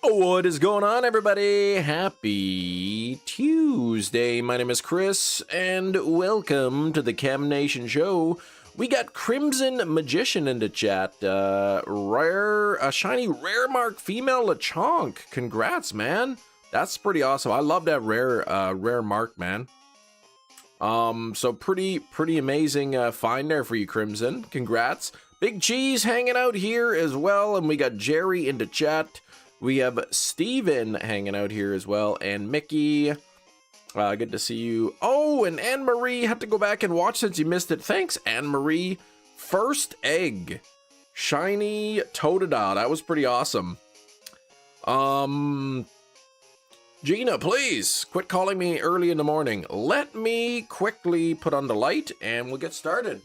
What is going on, everybody? Happy Tuesday. My name is Chris, and welcome to the Chem Nation Show. We got Crimson Magician in the chat. A shiny rare mark female Lechonk. Congrats, man. That's pretty awesome. I love that rare mark, man. So pretty amazing find there for you, Crimson. Congrats. Big Cheese hanging out here as well, and we got Jerry in the chat. We have Steven hanging out here as well, and Mickey. Good to see you. Oh, and Anne-Marie, had to go back and watch since you missed it. Thanks, Anne-Marie. First egg. Shiny Totodile. That was pretty awesome. Gina, please, quit calling me early in the morning. Let me quickly put on the light, and we'll get started.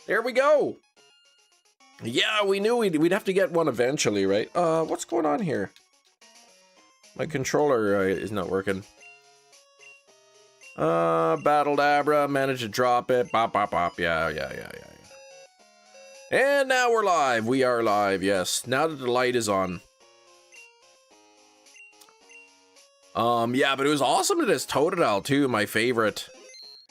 There we go. Yeah, we knew we'd have to get one eventually, right? What's going on here? My controller is not working. Battledabra, managed to drop it. Bop, bop, bop. Yeah. And now we're live. We are live, yes. Now that the light is on. Yeah, but it was awesome that it's Totodile too, my favorite.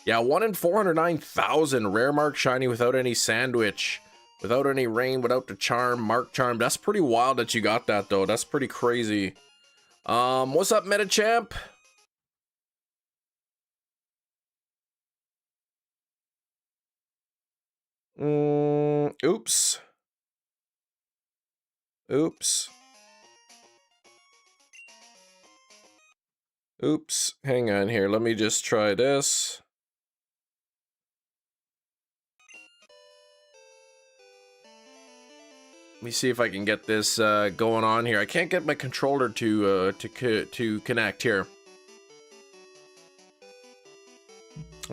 Yeah, 1 in 409,000 rare mark shiny without any sandwich, without any rain, without the charm, mark charm. That's pretty wild that you got that though. That's pretty crazy. What's up, Metachamp? Oops. Hang on here. Let me just try this. Let me see if I can get this going on here. I can't get my controller to connect here.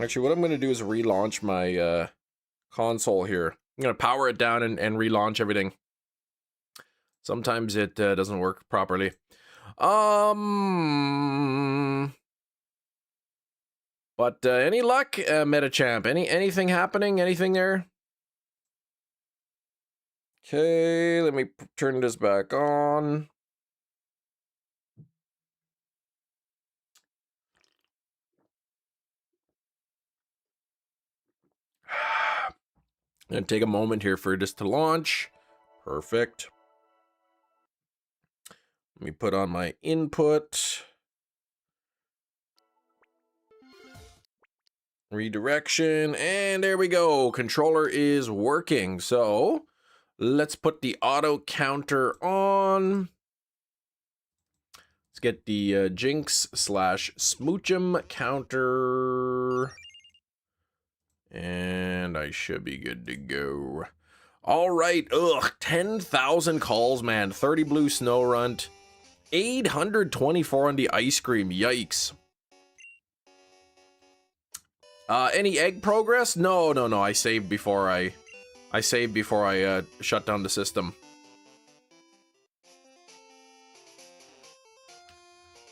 Actually, what I'm going to do is relaunch my console here. I'm going to power it down and relaunch everything. Sometimes it doesn't work properly. But any luck, Metachamp? Anything happening? Anything there? Okay, let me turn this back on. Gonna take a moment here for this to launch. Perfect. Let me put on my input. Redirection, and there we go. Controller is working. So let's put the auto counter on. Let's get the Jinx / Smoochum counter. And I should be good to go. All right. 10,000 calls, man. 30 blue snow runt. 824 on the ice cream. Yikes. Any egg progress? No. I saved before I shut down the system.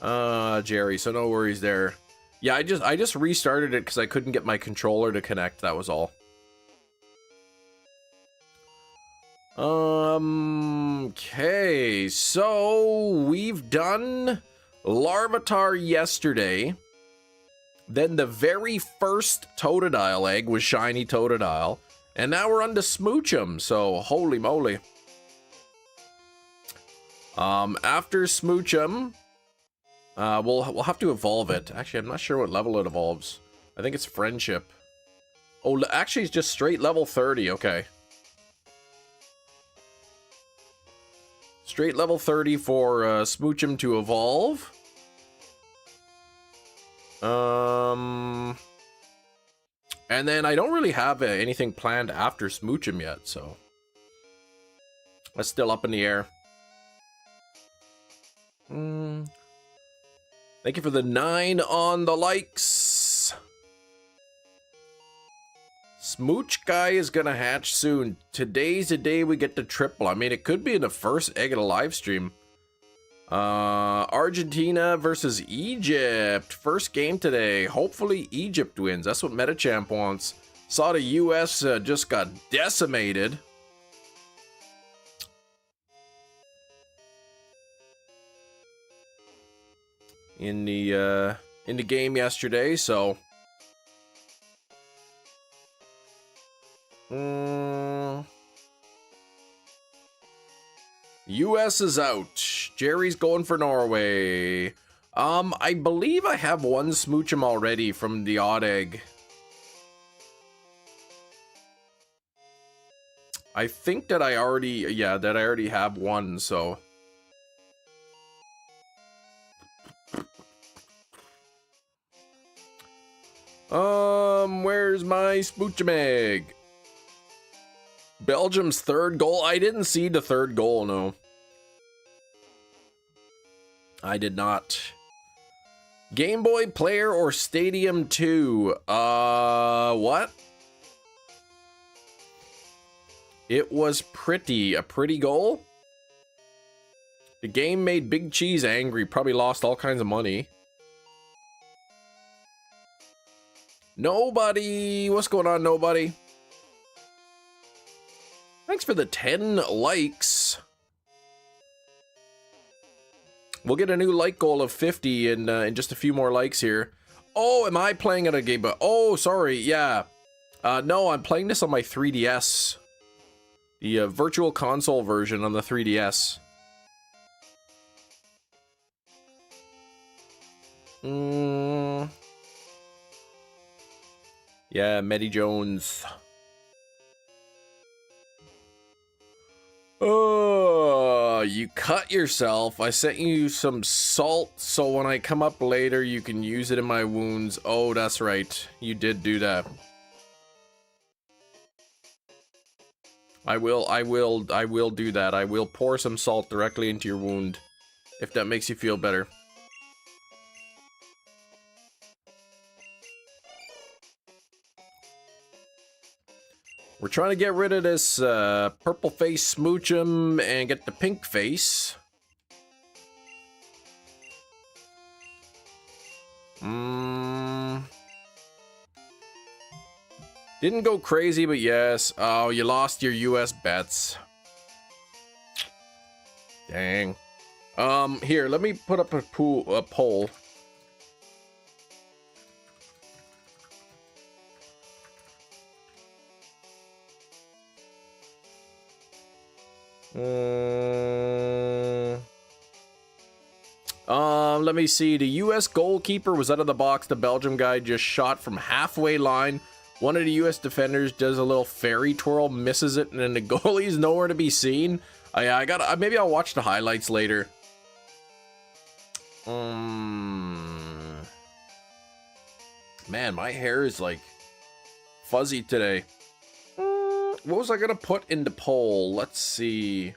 Jerry, so no worries there. Yeah, I just restarted it because I couldn't get my controller to connect, that was all. Okay, so we've done Larvitar yesterday. Then the very first Totodile egg was shiny Totodile. And now we're on to Smoochum, so holy moly. After Smoochum, we'll have to evolve it. Actually, I'm not sure what level it evolves. I think it's Friendship. Oh, actually, it's just straight level 30. Okay. Straight level 30 for Smoochum to evolve. And then I don't really have anything planned after Smoochum yet, so that's still up in the air. Thank you for the 9 on the likes. Smooch guy is gonna hatch soon. Today's the day we get the triple. I mean, it could be in the first egg of the live stream. Argentina versus Egypt. First game today. Hopefully Egypt wins. That's what Metachamp wants. Saw the US just got decimated. In the game yesterday, so US is out. Jerry's going for Norway. I believe I have one Smoochum already from the odd egg. I think that I already have one, so where's my Smoochum egg? Belgium's third goal? I didn't see the third goal, no. I did not. Game Boy Player or Stadium 2? What? It was a pretty goal. The game made Big Cheese angry, probably lost all kinds of money. Nobody, what's going on, nobody? Thanks for the 10 likes. We'll get a new like goal of 50 in just a few more likes here. Oh, am I playing at a game? Oh, sorry, yeah. No, I'm playing this on my 3DS. The virtual console version on the 3DS. Yeah, Medi Jones. Oh, you cut yourself. I sent you some salt, so when I come up later, you can use it in my wounds. Oh, that's right. You did do that. I will do that. I will pour some salt directly into your wound, if that makes you feel better. We're trying to get rid of this purple face Smoochum and get the pink face. Didn't go crazy, but yes. Oh, you lost your US bets. Dang. Here, let me put up a poll. Let me see. The US goalkeeper was out of the box. The Belgium guy just shot from halfway line. One of the US defenders does a little fairy twirl, misses it, and then the goalie's nowhere to be seen. Maybe I'll watch the highlights later. Man, my hair is like fuzzy today. What was I gonna put in the poll? Let's see.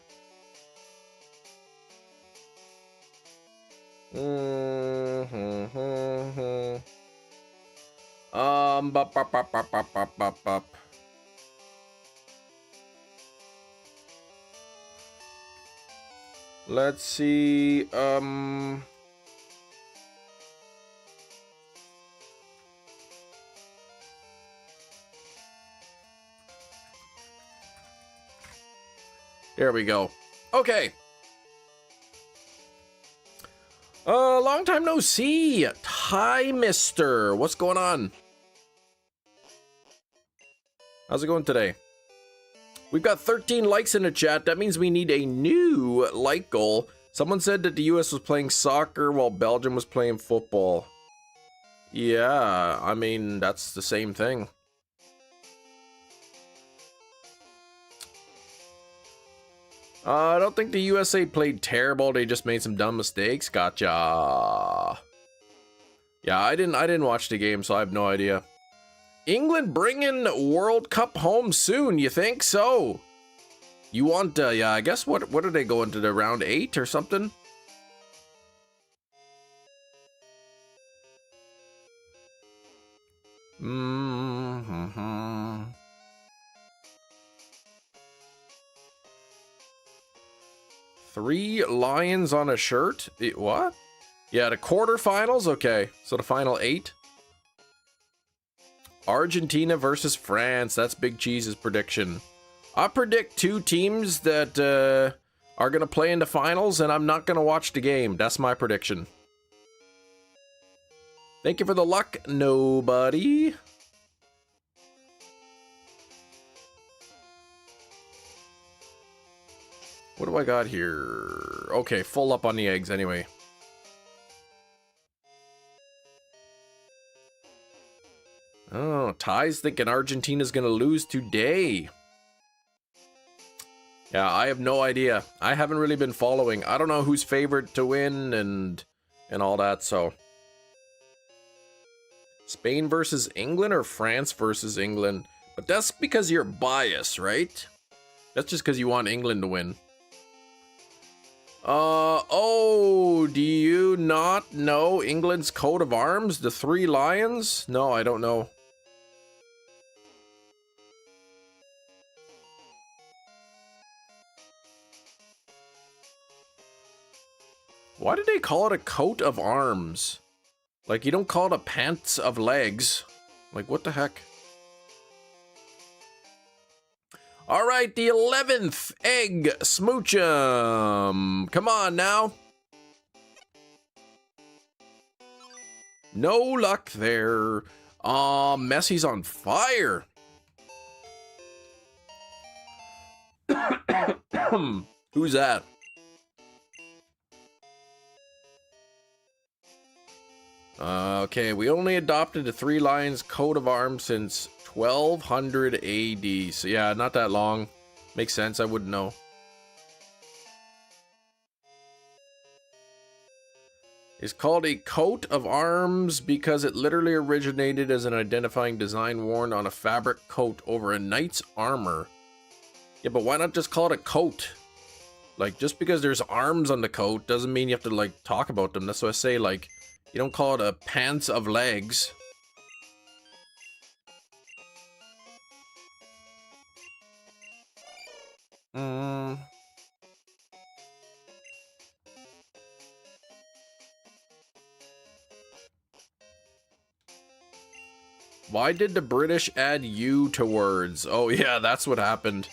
Let's see. There we go. Okay. Long time no see. Hi, mister. What's going on? How's it going today? We've got 13 likes in the chat. That means we need a new like goal. Someone said that the US was playing soccer while Belgium was playing football. Yeah, I mean, that's the same thing. I don't think the USA played terrible. They just made some dumb mistakes. Gotcha. Yeah, I didn't watch the game, so I have no idea. England bringing World Cup home soon. You think so? You want? Yeah, I guess. What are they going to the round 8 or something? 3 lions on a shirt? What? Yeah, the quarterfinals? Okay, so the final 8. Argentina versus France. That's Big Cheese's prediction. I predict 2 teams that are going to play in the finals, and I'm not going to watch the game. That's my prediction. Thank you for the luck, nobody. What do I got here? Okay, full up on the eggs anyway. Oh, Ty's thinking Argentina's gonna lose today. Yeah, I have no idea. I haven't really been following. I don't know who's favored to win and all that, so. Spain versus England or France versus England? But that's because you're biased, right? That's just because you want England to win. Oh, do you not know England's coat of arms? The 3 lions? No, I don't know. Why did they call it a coat of arms? Like, you don't call it a pants of legs. Like, what the heck? All right, the 11th egg smoochum. Come on now. No luck there. Messi's on fire. Who's that? Okay, we only adopted the 3 lions coat of arms since 1200 AD. So yeah, not that long. Makes sense, I wouldn't know. It's called a coat of arms because it literally originated as an identifying design worn on a fabric coat over a knight's armor. Yeah, but why not just call it a coat? Like, just because there's arms on the coat doesn't mean you have to, like, talk about them. That's why I say, like, you don't call it a pants of legs. Why did the British add you to words? Oh yeah, that's what happened.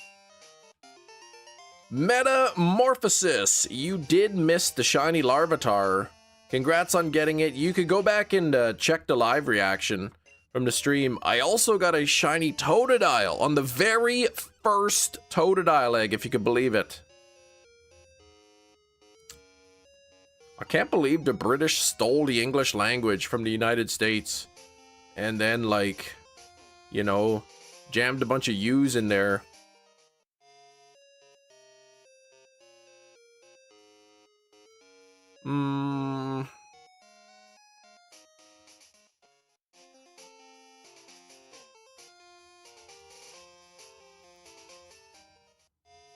Metamorphosis! You did miss the shiny Larvitar. Congrats on getting it. You could go back and check the live reaction from the stream. I also got a shiny Totodile on the very first Totodile egg, if you could believe it. I can't believe the British stole the English language from the United States and then, like, you know, jammed a bunch of U's in there.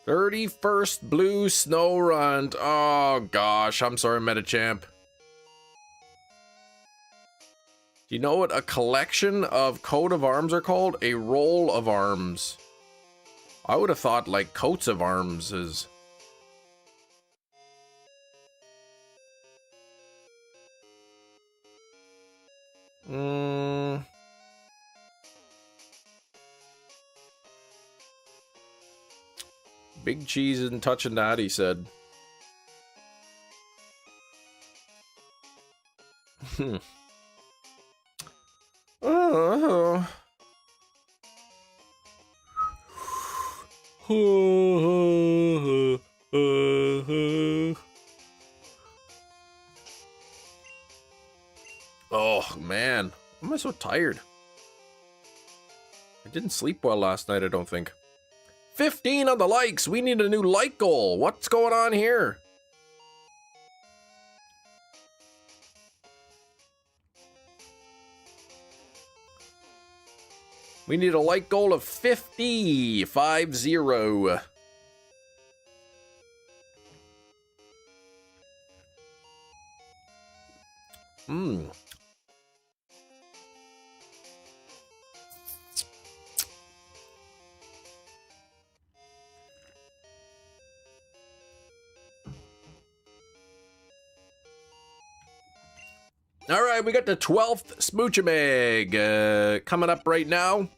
"31st Blue Snow Run." Oh gosh, I'm sorry, Metachamp. Do you know what a collection of coat of arms are called? A roll of arms. I would have thought like coats of arms is. Big Cheese isn't touching that, he said. Oh man, why am I so tired? I didn't sleep well last night, I don't think. 15 on the likes. We need a new like goal. What's going on here? We need a like goal of 50. 50. All right, we got the 12th Smoochemeg coming up right now.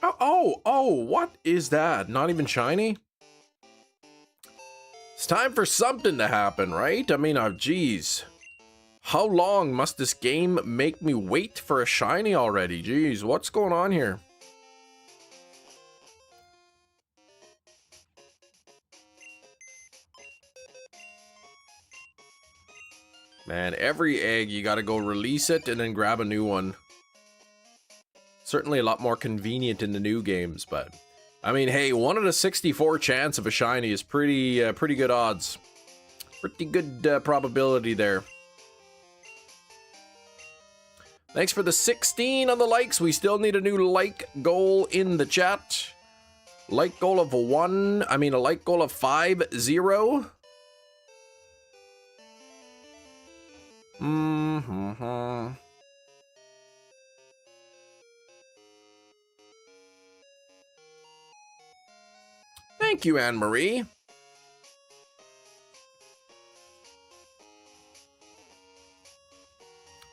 Oh, what is that? Not even shiny? It's time for something to happen, right? I mean, geez. How long must this game make me wait for a shiny already? Jeez, what's going on here? Man, every egg, you gotta go release it and then grab a new one. Certainly a lot more convenient in the new games, but... I mean, hey, 1 out of 64 chance of a shiny is pretty good odds. Pretty good probability there. Thanks for the 16 on the likes. We still need a new like goal in the chat. Like goal of a like goal of 50. Thank you, Anne-Marie.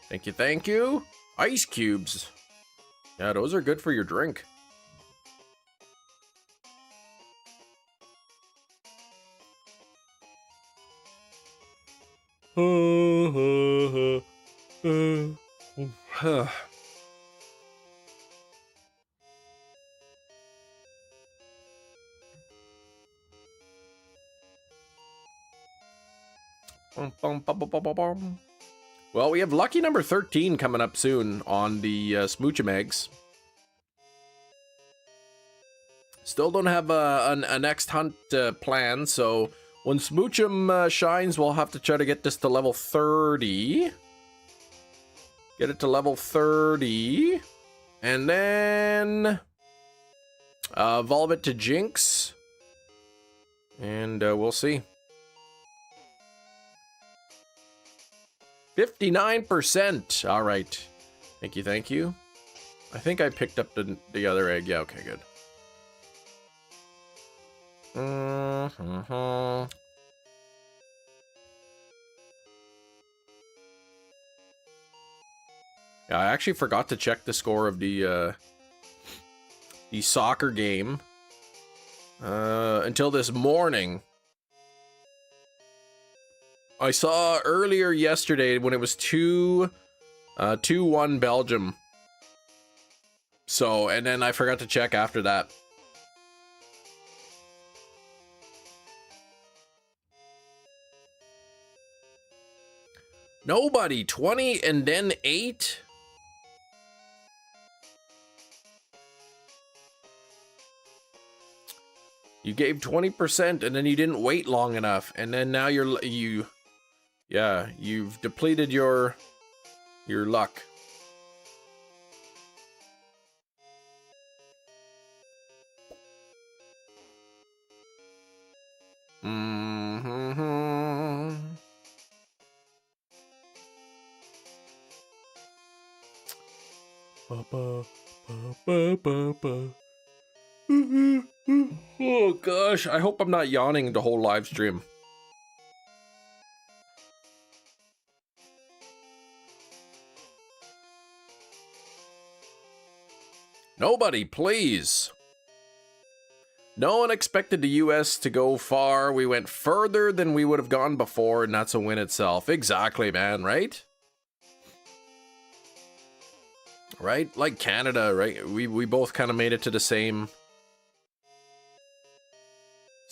Thank you, thank you. Ice cubes. Yeah, those are good for your drink. Well, we have lucky number 13 coming up soon on the Smoochemegs. Still don't have a next hunt plan, so when Smoochem shines, we'll have to try to get this to level 30. Get it to level 30. And then evolve it to Jinx. And we'll see. 59%. All right. Thank you, thank you. I think I picked up the other egg. Yeah, okay, good. Yeah, I actually forgot to check the score of the soccer game until this morning. I saw earlier yesterday when it was 2-1 Belgium. So, and then I forgot to check after that. Nobody, 20 and then 8? You gave 20% and then you didn't wait long enough. And then now you've depleted your luck. Oh gosh, I hope I'm not yawning the whole live stream. Nobody, please. No one expected the US to go far. We went further than we would have gone before, and that's a win itself. Exactly, man, right? Right? Like Canada, right? We both kind of made it to the same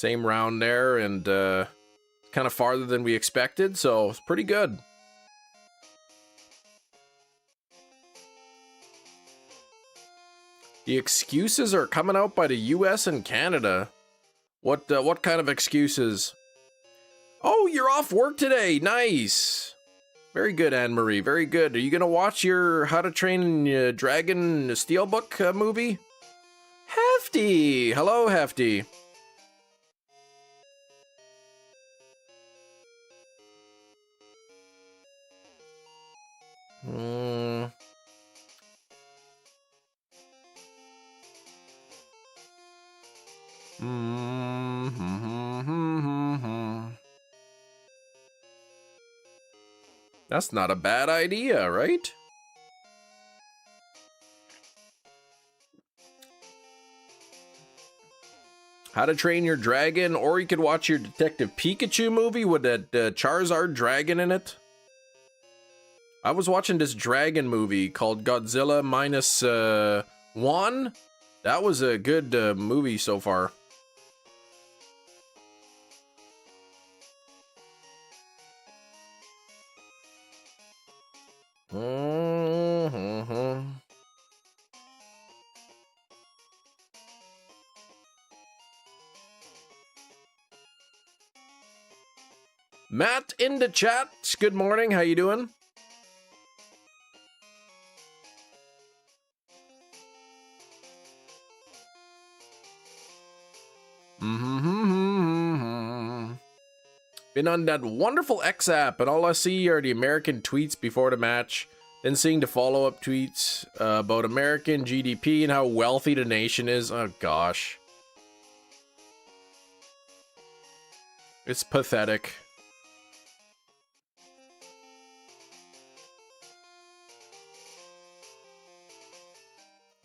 round there, and kind of farther than we expected, so it's pretty good. The excuses are coming out by the US and Canada. What kind of excuses? Oh, you're off work today. Nice. Very good, Anne-Marie. Very good. Are you going to watch your How to Train Your Dragon Steelbook movie? Hefty. Hello, Hefty. That's not a bad idea, right? How to Train Your Dragon, or you could watch your Detective Pikachu movie with that Charizard dragon in it. I was watching this dragon movie called Godzilla Minus One. That was a good movie so far. Matt in the chat. Good morning. How you doing? Been on that wonderful X app, and all I see are the American tweets before the match, then seeing the follow-up tweets about American GDP and how wealthy the nation is. Oh gosh. It's pathetic.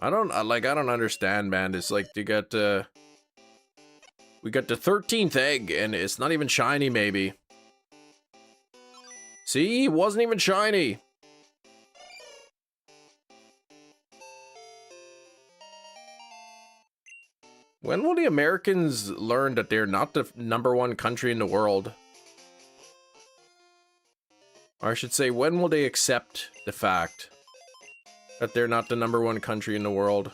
I don't understand, man. It's like we got the 13th egg and it's not even shiny, maybe. See, it wasn't even shiny. When will the Americans learn that they're not the #1 country in the world? Or I should say, when will they accept the fact that they're not the #1 country in the world?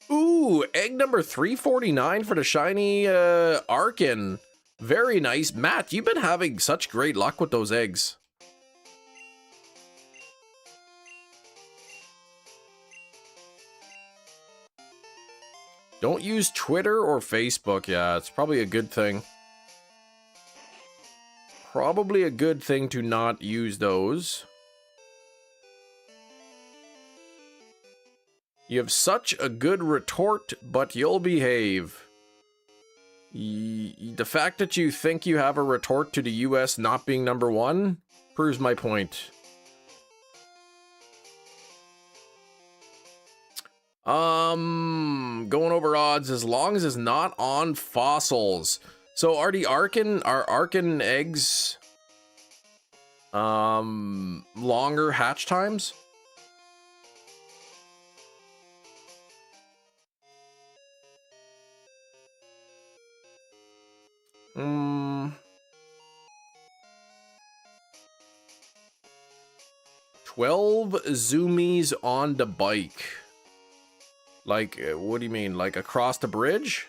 Ooh, egg number 349 for the shiny Arkin. Very nice. Matt, you've been having such great luck with those eggs. Don't use Twitter or Facebook. Yeah, it's probably a good thing. Probably a good thing to not use those. You have such a good retort, but you'll behave. The fact that you think you have a retort to the US not being #1 proves my point. Going over odds as long as it's not on fossils. So are the Arkin eggs longer hatch times? Hmm. 12 zoomies on the bike. Like, what do you mean? Like across the bridge?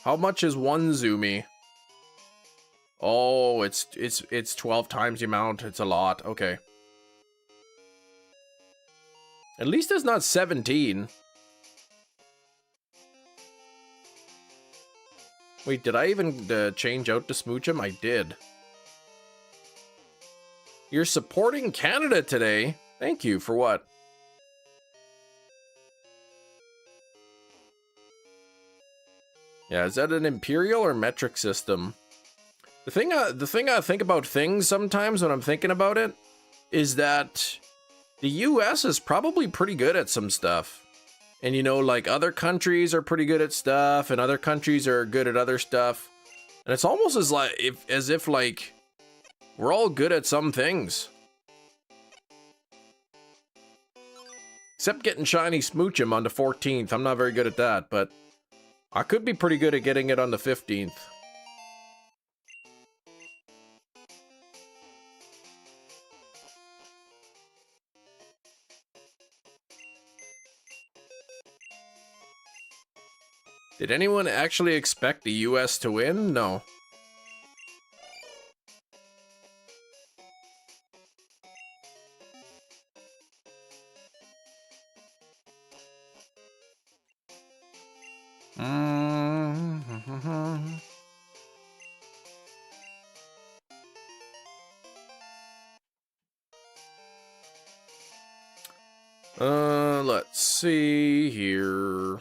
How much is one zoomie? Oh, it's 12 times the amount. It's a lot. Okay. At least it's not 17. Wait, did I even change out to Smoochum? I did. You're supporting Canada today. Thank you. For what? Yeah, is that an imperial or metric system? The thing I think about things sometimes when I'm thinking about it is that the US is probably pretty good at some stuff. And you know, like other countries are pretty good at stuff and other countries are good at other stuff. And it's almost as if like we're all good at some things. Except getting shiny Smoochum on the 14th. I'm not very good at that, but I could be pretty good at getting it on the 15th. Did anyone actually expect the US to win? No. Let's see here.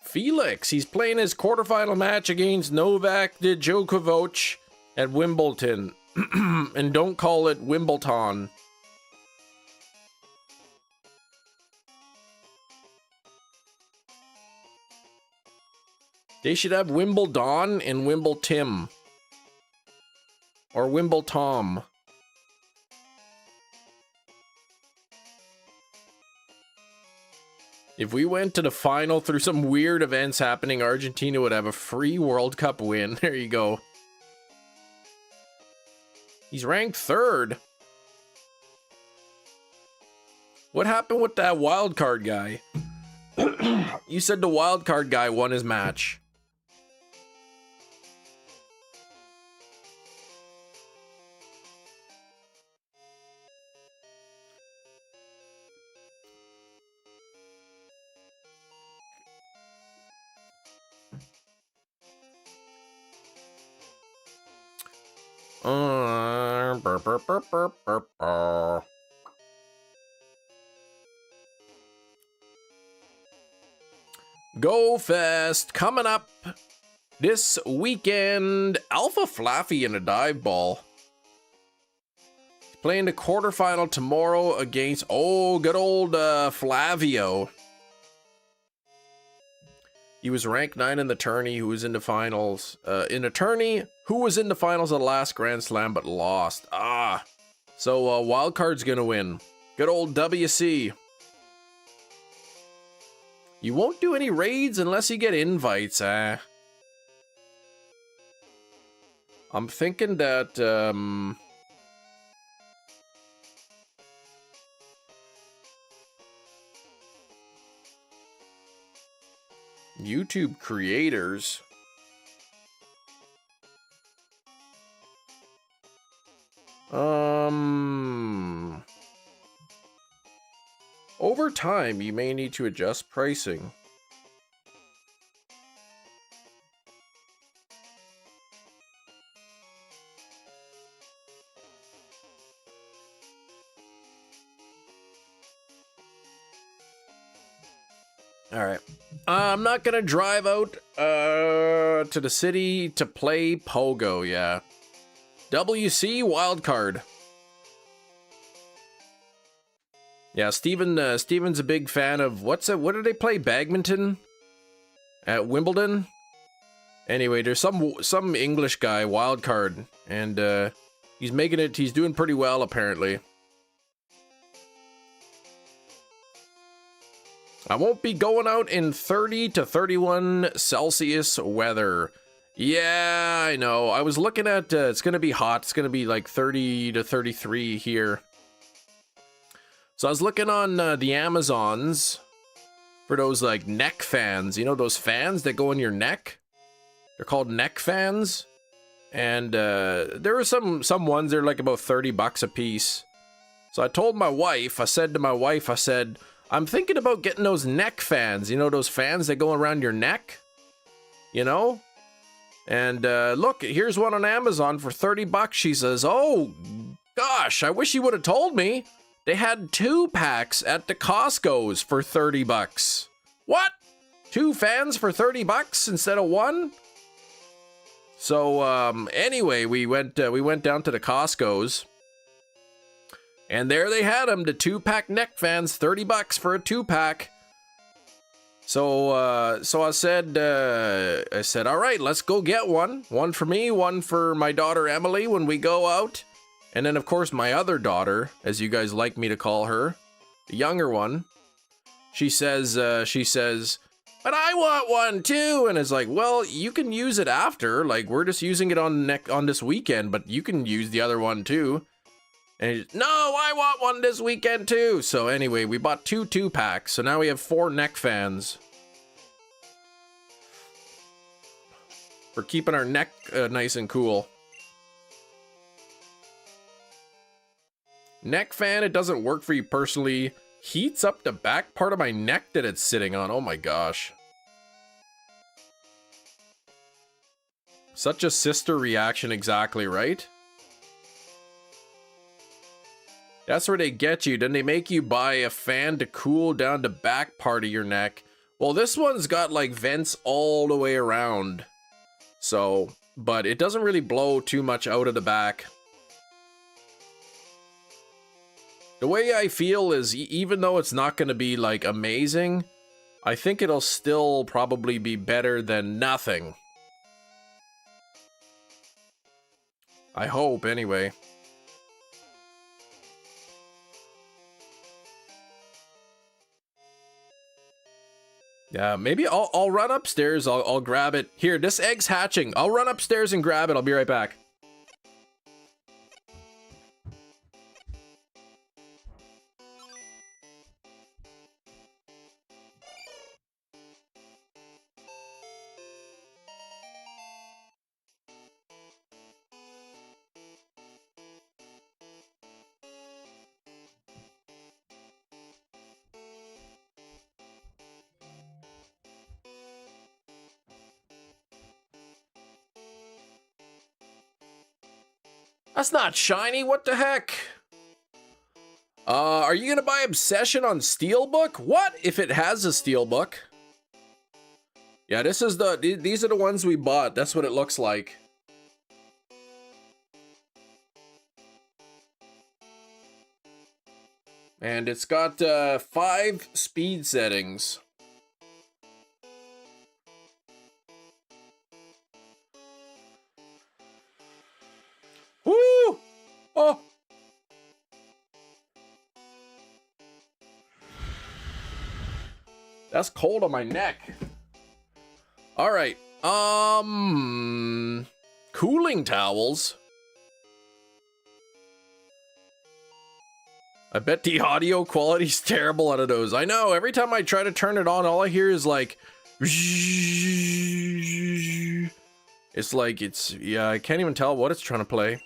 Felix, he's playing his quarterfinal match against Novak Djokovic at Wimbledon. And don't call it Wimbledon. They should have Wimbledon and Wimbletim. Or Wimbletom. If we went to the final through some weird events happening, Argentina would have a free World Cup win. There you go. He's ranked 3rd. What happened with that wild card guy? You said the wild card guy won his match. Go Fest coming up this weekend. Alpha Flaffy in a dive ball. Playing the quarterfinal tomorrow against, good old Flavio. He was ranked 9 in the tourney, who was in the finals. In the tourney, who was in the finals of the last Grand Slam but lost. So Wildcard's gonna win. Good old WC. You won't do any raids unless you get invites, I'm thinking that, YouTube creators. Over time, you may need to adjust pricing. All right. I'm not gonna drive out to the city to play Pogo, yeah. WC wildcard. Yeah, Steven's a big fan of what do they play? Badminton? At Wimbledon? Anyway, there's some English guy, wildcard, and he's doing pretty well apparently. I won't be going out in 30 to 31 Celsius weather. Yeah, I know. I was looking at, it's going to be hot. It's going to be like 30 to 33 here. So I was looking on the Amazons for those like neck fans. You know, those fans that go in your neck? They're called neck fans. And there were some ones, they're like about $30 a piece. So I told my wife, I said, I'm thinking about getting those neck fans. You know, those fans that go around your neck? You know? And look, here's one on Amazon for $30. She says, oh, gosh, I wish you would have told me. They had 2 packs at the Costco's for $30. What? 2 fans for $30 instead of 1? So anyway, we went down to the Costco's. And there they had them, the 2-pack neck fans, $30 for a 2-pack. So I said, all right, let's go get one. One for me, one for my daughter Emily when we go out. And then, of course, my other daughter, as you guys like me to call her, the younger one. She says, but I want one too. And it's like, well, you can use it after. Like, we're just using it on this weekend, but you can use the other one too. And he's, no, I want one this weekend too. So anyway, we bought 2 2-packs. So now we have 4 neck fans. For keeping our neck nice and cool. Neck fan, it doesn't work for you personally. Heats up the back part of my neck that it's sitting on. Oh my gosh. Such a sister reaction, exactly, right? That's where they get you. Then they make you buy a fan to cool down the back part of your neck. Well, this one's got like vents all the way around. So, but it doesn't really blow too much out of the back. The way I feel is even though it's not going to be like amazing, I think it'll still probably be better than nothing. I hope, anyway. Yeah, maybe I'll run upstairs. I'll grab it. Here, this egg's hatching. I'll run upstairs and grab it. I'll be right back. That's not shiny. What the heck? Are you gonna buy Obsession on Steelbook? What if it has a Steelbook? Yeah, these are the ones we bought. That's what it looks like. And it's got 5 speed settings. Woo! Oh! That's cold on my neck. All right. Cooling towels. I bet the audio quality's terrible out of those. I know, every time I try to turn it on, all I hear is like... It's like, yeah, I can't even tell what it's trying to play.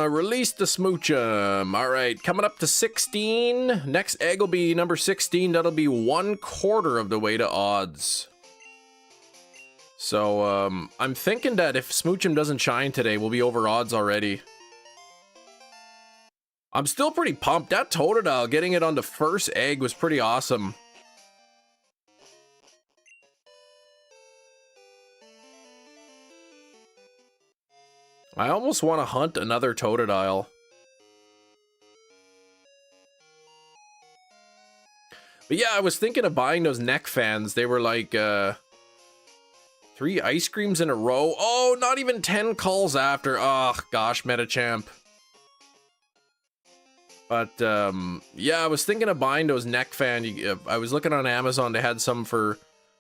Release the smoochum. All right, coming up to 16. Next egg will be number 16. That'll be 1/4 of the way to odds. So, I'm thinking that if smoochum doesn't shine today, we'll be over odds already. I'm still pretty pumped. That Totodile, getting it on the first egg was pretty awesome. I almost want to hunt another Totodile. But yeah, I was thinking of buying those neck fans. They were like, 3 ice creams in a row. Oh, not even 10 calls after. Oh, gosh, Metachamp. But, yeah, I was thinking of buying those neck fan. I was looking on Amazon. They had some for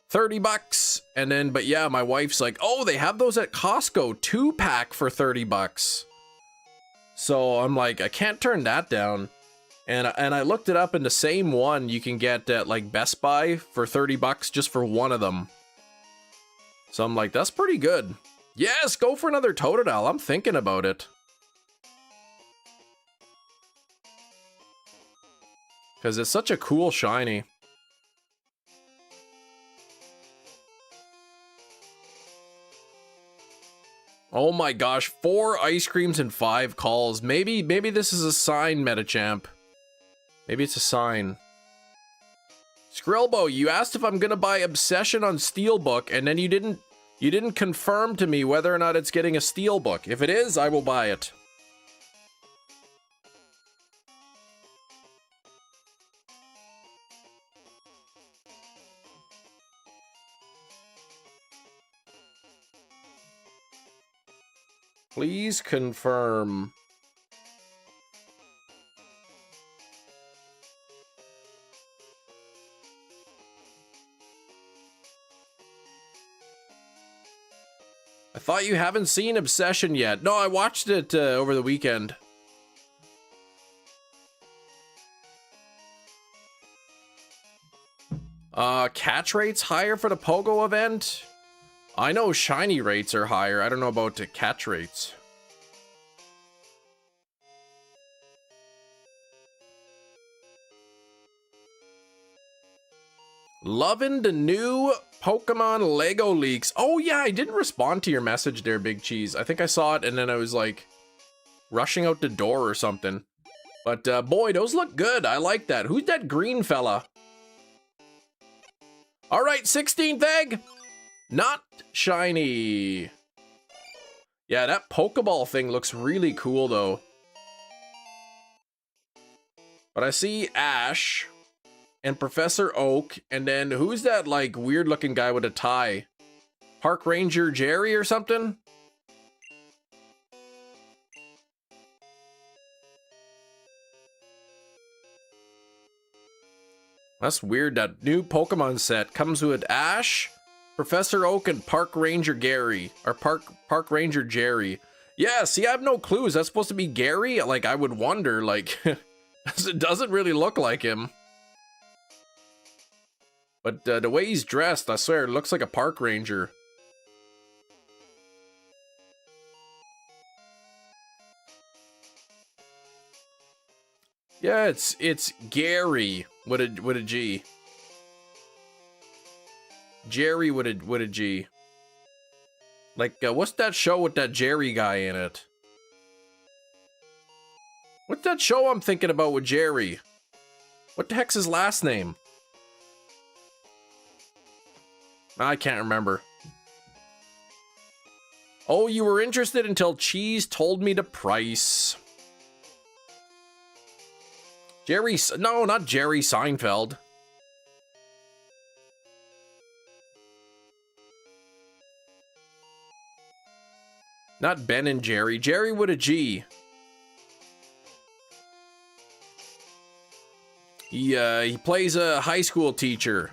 30 bucks. And then, but yeah, my wife's like, oh, they have those at Costco. 2-pack for 30 bucks. So I'm like, I can't turn that down. And I looked it up, and the same one you can get at like Best Buy for 30 bucks just for one of them. So I'm like, that's pretty good. Yes, go for another Totodile. I'm thinking about it. Because it's such a cool shiny. Oh my gosh, 4 ice creams and 5 calls. Maybe this is a sign, Metachamp. Maybe it's a sign. Skrillbo, you asked if I'm gonna buy Obsession on Steelbook, and then you didn't confirm to me whether or not it's getting a Steelbook. If it is, I will buy it. Please confirm. I thought you haven't seen Obsession yet. No, I watched it over the weekend. Catch rates higher for the Pogo event? I know shiny rates are higher. I don't know about the catch rates. Loving the new Pokemon Lego leaks. Oh yeah, I didn't respond to your message there, Big Cheese. I think I saw it and then I was like rushing out the door or something. But boy, those look good. I like that. Who's that green fella? All right, 16th egg. Not shiny. Yeah, that Pokeball thing looks really cool though. But I see Ash and Professor Oak, and then who's that like weird looking guy with a tie? Park Ranger Jerry or something? That's weird. That new Pokemon set comes with Ash, Professor Oak, and Park Ranger Gary. Or Park Ranger Jerry. Yeah, see, I have no clues. That's supposed to be Gary? Like, I would wonder, like, it doesn't really look like him. But the way he's dressed, I swear, it looks like a park ranger. Yeah, it's Gary with a G. Jerry with a G. Like, what's that show with that Jerry guy in it? What's that show I'm thinking about with Jerry? What the heck's his last name? I can't remember. Oh, you were interested until Cheese told me the price. No, not Jerry Seinfeld. Not Ben and Jerry. Jerry with a G. He plays a high school teacher.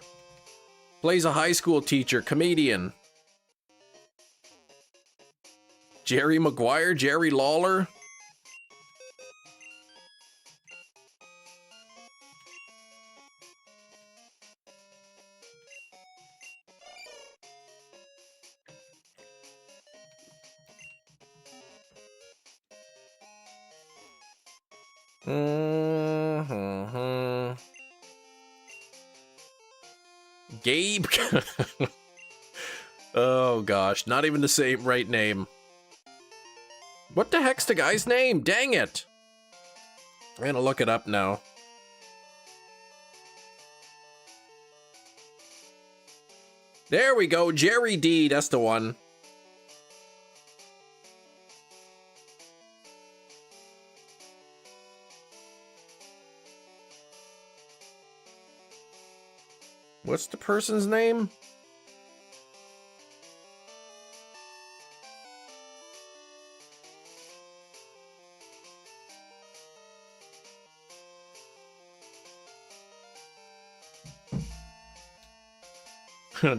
Comedian. Jerry Maguire, Jerry Lawler. Gabe. Oh gosh, not even the same right name. What the heck's the guy's name? Dang it. I'm gonna look it up now. There we go, Jerry D, that's the one. What's the person's name?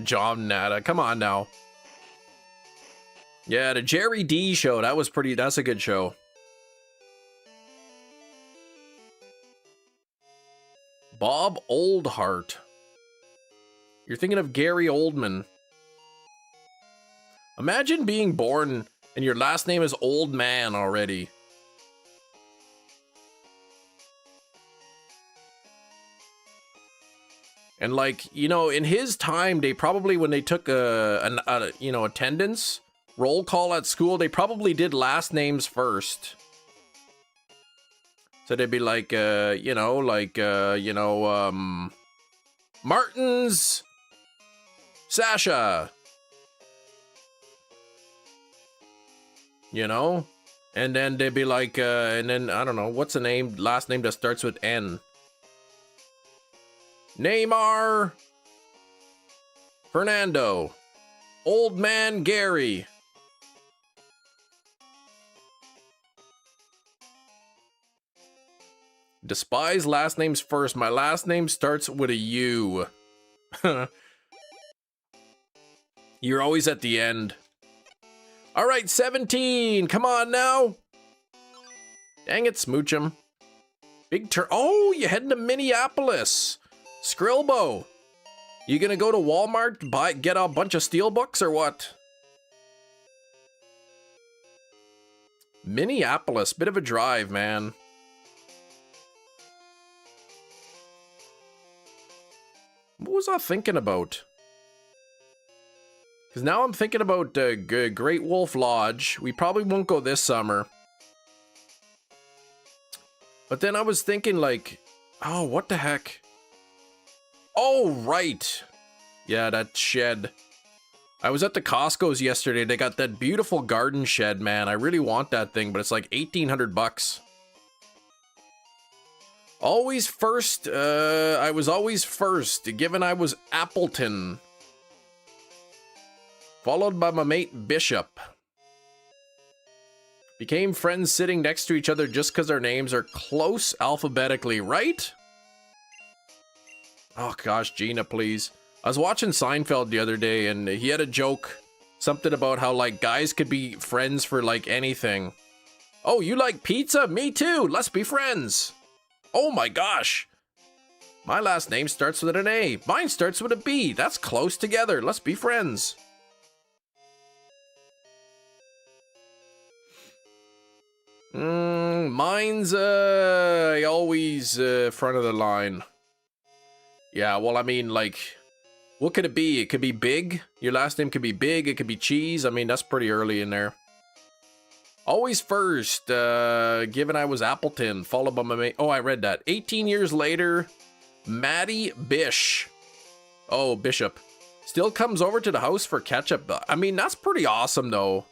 John Nada, come on now. Yeah, the Jerry D show, that's a good show. Bob Oldhart. You're thinking of Gary Oldman. Imagine being born and your last name is Old Man already. And like, you know, in his time, they probably, when they took attendance, roll call at school, they probably did last names first. So they'd be like, Martins, Sasha, you know? And then they'd be like, and then, I don't know, what's the name, last name that starts with N? Neymar, Fernando, Old Man Gary. Despise last names first. My last name starts with a U. You're always at the end. All right, 17. Come on now. Dang it, Smoochum. Big turn. Oh, you heading to Minneapolis. Skrilbo. You gonna go to Walmart, get a bunch of steelbooks or what? Minneapolis, bit of a drive, man. What was I thinking about? Because now I'm thinking about Great Wolf Lodge. We probably won't go this summer. But then I was thinking like, oh, what the heck? Oh, right. Yeah, that shed. I was at the Costco's yesterday. They got that beautiful garden shed, man. I really want that thing, but it's like 1,800 bucks. Always first. I was always first, given I was Appleton. Followed by my mate Bishop. Became friends sitting next to each other just because our names are close alphabetically, right? Oh gosh, Gina, please. I was watching Seinfeld the other day and he had a joke. Something about how like guys could be friends for like anything. Oh, you like pizza? Me too. Let's be friends. Oh my gosh. My last name starts with an A. Mine starts with a B. That's close together. Let's be friends. Mine's always front of the line. Yeah, well, I mean, like, what could it be? It could be Big. Your last name could be Big. It could be Cheese. I mean, that's pretty early in there. Always first, given I was Appleton, followed by my mate. Oh, I read that. 18 years later, Maddie Bish. Oh, Bishop. Still comes over to the house for ketchup. I mean, that's pretty awesome, though.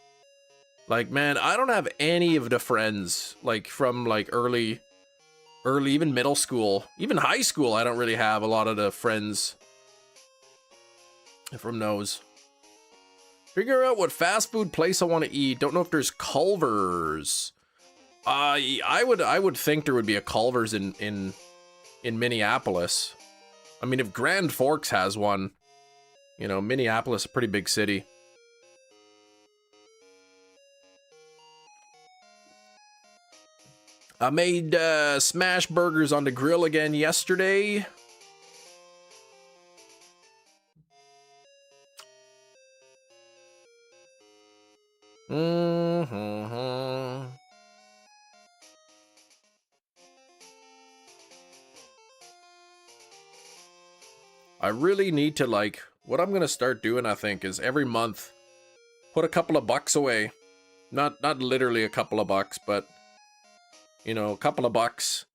Like, man, I don't have any of the friends, like, from, like, early, even middle school. Even high school, I don't really have a lot of the friends from those. Figure out what fast food place I want to eat. Don't know if there's Culver's. I would think there would be a Culver's in Minneapolis. I mean, if Grand Forks has one, you know, Minneapolis is a pretty big city. I made smash burgers on the grill again yesterday. I really need to, like, what I'm gonna start doing, I think, is every month put a couple of bucks away. Not literally a couple of bucks, but you know, a couple of bucks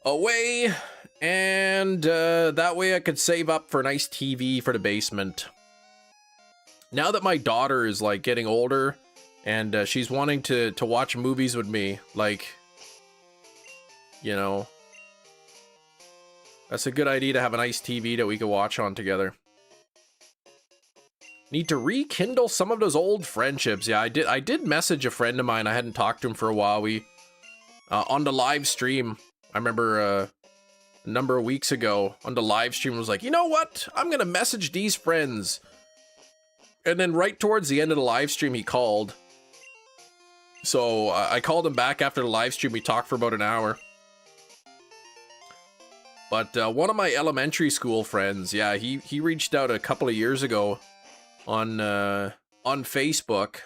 away, and that way I could save up for a nice TV for the basement. Now that my daughter is like getting older and she's wanting to watch movies with me, like, you know, that's a good idea to have a nice TV that we could watch on together. Need to rekindle some of those old friendships. Yeah, I did message a friend of mine. I hadn't talked to him for a while. We on the live stream, I remember a number of weeks ago on the live stream was like, you know what? I'm gonna message these friends. And then right towards the end of the live stream, he called. So I called him back after the live stream. We talked for about an hour. But one of my elementary school friends, yeah, he reached out a couple of years ago on Facebook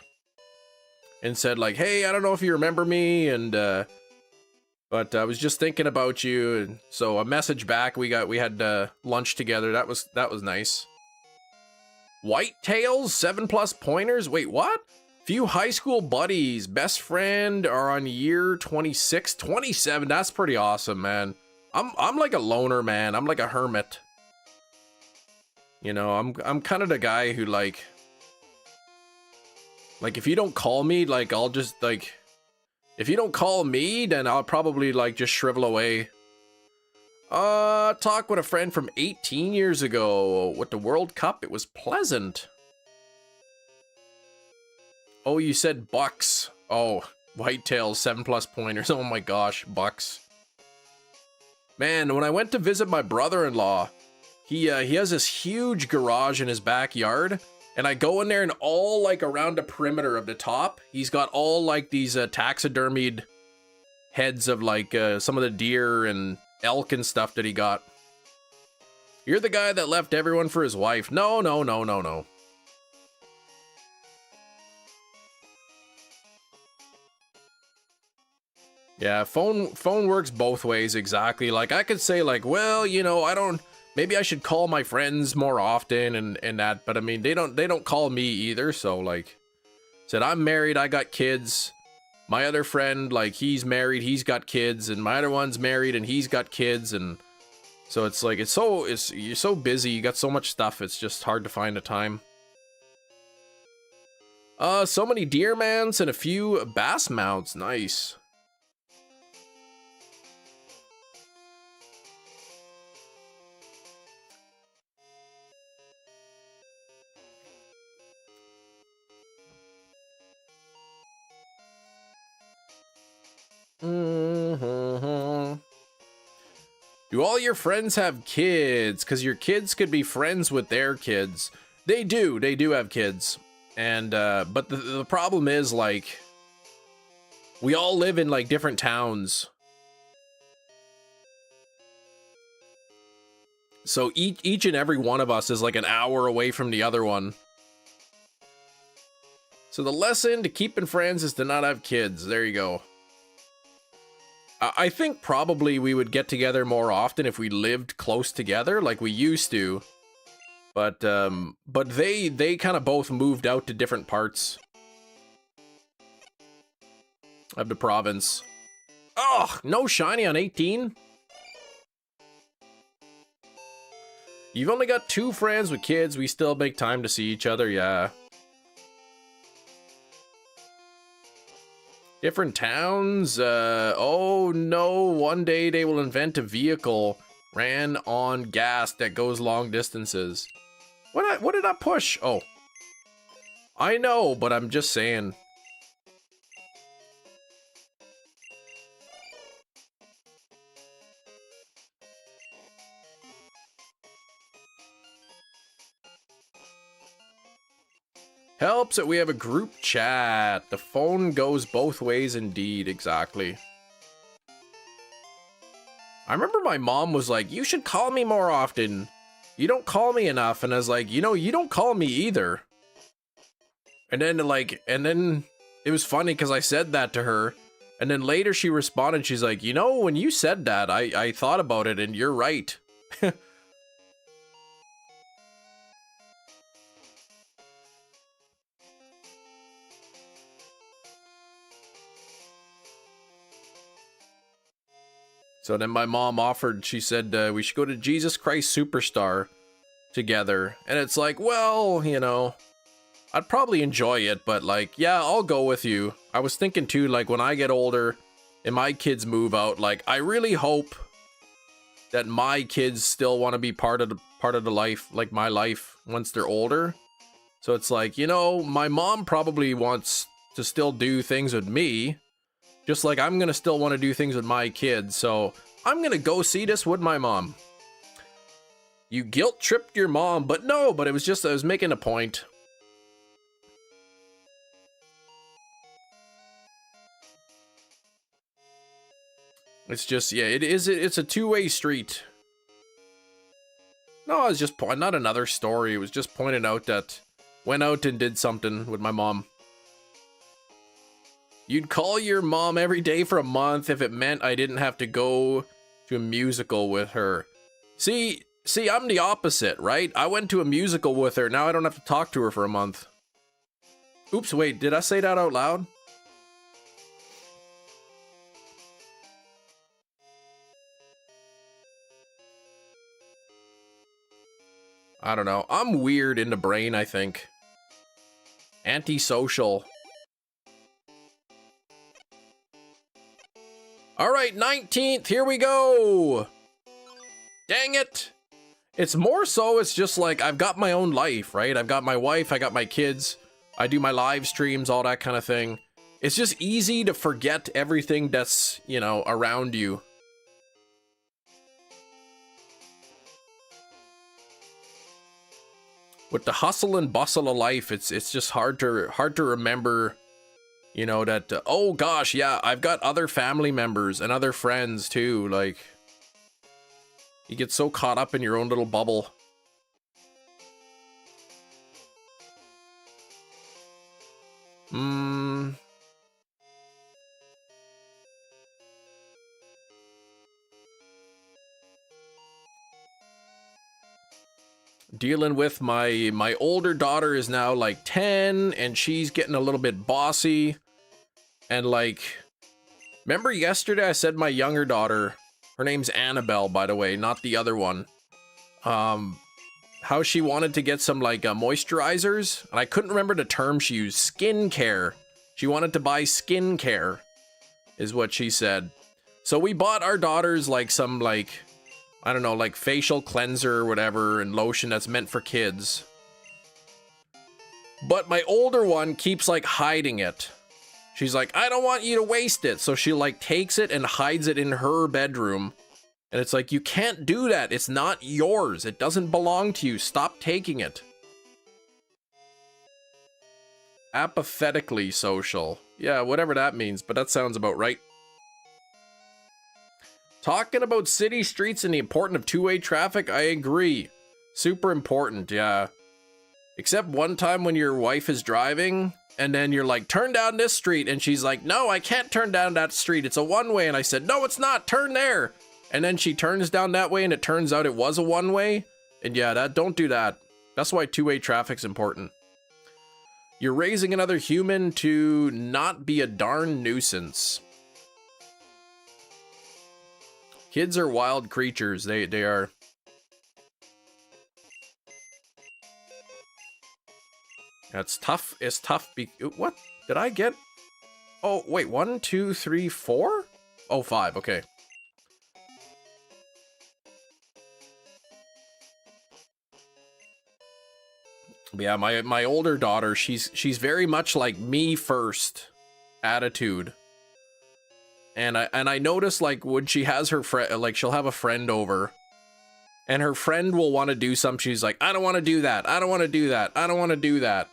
and said like, hey, I don't know if you remember me, and but I was just thinking about you. And so a message back. We had lunch together. That was nice. Whitetails, 7+ pointers. Wait, what? Few high school buddies, best friend are on year 26, 27. That's pretty awesome, man. I'm like a loner, man. I'm like a hermit. You know, I'm kind of the guy who like if you don't call me, like I'll just like, if you don't call me, then I'll probably like just shrivel away. Talk with a friend from 18 years ago with the World Cup. It was pleasant. Oh, you said bucks. Oh, whitetails, 7+ pointers. Oh my gosh, bucks. Man, when I went to visit my brother-in-law, he has this huge garage in his backyard, and I go in there and all like around the perimeter of the top, he's got all like these taxidermied heads of like some of the deer and elk and stuff that he got. You're the guy that left everyone for his wife. No. Yeah, phone works both ways exactly. Like I could say like, well, you know, I don't, maybe I should call my friends more often and that, but I mean, they don't call me either. So like said, I'm married, I got kids. My other friend, like he's married, he's got kids, and my other one's married and he's got kids, and so it's like you're so busy, you got so much stuff, it's just hard to find a time. So many deer mounts and a few bass mounts, nice. Do all your friends have kids? Because your kids could be friends with their kids. They do have kids. And, but the problem is, like, we all live in, like, different towns. So each and every one of us is, like, an hour away from the other one. So the lesson to keeping friends is to not have kids. There you go. I think probably we would get together more often if we lived close together like we used to. But they kind of both moved out to different parts of the province. Oh, no shiny on 18? You've only got 2 friends with kids. We still make time to see each other, yeah. Different towns? Oh no, one day they will invent a vehicle ran on gas that goes long distances. What did I push? Oh. I know, but I'm just saying. Helps that we have a group chat. The phone goes both ways indeed, exactly. I remember my mom was like, you should call me more often. You don't call me enough. And I was like, you know, you don't call me either. And then it was funny because I said that to her. And then later she responded, she's like, you know, when you said that, I thought about it and you're right. So then my mom offered, she said, we should go to Jesus Christ Superstar together. And it's like, well, you know, I'd probably enjoy it, but like, yeah, I'll go with you. I was thinking too, like when I get older and my kids move out, like I really hope that my kids still want to be part of the life, like my life once they're older. So it's like, you know, my mom probably wants to still do things with me, just like I'm gonna still want to do things with my kids. So I'm gonna go see this with my mom. You guilt tripped your mom, but no, but it was just, I was making a point. It's just, yeah, it's a two-way street. No, I was just, not another story. It was just pointing out that went out and did something with my mom. You'd call your mom every day for a month if it meant I didn't have to go to a musical with her. See, I'm the opposite, right? I went to a musical with her. Now I don't have to talk to her for a month. Oops, wait, did I say that out loud? I don't know. I'm weird in the brain, I think. Antisocial. All right, 19th, here we go. Dang it. It's more so, it's just like, I've got my own life, right? I've got my wife, I got my kids. I do my live streams, all that kind of thing. It's just easy to forget everything that's, you know, around you. With the hustle and bustle of life, it's just hard to remember, you know, that, oh gosh, yeah, I've got other family members and other friends too, like, you get so caught up in your own little bubble. dealing with my older daughter is now like 10 and she's getting a little bit bossy. And like, remember yesterday I said my younger daughter, her name's Annabelle, by the way, not the other one. How she wanted to get some like moisturizers, and I couldn't remember the term she used. Skincare. She wanted to buy skincare, is what she said. So we bought our daughters like some like, I don't know, like facial cleanser or whatever, and lotion that's meant for kids. But my older one keeps like hiding it. She's like, I don't want you to waste it. So she like takes it and hides it in her bedroom. And it's like, you can't do that. It's not yours. It doesn't belong to you. Stop taking it. Apathetically social. Yeah, whatever that means, but that sounds about right. Talking about city streets and the importance of two-way traffic, I agree. Super important, yeah. Except one time when your wife is driving, and then you're like, turn down this street, and she's like, no, I can't turn down that street. It's a one-way, and I said, no, it's not. Turn there. And then she turns down that way and it turns out it was a one-way. And yeah, don't do that. That's why two-way traffic's important. You're raising another human to not be a darn nuisance. Kids are wild creatures. They are. That's tough. It's tough. What did I get? Oh, wait. 1, 2, 3, 4? Oh, 5. Okay. Yeah, my older daughter, she's very much like me first attitude. And I notice like when she has her friend, like she'll have a friend over and her friend will want to do something. She's like, I don't want to do that. I don't want to do that. I don't want to do that.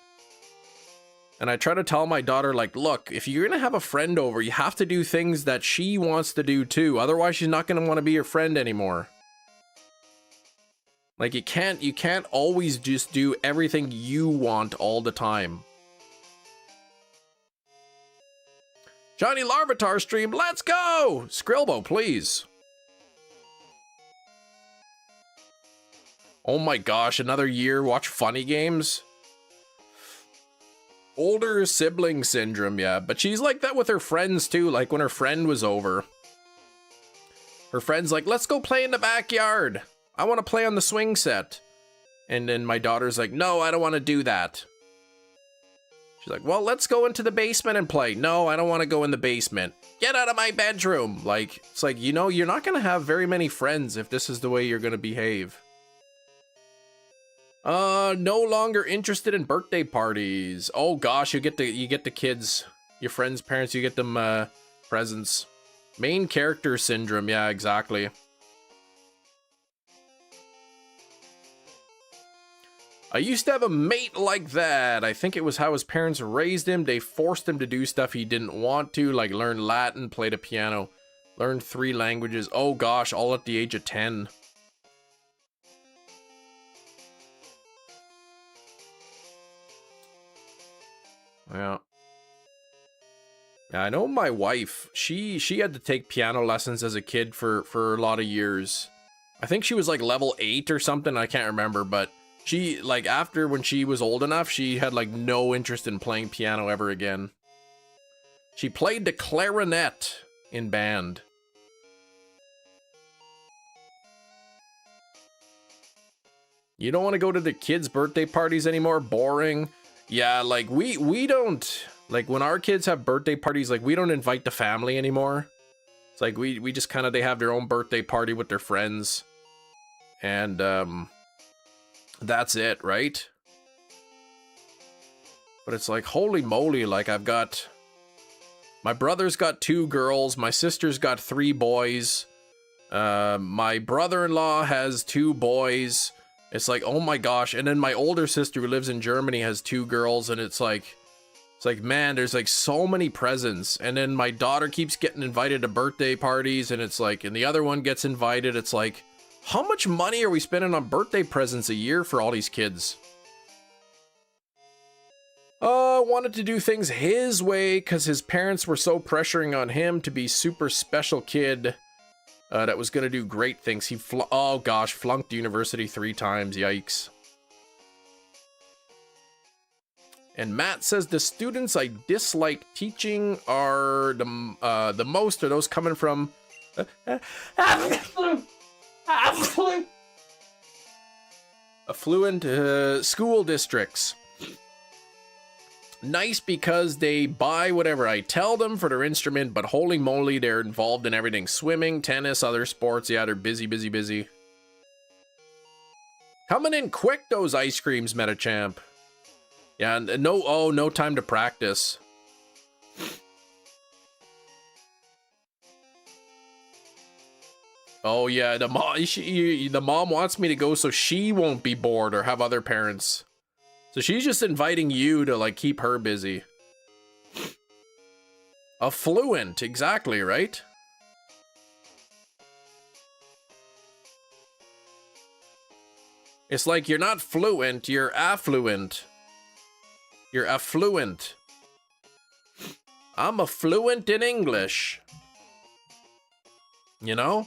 And I try to tell my daughter, like, look, if you're going to have a friend over, you have to do things that she wants to do too. Otherwise, she's not going to want to be your friend anymore. Like, you can't always just do everything you want all the time. Johnny Larvitar stream, let's go! Skrilbo, please. Oh my gosh, another year, watch funny games? Older sibling syndrome, yeah. But she's like that with her friends too, like when her friend was over. Her friend's like, let's go play in the backyard. I want to play on the swing set. And then my daughter's like, no, I don't want to do that. She's like, well, let's go into the basement and play. No, I don't want to go in the basement. Get out of my bedroom. Like, it's like, you know, you're not going to have very many friends if this is the way you're going to behave. No longer interested in birthday parties. Oh gosh, you get the kids, your friends' parents, you get them presents. Main character syndrome, yeah, exactly. I used to have a mate like that. I think it was how his parents raised him. They forced him to do stuff he didn't want to, like learn Latin, play the piano, learn 3 languages. Oh gosh, all at the age of 10. Yeah. I know my wife, she had to take piano lessons as a kid for a lot of years. I think she was like level 8 or something, I can't remember, but she, like, after when she was old enough, she had like no interest in playing piano ever again. She played the clarinet in band. You don't want to go to the kids' birthday parties anymore? Boring. Yeah, like we don't, like when our kids have birthday parties, like we don't invite the family anymore. It's like we just kind of, they have their own birthday party with their friends. And that's it, right? But it's like, holy moly, like I've got, my brother's got 2 girls, my sister's got 3 boys, my brother-in-law has 2 boys. It's like, oh my gosh. And then my older sister who lives in Germany has 2 girls, and it's like, man, there's like so many presents. And then my daughter keeps getting invited to birthday parties, and it's like, and the other one gets invited. It's like, how much money are we spending on birthday presents a year for all these kids? Wanted to do things his way because his parents were so pressuring on him to be super special kid. That was gonna do great things. He oh gosh, flunked university 3 times. Yikes. And Matt says the students I dislike teaching are the most are those coming from affluent school districts. Nice because they buy whatever I tell them for their instrument, but holy moly, they're involved in everything. Swimming, tennis, other sports. Yeah, they're busy. Coming in quick, those ice creams, Metachamp. Yeah, no time to practice. Oh yeah, the mom wants me to go so she won't be bored or have other parents. So she's just inviting you to like keep her busy. Affluent, exactly, right? It's like you're not fluent, you're affluent. You're affluent. I'm affluent in English. You know?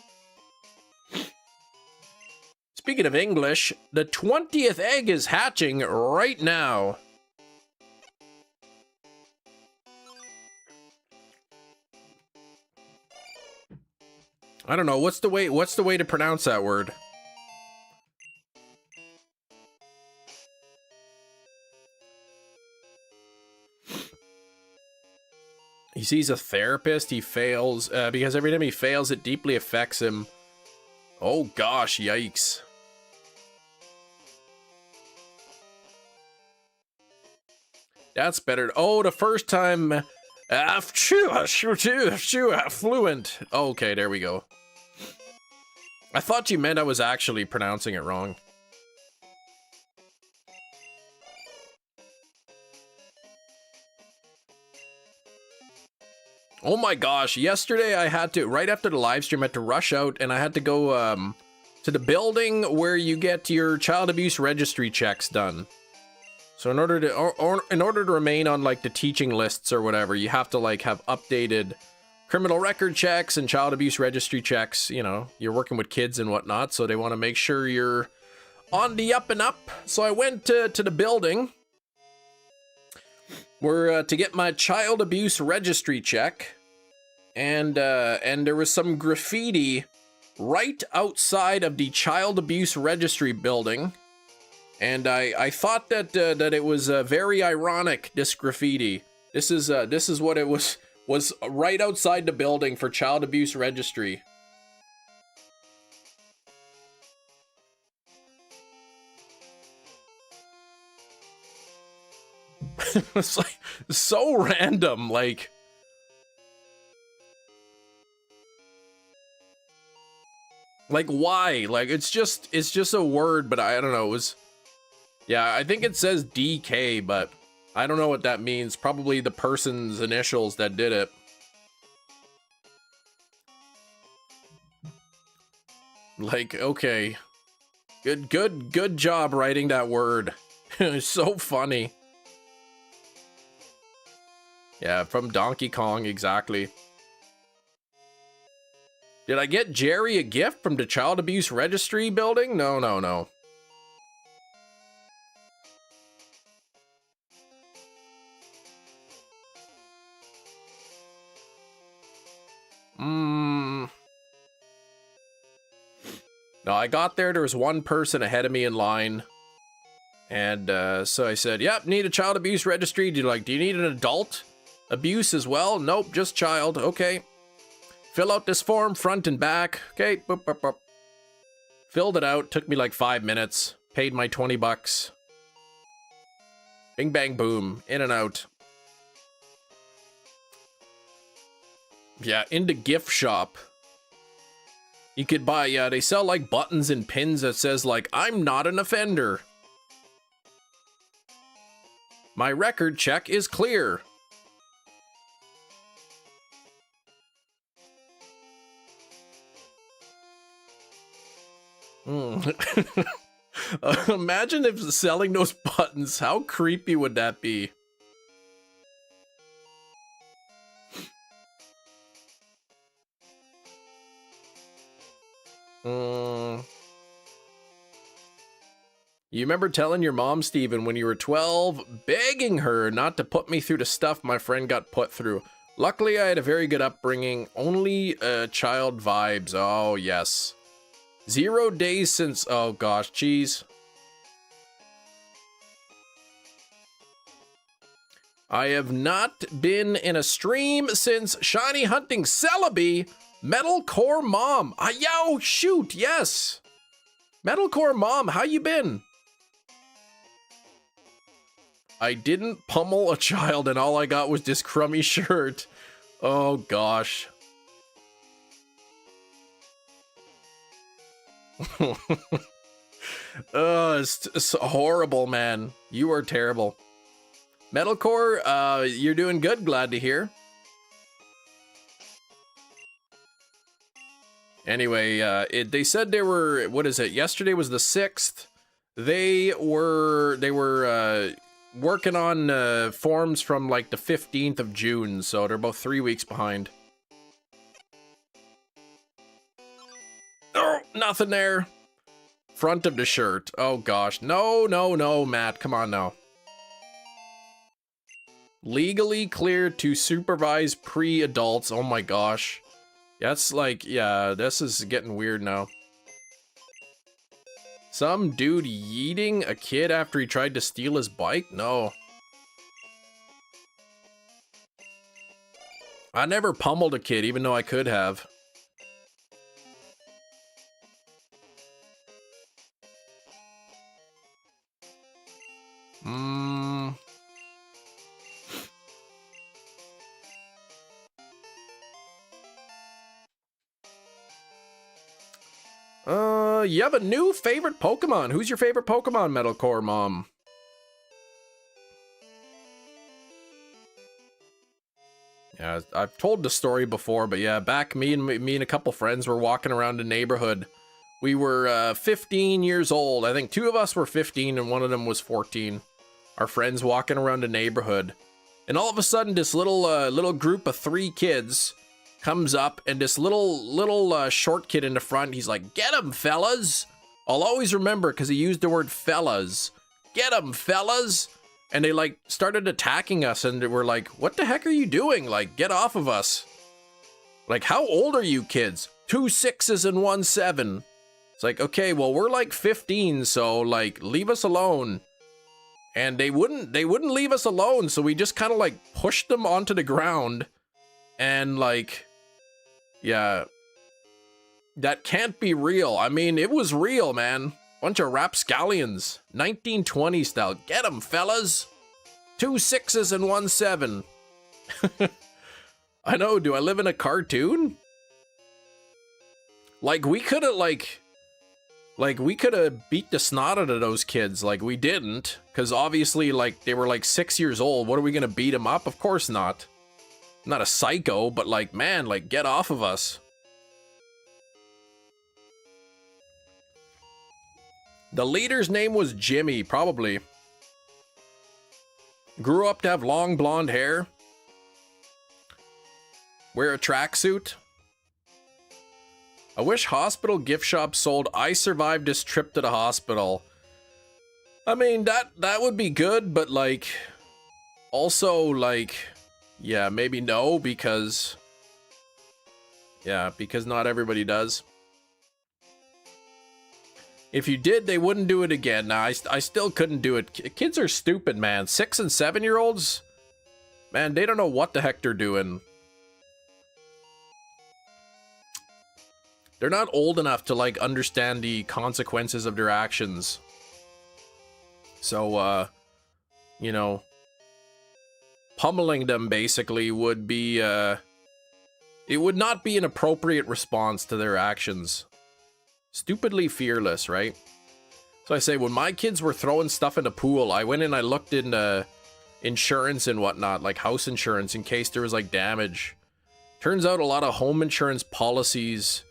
Speaking of English, the 20th egg is hatching right now. I don't know, what's the way to pronounce that word? He sees a therapist, he fails, because every time he fails, it deeply affects him. Oh gosh, yikes. That's better. Oh, the first time, fluent. Okay, there we go. I thought you meant I was actually pronouncing it wrong. Oh my gosh, yesterday I had to, right after the live stream, I had to rush out and I had to go to the building where you get your child abuse registry checks done. So in order to remain on like the teaching lists or whatever, you have to like have updated criminal record checks and child abuse registry checks. You know, you're working with kids and whatnot, so they want to make sure you're on the up and up. So I went to the building where to get my child abuse registry check, and there was some graffiti right outside of the child abuse registry building. And I thought that that it was very ironic, this graffiti. This is what it was right outside the building for child abuse registry. It's like so random, like why? Like it's just a word, but I don't know, it was. Yeah, I think it says DK, but I don't know what that means. Probably the person's initials that did it. Like, okay. Good job writing that word. It's so funny. Yeah, from Donkey Kong, exactly. Did I get Jerry a gift from the child abuse registry building? No. No, I got there was one person ahead of me in line. And so I said, yep, need a child abuse registry. Do you need an adult abuse as well? Nope, just child. Okay. Fill out this form front and back. Okay. Boop, boop, boop. Filled it out. Took me like 5 minutes. Paid my $20. Bing, bang, boom. In and out. Yeah, into gift shop. You could buy, they sell like buttons and pins that says like, I'm not an offender. My record check is clear. Imagine if selling those buttons, how creepy would that be? You remember telling your mom, Steven, when you were 12, begging her not to put me through the stuff my friend got put through. Luckily, I had a very good upbringing. Only child vibes. Oh, yes. 0 days since... Oh, gosh. Jeez. I have not been in a stream since Shiny Hunting Celebi. Metalcore Mom. Yo, shoot. Yes. Metalcore Mom, how you been? I didn't pummel a child and all I got was this crummy shirt. Oh, gosh. It's horrible, man. You are terrible. Metalcore, you're doing good. Glad to hear. Anyway, they said they were, what is it? Yesterday was the 6th. They were working on forms from like the 15th of June, so they're about 3 weeks behind. Oh, nothing there. Front of the shirt. Oh gosh. No, no, no, Matt. Come on now. Legally cleared to supervise pre-adults. Oh my gosh. That's like, yeah, this is getting weird now. Some dude yeeting a kid after he tried to steal his bike? No. I never pummeled a kid, even though I could have. You have a new favorite Pokemon. Who's your favorite Pokemon, Metalcore Mom? Yeah, I've told the story before, but yeah, back me and a couple friends were walking around the neighborhood. We were 15 years old. I think 2 of us were 15 and 1 of them was 14. Our friends walking around the neighborhood. And all of a sudden, this little group of 3 kids comes up, and this little short kid in the front, he's like, "Get him, fellas!" I'll always remember because he used the word fellas. "Get him, fellas!" And they like started attacking us, and we're like, "What the heck are you doing? Like, get off of us!" Like, how old are you kids? 2 6s and 1 7. It's like, okay, well, we're like 15, so like, leave us alone. And they wouldn't leave us alone, so we just kind of like pushed them onto the ground, and like, yeah, that can't be real. I mean, it was real, man. Bunch of rapscallions. 1920 style. Get them, fellas. 2 6s and 1 7. I know, do I live in a cartoon? Like, we could have, like, we could have beat the snot out of those kids. Like, we didn't. Because obviously, like, they were, like, 6 years old. What are we going to beat them up? Of course not. I'm not a psycho, but, like, man, like, get off of us. The leader's name was Jimmy, probably. Grew up to have long blonde hair. Wear a tracksuit. I wish hospital gift shops sold "I survived this trip to the hospital." I mean, that would be good, but like, also like, yeah, maybe no, because, yeah, because not everybody does. If you did, they wouldn't do it again. Nah, I still couldn't do it. Kids are stupid, man. 6 and 7 year olds, man, they don't know what the heck they're doing. They're not old enough to like understand the consequences of their actions. So, you know, pummeling them basically would be, it would not be an appropriate response to their actions. Stupidly fearless, right? So I say, when my kids were throwing stuff in the pool, I went and I looked in insurance and whatnot, like house insurance, in case there was like damage. Turns out a lot of home insurance policies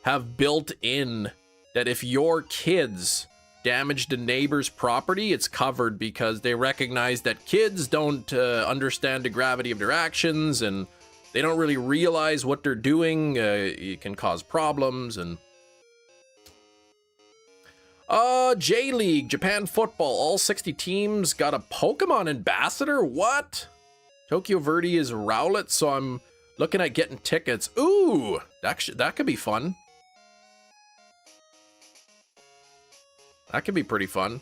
have built in that if your kids damage the neighbor's property, it's covered, because they recognize that kids don't understand the gravity of their actions, and they don't really realize what they're doing. It can cause problems. And J-League, Japan football, all 60 teams got a Pokemon ambassador? What? Tokyo Verde is Rowlet, so I'm looking at getting tickets. Ooh, that could be fun. That could be pretty fun.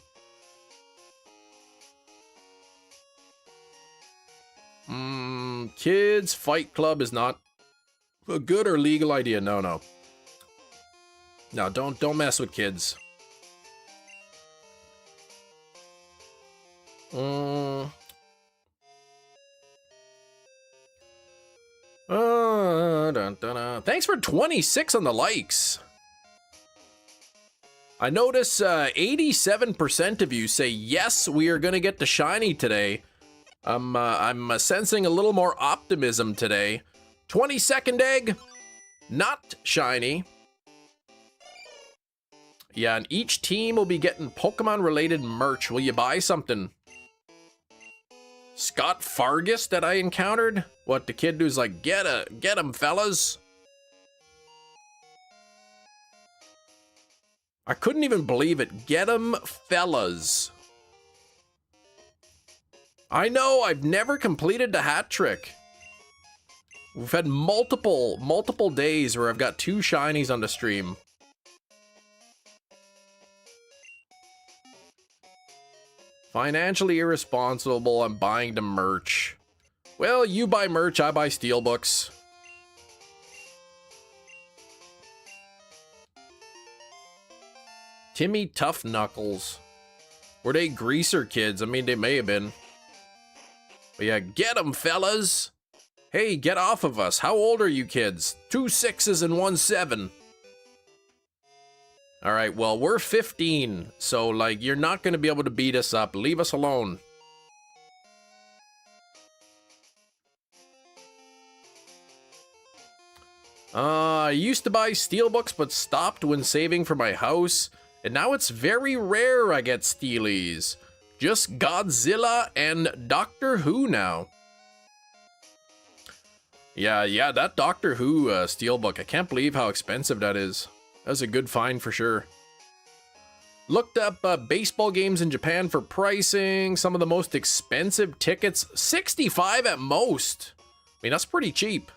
Kids Fight Club is not a good or legal idea. No, no. No, don't mess with kids. Thanks for 26 on the likes. I notice 87% of you say yes, we are gonna get the shiny today. I'm sensing a little more optimism today. 22nd egg, not shiny. Yeah, and each team will be getting Pokemon-related merch. Will you buy something? Scott Fargus that I encountered? What, the kid who's like, get him, fellas. I couldn't even believe it. Get him, fellas. I know, I've never completed the hat trick. We've had multiple days where I've got 2 shinies on the stream. Financially irresponsible, I'm buying the merch. Well, you buy merch, I buy steelbooks. Timmy Tough Knuckles. Were they greaser kids? I mean, they may have been. But yeah, get them, fellas. Hey, get off of us. How old are you kids? 2 6s and 1 7. All right, well, we're 15, so, like, you're not going to be able to beat us up. Leave us alone. I used to buy steelbooks, but stopped when saving for my house, and now it's very rare I get steelies. Just Godzilla and Doctor Who now. Yeah, that Doctor Who steelbook, I can't believe how expensive that is. That's a good find for sure. Looked up baseball games in Japan for pricing. Some of the most expensive tickets, 65 at most. I mean, that's pretty cheap.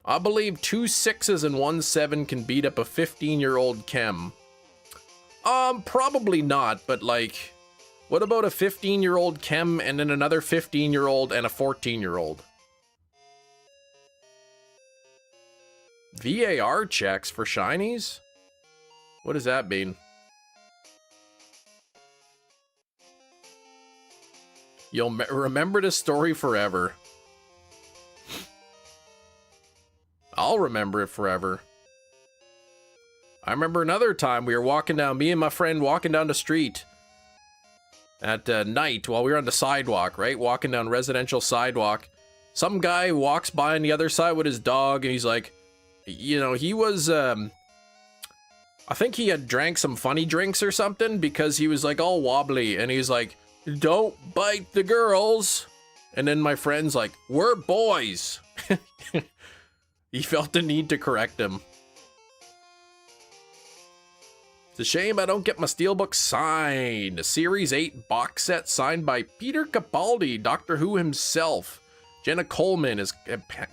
I believe 2 6s and 1 7 can beat up a 15-year-old chem. Probably not, but like, what about a 15-year-old chem and then another 15-year-old and a 14-year-old? VAR checks for shinies? What does that mean? You'll remember this story forever. I'll remember it forever. I remember another time we were walking down, me and my friend walking down the street at night while we were on the sidewalk, right? Walking down residential sidewalk. Some guy walks by on the other side with his dog and he's like, you know, he was, I think he had drank some funny drinks or something because he was like all wobbly and he's like, don't bite the girls. And then my friend's like, we're boys. He felt the need to correct him. It's a shame I don't get my steelbook signed. A Series 8 box set signed by Peter Capaldi, Doctor Who himself. Jenna Coleman, his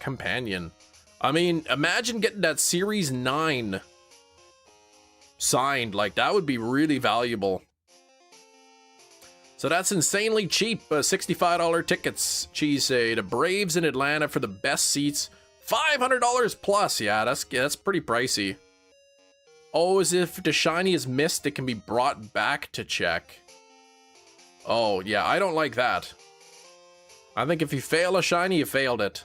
companion. I mean, imagine getting that Series 9 signed. Like, that would be really valuable. So that's insanely cheap. $65 tickets. Cheese say the Braves in Atlanta for the best seats. $500 plus. Yeah, that's pretty pricey. Oh, as if the shiny is missed, it can be brought back to check. Oh, yeah, I don't like that. I think if you fail a shiny, you failed it.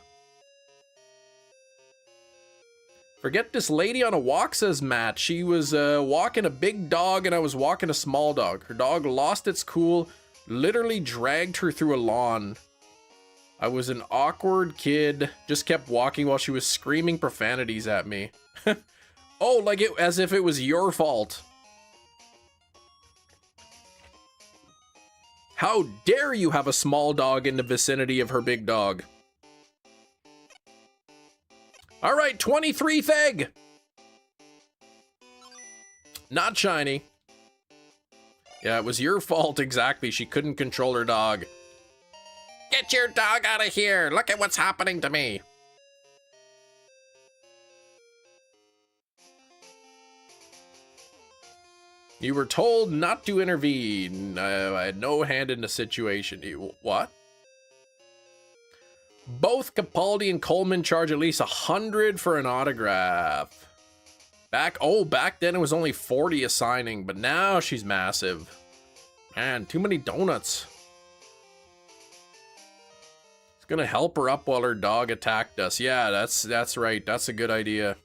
Forget this lady on a walk, says Matt. She was walking a big dog and I was walking a small dog. Her dog lost its cool, literally dragged her through a lawn. I was an awkward kid, just kept walking while she was screaming profanities at me. Oh, like it as if it was your fault. How dare you have a small dog in the vicinity of her big dog? All right, 23th egg. not shiny. Yeah, it was your fault, exactly. She couldn't control her dog. Get your dog out of here! Look at what's happening to me! You were told not to intervene. I had no hand in the situation. What? Both Capaldi and Coleman charge at least 100 for an autograph. Back then it was only 40 a signing, but now she's massive. Man, too many donuts. It's gonna help her up while her dog attacked us. Yeah, that's right. That's a good idea.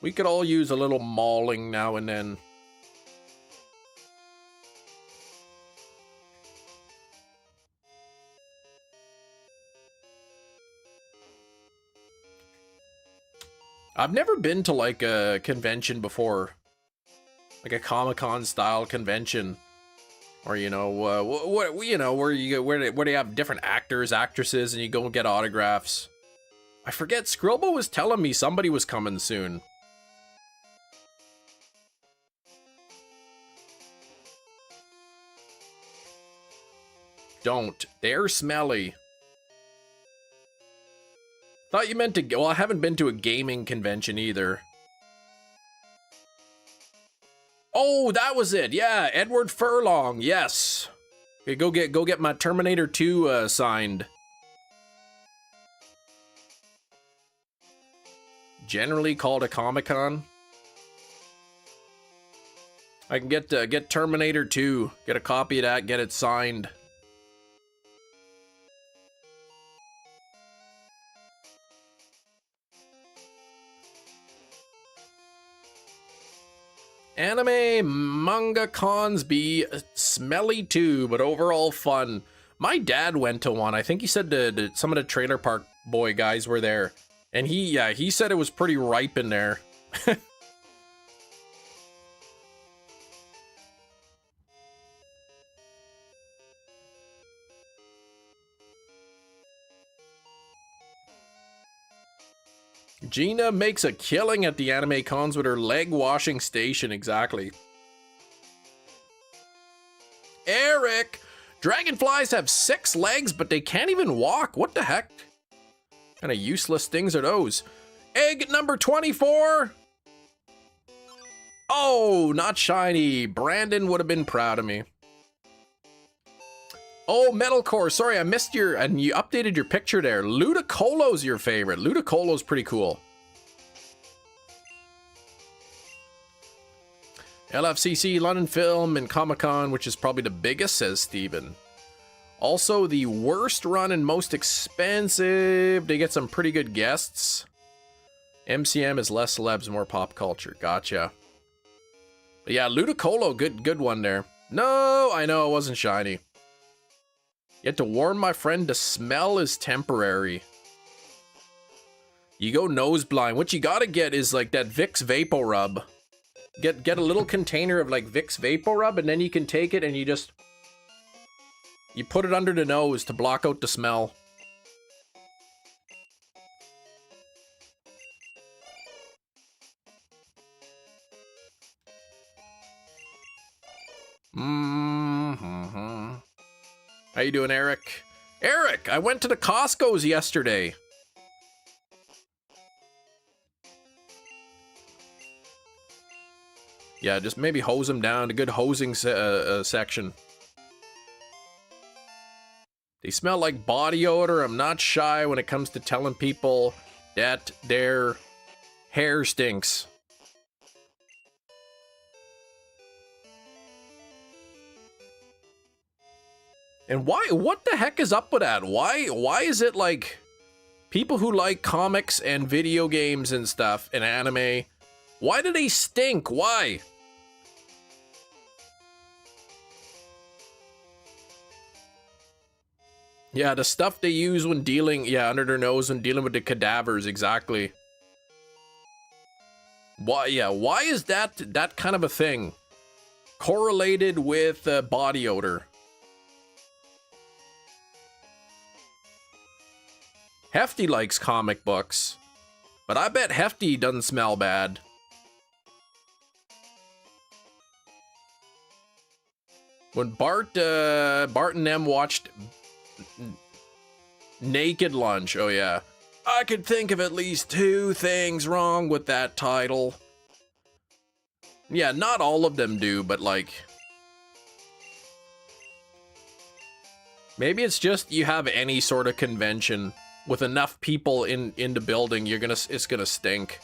We could all use a little mauling now and then. I've never been to like a convention before, like a Comic-Con style convention, or you know, where they have different actors, actresses, and you go and get autographs. I forget. Skrilbo was telling me somebody was coming soon. Don't. They're smelly. Thought you meant to go. Well, I haven't been to a gaming convention either. Oh, that was it. Yeah, Edward Furlong. Yes. Okay, go get my Terminator 2 signed. Generally called a Comic-Con. I can get Terminator 2. Get a copy of that. Get it signed. Anime manga cons be smelly too, but overall fun. My dad went to one. I think he said that some of the Trailer Park Boy guys were there. And he said it was pretty ripe in there. Gina makes a killing at the anime cons with her leg washing station, exactly. Eric! Dragonflies have 6 legs, but they can't even walk. What the heck? What kind of useless things are those? Egg number 24! Oh, not shiny. Brandon would have been proud of me. Oh, Metalcore, sorry, I missed your, and you updated your picture there. Ludicolo's your favorite. Ludicolo's pretty cool. LFCC, London Film, and Comic-Con, which is probably the biggest, says Steven. Also, the worst run and most expensive. They get some pretty good guests. MCM is less celebs, more pop culture. Gotcha. But yeah, Ludicolo, good one there. No, I know, it wasn't shiny. You have to warn my friend the smell is temporary. You go nose blind. What you gotta get is like that Vicks Vapo Rub. Get a little container of like Vicks Vapo Rub, and then you can take it and you put it under the nose to block out the smell. How you doing, Eric? Eric, I went to the Costco's yesterday. Yeah, just maybe hose them down. A good hosing section. They smell like body odor. I'm not shy when it comes to telling people that their hair stinks. And why? What the heck is up with that? Why is it like people who like comics and video games and stuff and anime? Why do they stink? Why? Yeah, the stuff they use when dealing, yeah, under their nose when dealing with the cadavers, exactly. Why? Yeah, why is that kind of a thing correlated with body odor? Hefty likes comic books. But I bet Hefty doesn't smell bad. When Bart and them watched Naked Lunch, oh yeah, I could think of at least 2 things wrong with that title. Yeah, not all of them do, but like, maybe it's just you have any sort of convention with enough people in the building, it's gonna stink.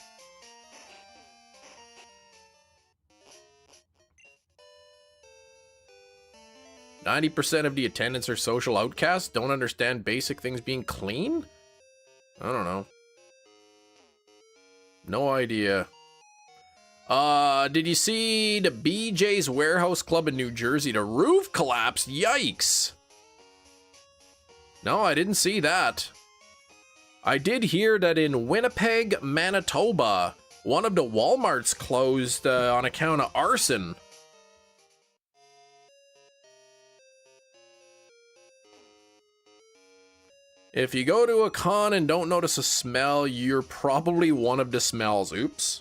"90% of the attendants are social outcasts, don't understand basic things being clean?" I don't know. No idea. Did you see the BJ's Warehouse Club in New Jersey? The roof collapsed. Yikes. No, I didn't see that. I did hear that in Winnipeg, Manitoba, one of the Walmarts closed on account of arson. If you go to a con and don't notice a smell, you're probably one of the smells. Oops.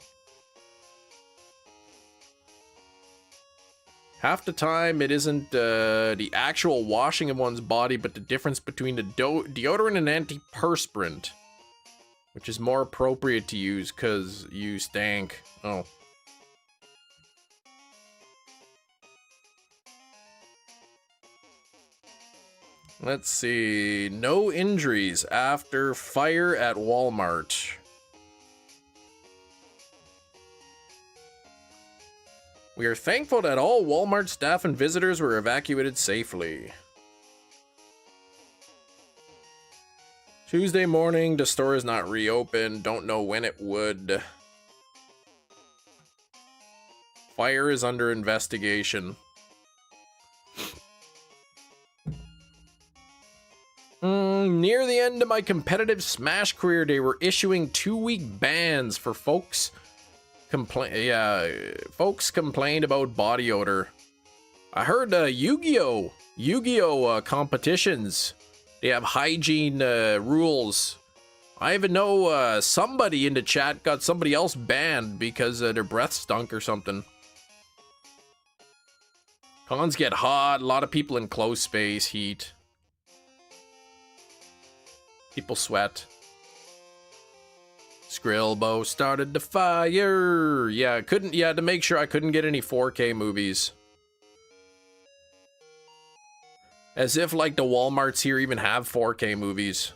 Half the time, it isn't the actual washing of one's body, but the difference between the deodorant and antiperspirant, which is more appropriate to use because you stank. Oh. Let's see. No injuries after fire at Walmart. We are thankful that all Walmart staff and visitors were evacuated safely. Tuesday morning, the store is not reopened. Don't know when it would. Fire is under investigation. Near the end of my competitive Smash career, they were issuing 2-week bans for folks. Folks complained about body odor. I heard Yu-Gi-Oh competitions. They have hygiene rules. I even know somebody in the chat got somebody else banned because their breath stunk or something. Cons get hot. A lot of people in close space. Heat. People sweat. Skrillbo started the fire. Yeah, to make sure I couldn't get any 4K movies. As if like the Walmarts here even have 4K movies.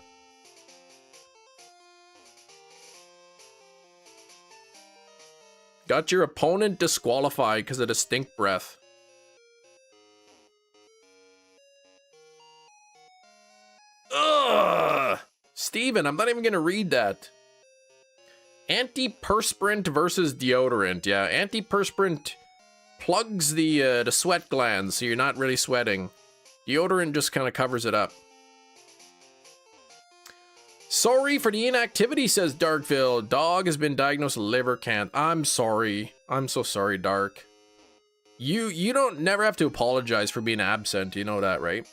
Got your opponent disqualified because of the stink breath. Ugh! Steven, I'm not even gonna read that. Antiperspirant versus deodorant. Yeah, antiperspirant plugs the sweat glands, so you're not really sweating. Deodorant just kind of covers it up. Sorry for the inactivity, says Darkville. Dog has been diagnosed with liver cancer. I'm sorry. I'm so sorry, Dark. You don't never have to apologize for being absent. You know that, right?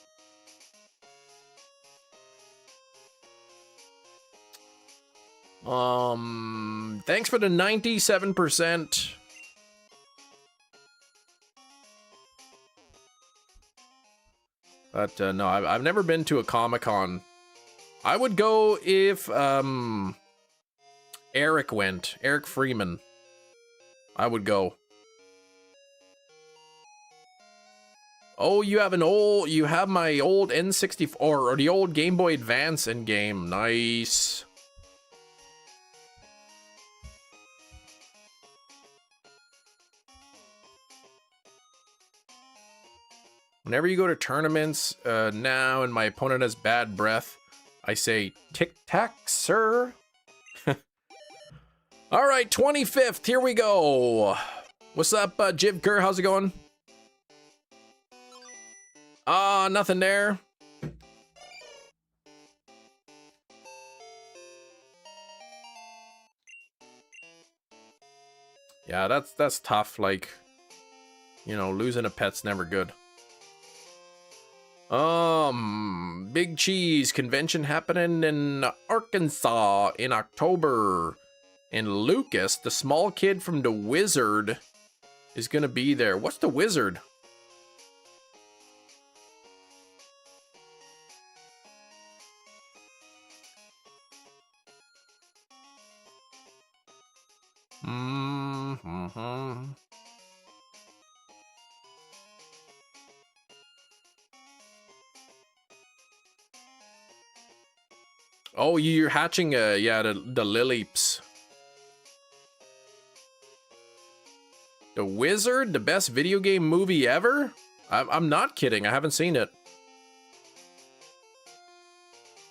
Thanks for the 97%. But no, I've never been to a Comic-Con. I would go if Eric went. Eric Freeman. I would go. Oh, you have my old N64 or the old Game Boy Advance in game. Nice. Whenever you go to tournaments now and my opponent has bad breath, I say, tic-tac, sir. All right, 25th, here we go. What's up, Jibker? How's it going? Nothing there. Yeah, that's tough. Like, you know, losing a pet's never good. Big Cheese convention happening in Arkansas in October. And Lucas, the small kid from The Wizard, is gonna be there. What's The Wizard? Oh, you're hatching, yeah, the lilies. The Wizard, the best video game movie ever? I'm not kidding, I haven't seen it.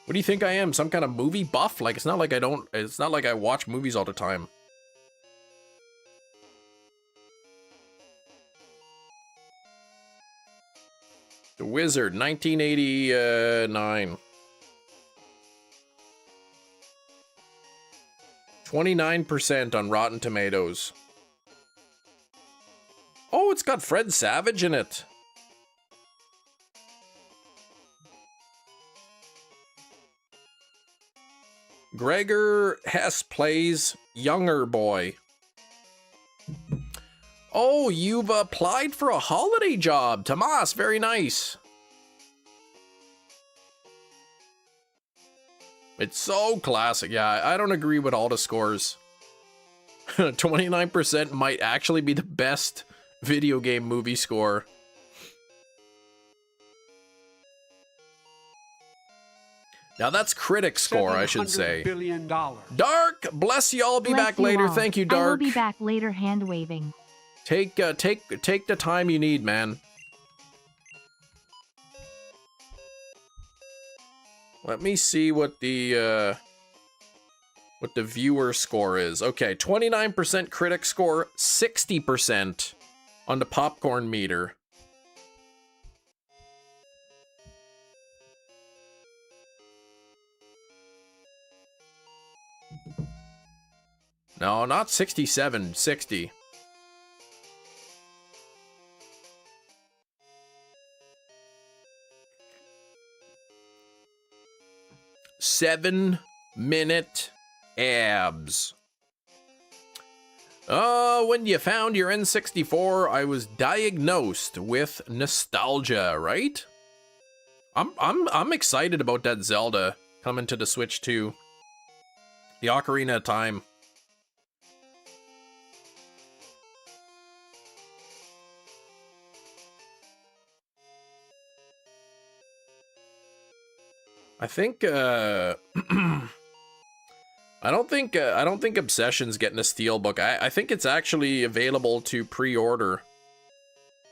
What do you think I am, some kind of movie buff? Like, it's not like I watch movies all the time. The Wizard, 1989. 29% on Rotten Tomatoes. Oh, it's got Fred Savage in it. Gregor Hess plays younger boy. Oh, you've applied for a holiday job. Tomas, very nice. It's so classic. Yeah, I don't agree with all the scores. 29% might actually be the best video game movie score. Now that's critic score, I should say. $700 billion. Dark, bless you. I'll be back later. Thank you, Dark. I will be back later. Hand waving. Take the time you need, man. Let me see what the viewer score is. Okay, 29% critic score, 60% on the popcorn meter. No, not 67, 60. Seven-minute abs. When you found your N64, I was diagnosed with nostalgia, right? I'm excited about that Zelda coming to the Switch too. The Ocarina of Time. I think I don't think Obsession's getting a steelbook. I think it's actually available to pre-order,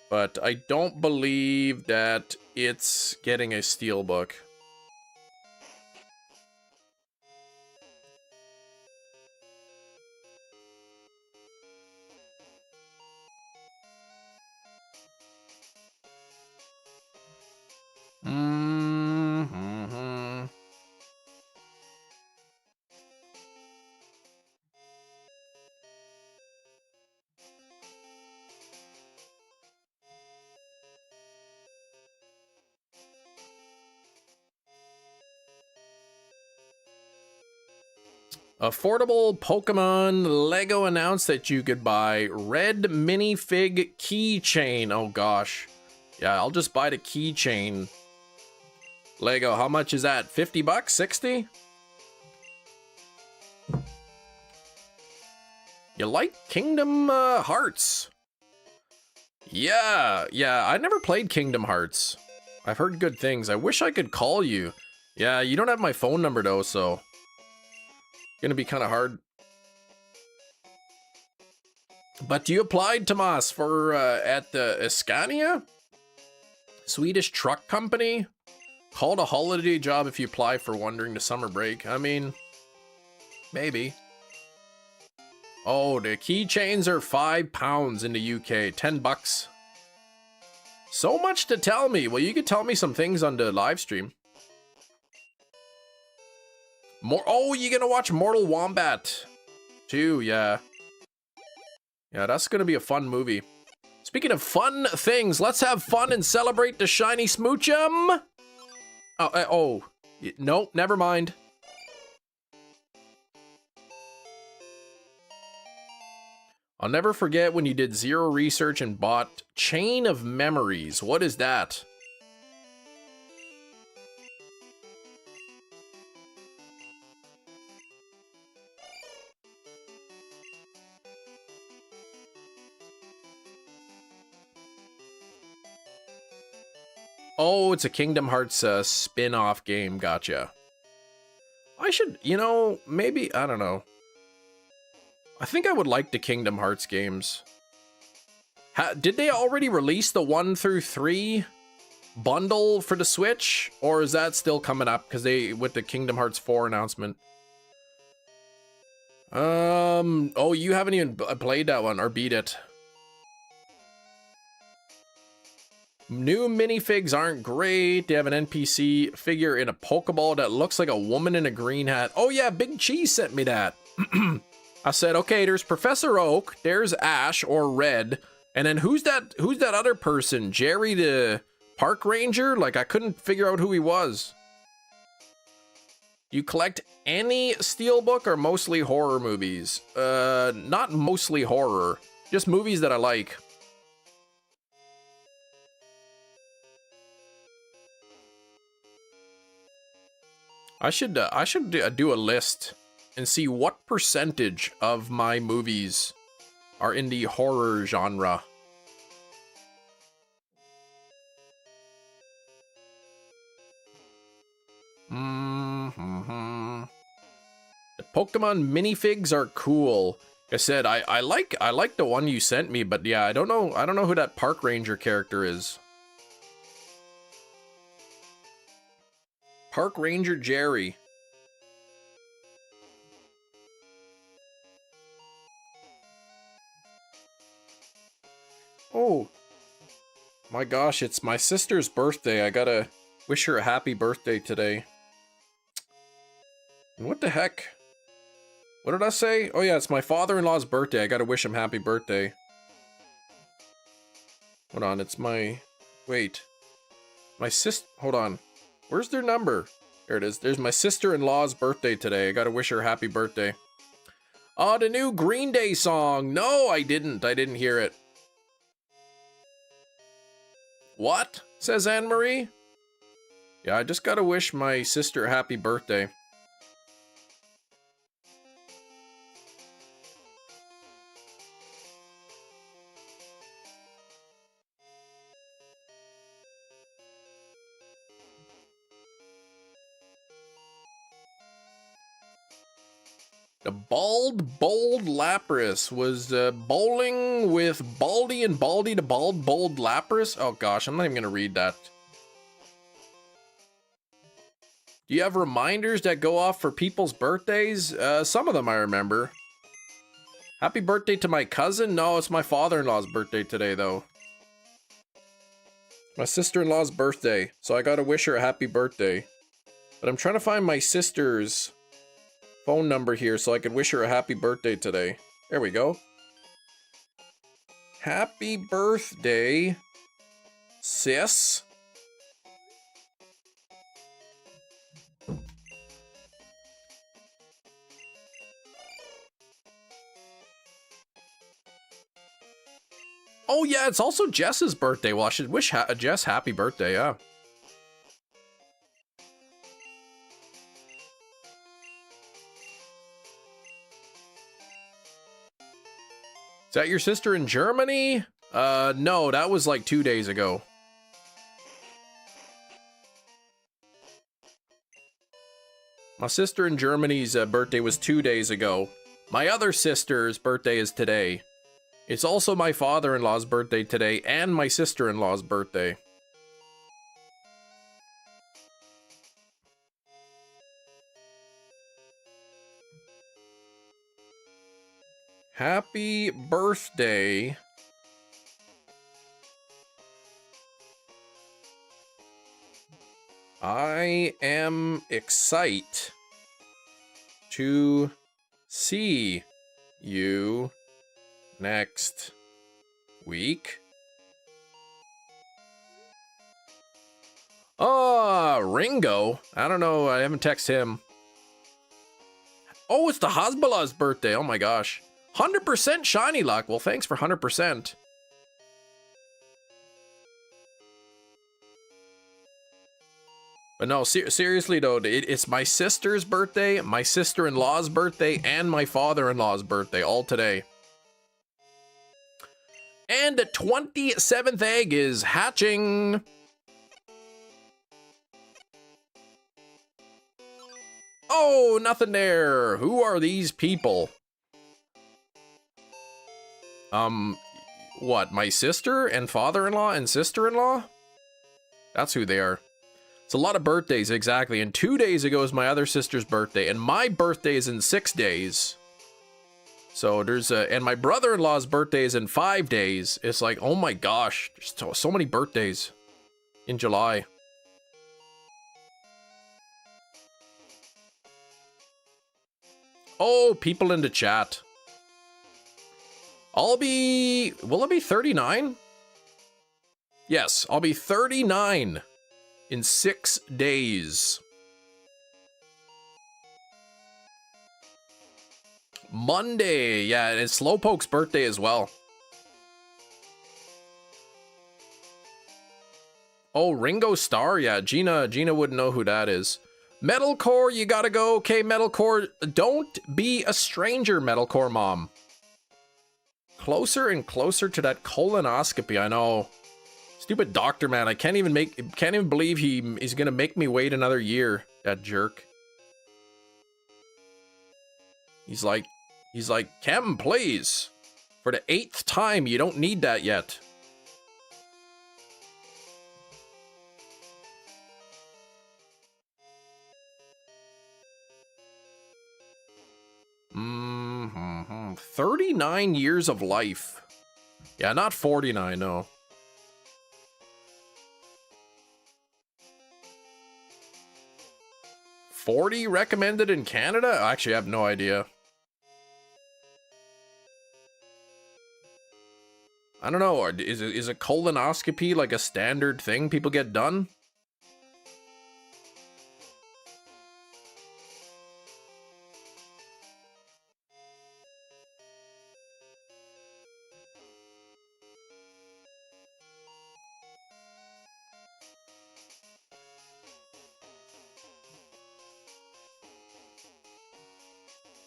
but I don't believe that it's getting a steelbook. Affordable Pokemon Lego announced that you could buy red minifig keychain. Oh gosh. Yeah, I'll just buy the keychain. Lego, how much is that? 50 bucks? 60? You like Kingdom Hearts? Yeah, I never played Kingdom Hearts. I've heard good things. I wish I could call you. Yeah, you don't have my phone number though, so gonna be kind of hard. But you applied, Tomas, for at the Escania? Swedish truck company? Called a holiday job if you apply for one during the summer break. I mean, maybe. Oh, the keychains are £5 in the UK, 10 bucks. So much to tell me. Well, you could tell me some things on the live stream. Oh, you gonna watch Mortal Wombat 2, yeah. Yeah, that's gonna be a fun movie. Speaking of fun things, let's have fun and celebrate the shiny smoochum. Oh, nope, never mind. I'll never forget when you did zero research and bought Chain of Memories. What is that? Oh, it's a Kingdom Hearts spin-off game. Gotcha. I should, you know, maybe, I don't know. I think I would like the Kingdom Hearts games. Did they already release the 1 through 3 bundle for the Switch? Or is that still coming up? Because they, with the Kingdom Hearts 4 announcement. Oh, you haven't even played that one or beat it. New minifigs aren't great. They have an NPC figure in a Pokeball that looks like a woman in a green hat. Oh yeah, Big Cheese sent me that. I said, okay, there's Professor Oak, there's Ash or Red, and then who's that other person? Jerry the park ranger? Like, I couldn't figure out who he was. Do you collect any Steelbook or mostly horror movies? Not mostly horror, just movies that I like. I should do a list and see what percentage of my movies are in the horror genre. The Pokemon minifigs are cool. Like I said, I like the one you sent me, but yeah, I don't know who that park ranger character is. Park Ranger Jerry. Oh my gosh, it's my sister's birthday. I gotta wish her a happy birthday today. And what the heck? What did I say? Oh yeah, it's my father-in-law's birthday. I gotta wish him happy birthday. Hold on, it's my... Wait. My hold on. Where's their number? There it is. There's my sister-in-law's birthday today. I gotta wish her happy birthday. Oh, the new Green Day song. No, I didn't. I didn't hear it. What? Says Anne-Marie. Yeah, I just gotta wish my sister a happy birthday. The Bald Bold Lapras was bowling with Baldy and Baldy the Bald Bold Lapras. Oh gosh, I'm not even gonna read that. Do you have reminders that go off for people's birthdays? Some of them I remember. Happy birthday to my cousin? No, it's my father-in-law's birthday today though. My sister-in-law's birthday, so I gotta wish her a happy birthday. But I'm trying to find my sister's phone number here so I could wish her a happy birthday today. There we go. Happy birthday, sis. Oh yeah, it's also Jess's birthday. Well, I should wish Jess happy birthday, yeah. Is that your sister in Germany? No, that was like 2 days ago. My sister in Germany's birthday was 2 days ago. My other sister's birthday is today. It's also my father-in-law's birthday today and my sister-in-law's birthday. Happy birthday. I am excited to see you next week. Ringo. I don't know. I haven't texted him. Oh, it's the Hasbulah's birthday. Oh my gosh. 100% shiny luck. Well, thanks for 100%. But no, seriously though, it's my sister's birthday, my sister-in-law's birthday, and my father-in-law's birthday all today. And the 27th egg is hatching. Oh, nothing there. Who are these people? What? My sister and father-in-law and sister-in-law? That's who they are. It's a lot of birthdays, exactly. And 2 days ago is my other sister's birthday, and my birthday is in 6 days. So there's and my brother-in-law's birthday is in 5 days. It's like, oh my gosh, there's so many birthdays in July. Oh, people in the chat. Will I be 39? Yes, I'll be 39 in 6 days. Monday, yeah, and it's Slowpoke's birthday as well. Oh, Ringo Starr, yeah, Gina wouldn't know who that is. Metalcore, you gotta go. Okay, Metalcore, don't be a stranger, Metalcore mom. Closer and closer to that colonoscopy, I know. Stupid doctor, man, I can't even believe he's gonna make me wait another year, that jerk. He's like, Cam, please. For the 8th time, you don't need that yet. Mm-hmm. 39 years of life. Yeah, not 49, no. $40 recommended in Canada? Actually, I have no idea. I don't know, is a colonoscopy like a standard thing people get done?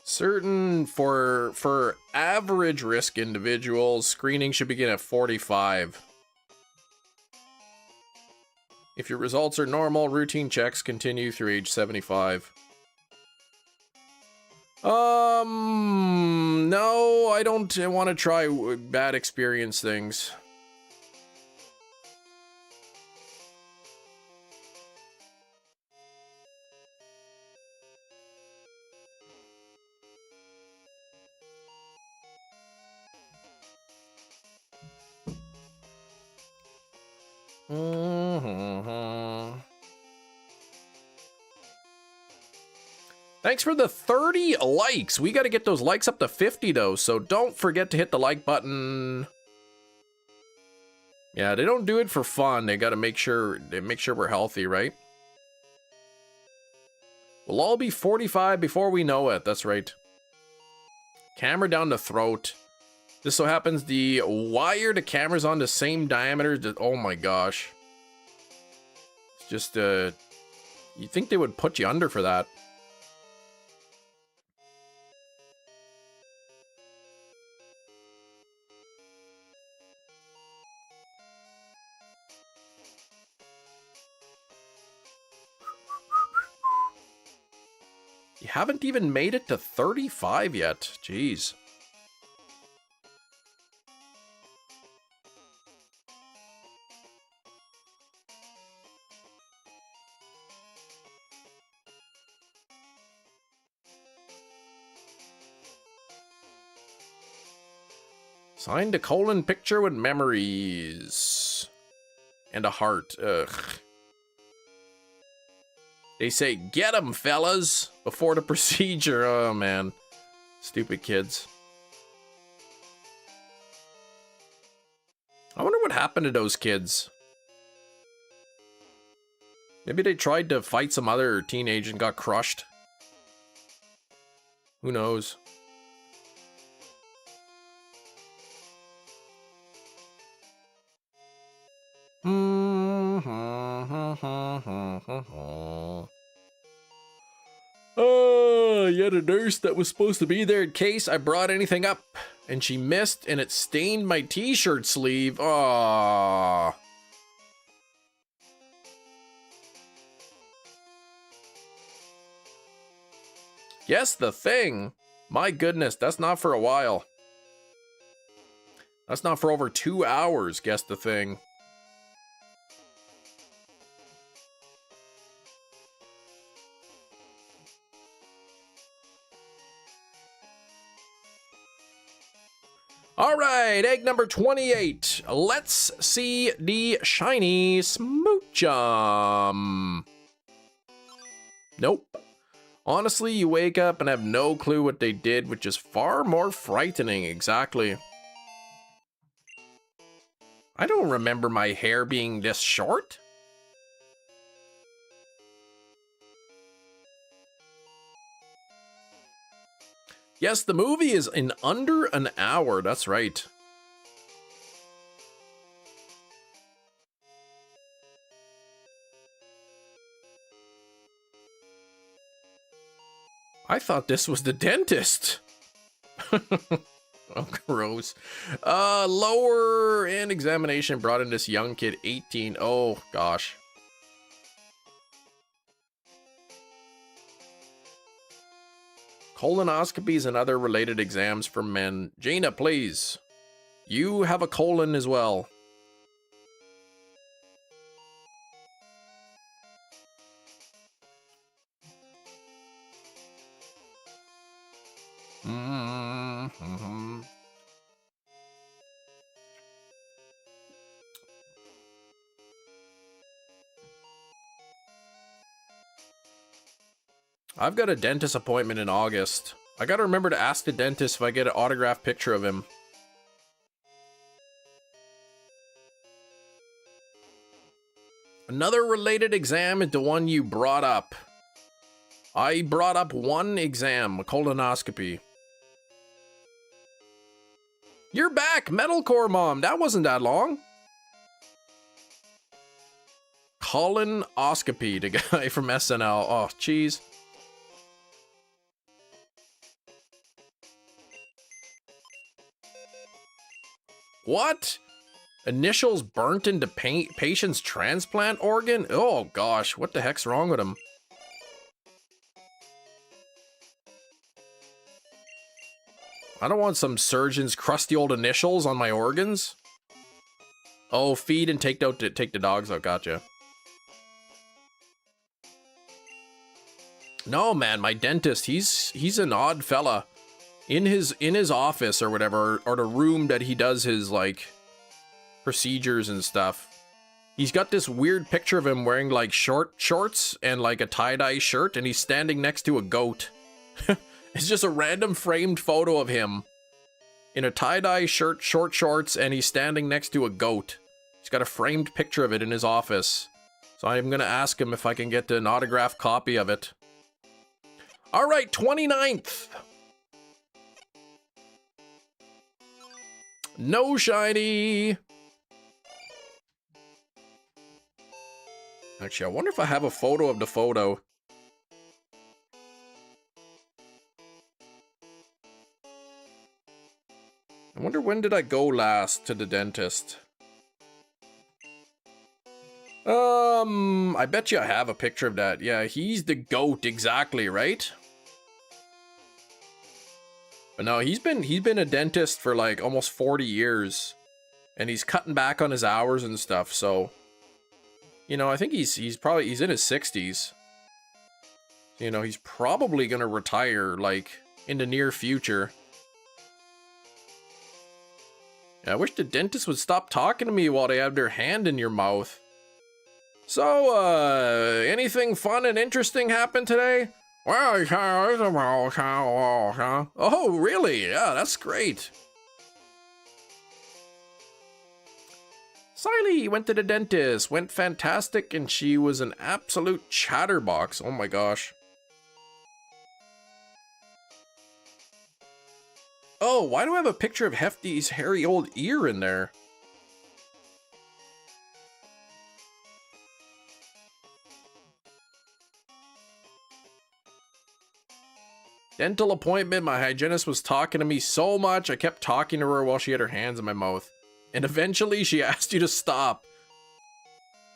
Certain for average risk individuals, screening should begin at 45. If your results are normal, routine checks continue through age 75. No, I don't want to try bad experience things. Thanks for the 30 likes. We got to get those likes up to 50 though, so don't forget to hit the like button. Yeah, they don't do it for fun. They got to make sure we're healthy, right? We'll all be 45 before we know it. That's right. Camera down the throat. This so happens the wire the camera's on the same diameter. Oh my gosh. It's just you'd think they would put you under for that. You haven't even made it to 35 yet. Jeez. Signed a colon picture with memories. And a heart. Ugh. They say, get 'em, fellas, before the procedure. Oh, man. Stupid kids. I wonder what happened to those kids. Maybe they tried to fight some other teenager and got crushed. Who knows? Oh, you had a nurse that was supposed to be there in case I brought anything up, and she missed, and it stained my t-shirt sleeve. Oh. Guess the thing. My goodness, that's not for a while. That's not for over 2 hours, guess the thing. All right, egg number 28. Let's see the shiny Smoochum. Nope. Honestly, you wake up and have no clue what they did, which is far more frightening, exactly. I don't remember my hair being this short. Yes, the movie is in under an hour, that's right. I thought this was the dentist. Oh, gross. Lower end examination brought in this young kid, 18. Oh, gosh. Colonoscopies and other related exams for men. Jaina, please. You have a colon as well. Mm-hmm. I've got a dentist appointment in August. I gotta remember to ask the dentist if I get an autographed picture of him. Another related exam is the one you brought up. I brought up one exam, a colonoscopy. You're back, Metalcore Mom. That wasn't that long. Colonoscopy, the guy from SNL. Oh, jeez. What? Initials burnt into patient's transplant organ? Oh gosh, what the heck's wrong with him? I don't want some surgeon's crusty old initials on my organs. Oh, feed and take the dogs out, gotcha. No, man, my dentist, he's an odd fella. In his office or whatever, or the room that he does his like procedures and stuff, he's got this weird picture of him wearing like shorts and like a tie-dye shirt, and he's standing next to a goat. It's just a random framed photo of him in a tie-dye shirt, short shorts, and he's standing next to a goat. He's got a framed picture of it in his office. So I'm gonna ask him if I can get an autographed copy of it. All right, 29th. No shiny. Actually, I wonder if I have a photo of the photo. I wonder when did I go last to the dentist? I bet you I have a picture of that. Yeah, he's the goat, exactly, right? But no, he's been a dentist for like almost 40 years. And he's cutting back on his hours and stuff, so you know, I think he's in his 60s. You know, he's probably gonna retire like in the near future. I wish the dentist would stop talking to me while they have their hand in your mouth. So, anything fun and interesting happened today? Oh, really? Yeah, that's great. Siley went to the dentist, went fantastic, and she was an absolute chatterbox. Oh my gosh. Oh, why do I have a picture of Hefty's hairy old ear in there? Dental appointment, my hygienist was talking to me so much, I kept talking to her while she had her hands in my mouth. And eventually she asked you to stop.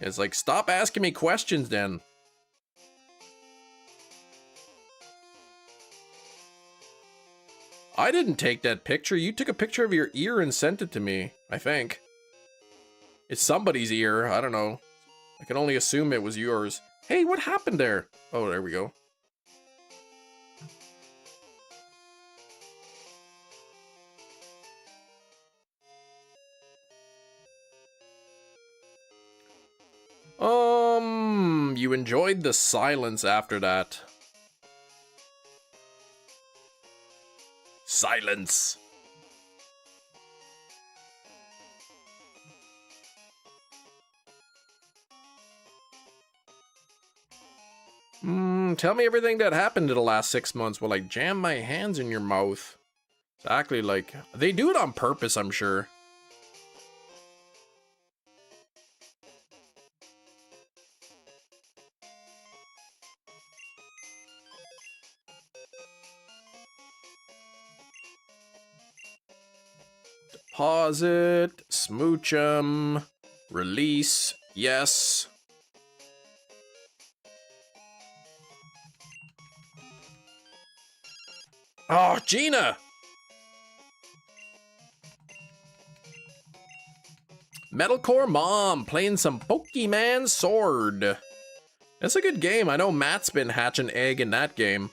It's like, stop asking me questions then. I didn't take that picture. You took a picture of your ear and sent it to me, I think. It's somebody's ear, I don't know. I can only assume it was yours. Hey, what happened there? Oh, there we go. You enjoyed the silence after that. Silence. Tell me everything that happened in the last 6 months while I jam my hands in your mouth. Exactly, like, they do it on purpose, I'm sure. Deposit, smooch 'em, release, yes. Oh, Gina! Metalcore Mom playing some Pokemon Sword. That's a good game. I know Matt's been hatching egg in that game.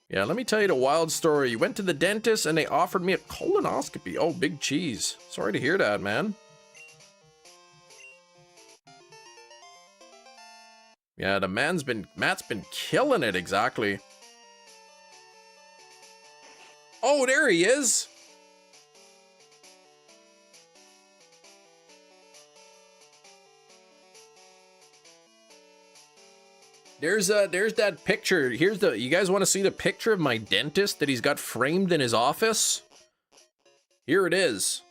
Yeah, let me tell you the wild story. You went to the dentist and they offered me a colonoscopy. Oh, big cheese. Sorry to hear that, man. Yeah, Matt's been killing it, exactly. Oh, there he is. There's that picture. You guys want to see the picture of my dentist that he's got framed in his office? Here it is.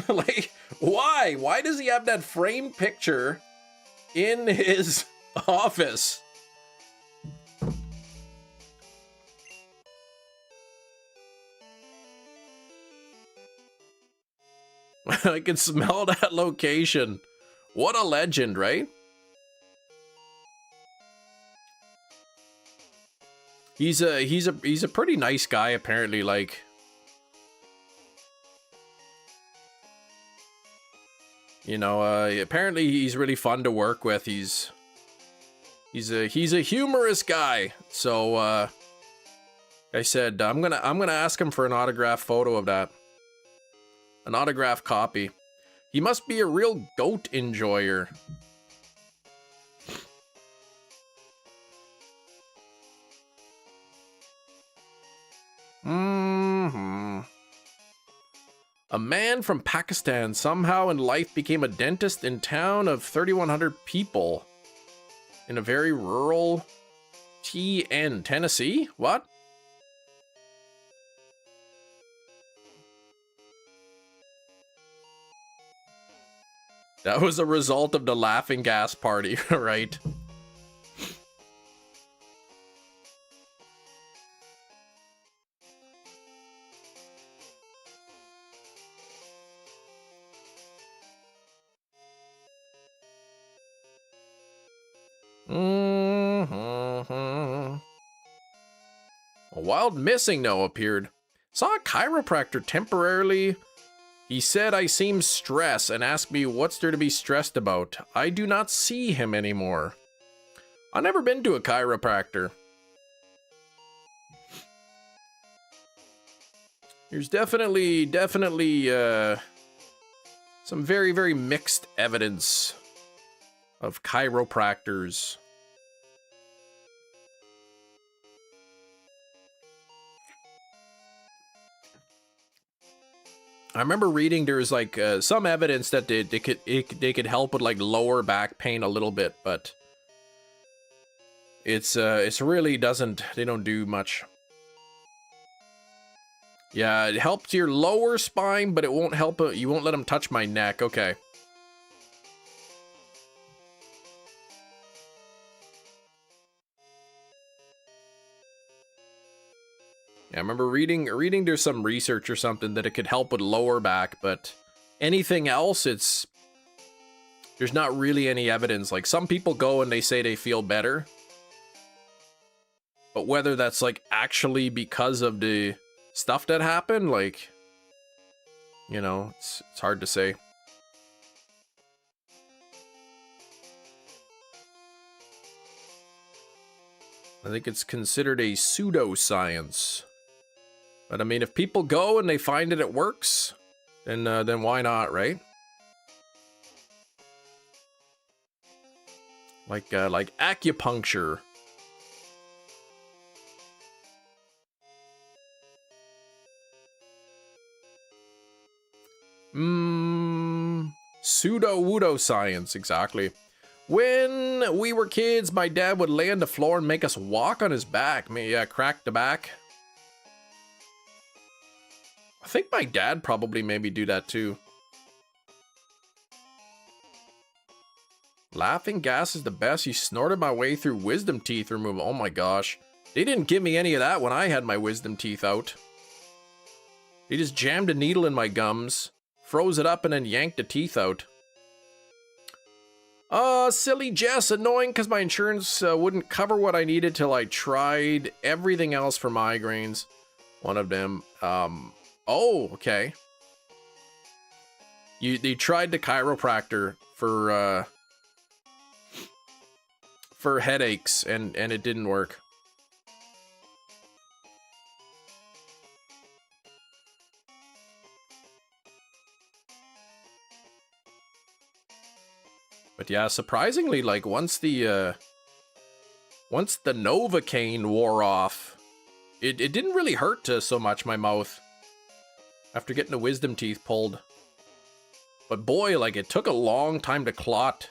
Like, why? Why does he have that framed picture in his office? I can smell that location. What a legend, right? He's a pretty nice guy, apparently. Like, you know, apparently he's really fun to work with. He's a humorous guy. So I said I'm gonna ask him for an autographed photo of that. An autographed copy. He must be a real goat enjoyer. A man from Pakistan somehow in life became a dentist in town of 3,100 people. In a very rural Tennessee? What? That was a result of the laughing gas party, right? A wild missing no appeared. Saw a chiropractor temporarily. He said I seem stressed and asked me what's there to be stressed about. I do not see him anymore. I've never been to a chiropractor. There's definitely some very, very mixed evidence of chiropractors. I remember reading there's like some evidence that they could help with like lower back pain a little bit, but it's really doesn't, they don't do much. Yeah, it helps your lower spine, but it won't help. You won't let him touch my neck. Okay. Yeah, I remember reading there's some research or something that it could help with lower back, but anything else, there's not really any evidence. Like, some people go and they say they feel better, but whether that's like actually because of the stuff that happened, like, you know, it's hard to say. I think it's considered a pseudoscience. But I mean, if people go and they find that it works, then why not, right? Like acupuncture. Pseudo-woodoscience, exactly. When we were kids, my dad would lay on the floor and make us walk on his back. Yeah, crack the back. I think my dad probably maybe do that too. Laughing gas is the best. You snorted my way through wisdom teeth removal. Oh my gosh. They didn't give me any of that when I had my wisdom teeth out. They just jammed a needle in my gums, froze it up, and then yanked the teeth out. Silly Jess, annoying because my insurance wouldn't cover what I needed till I tried everything else for migraines. One of them, oh, okay. They tried the chiropractor for headaches and it didn't work. But yeah, surprisingly, like once the Novocaine wore off, it didn't really hurt so much, my mouth, after getting the wisdom teeth pulled. But boy, like, it took a long time to clot.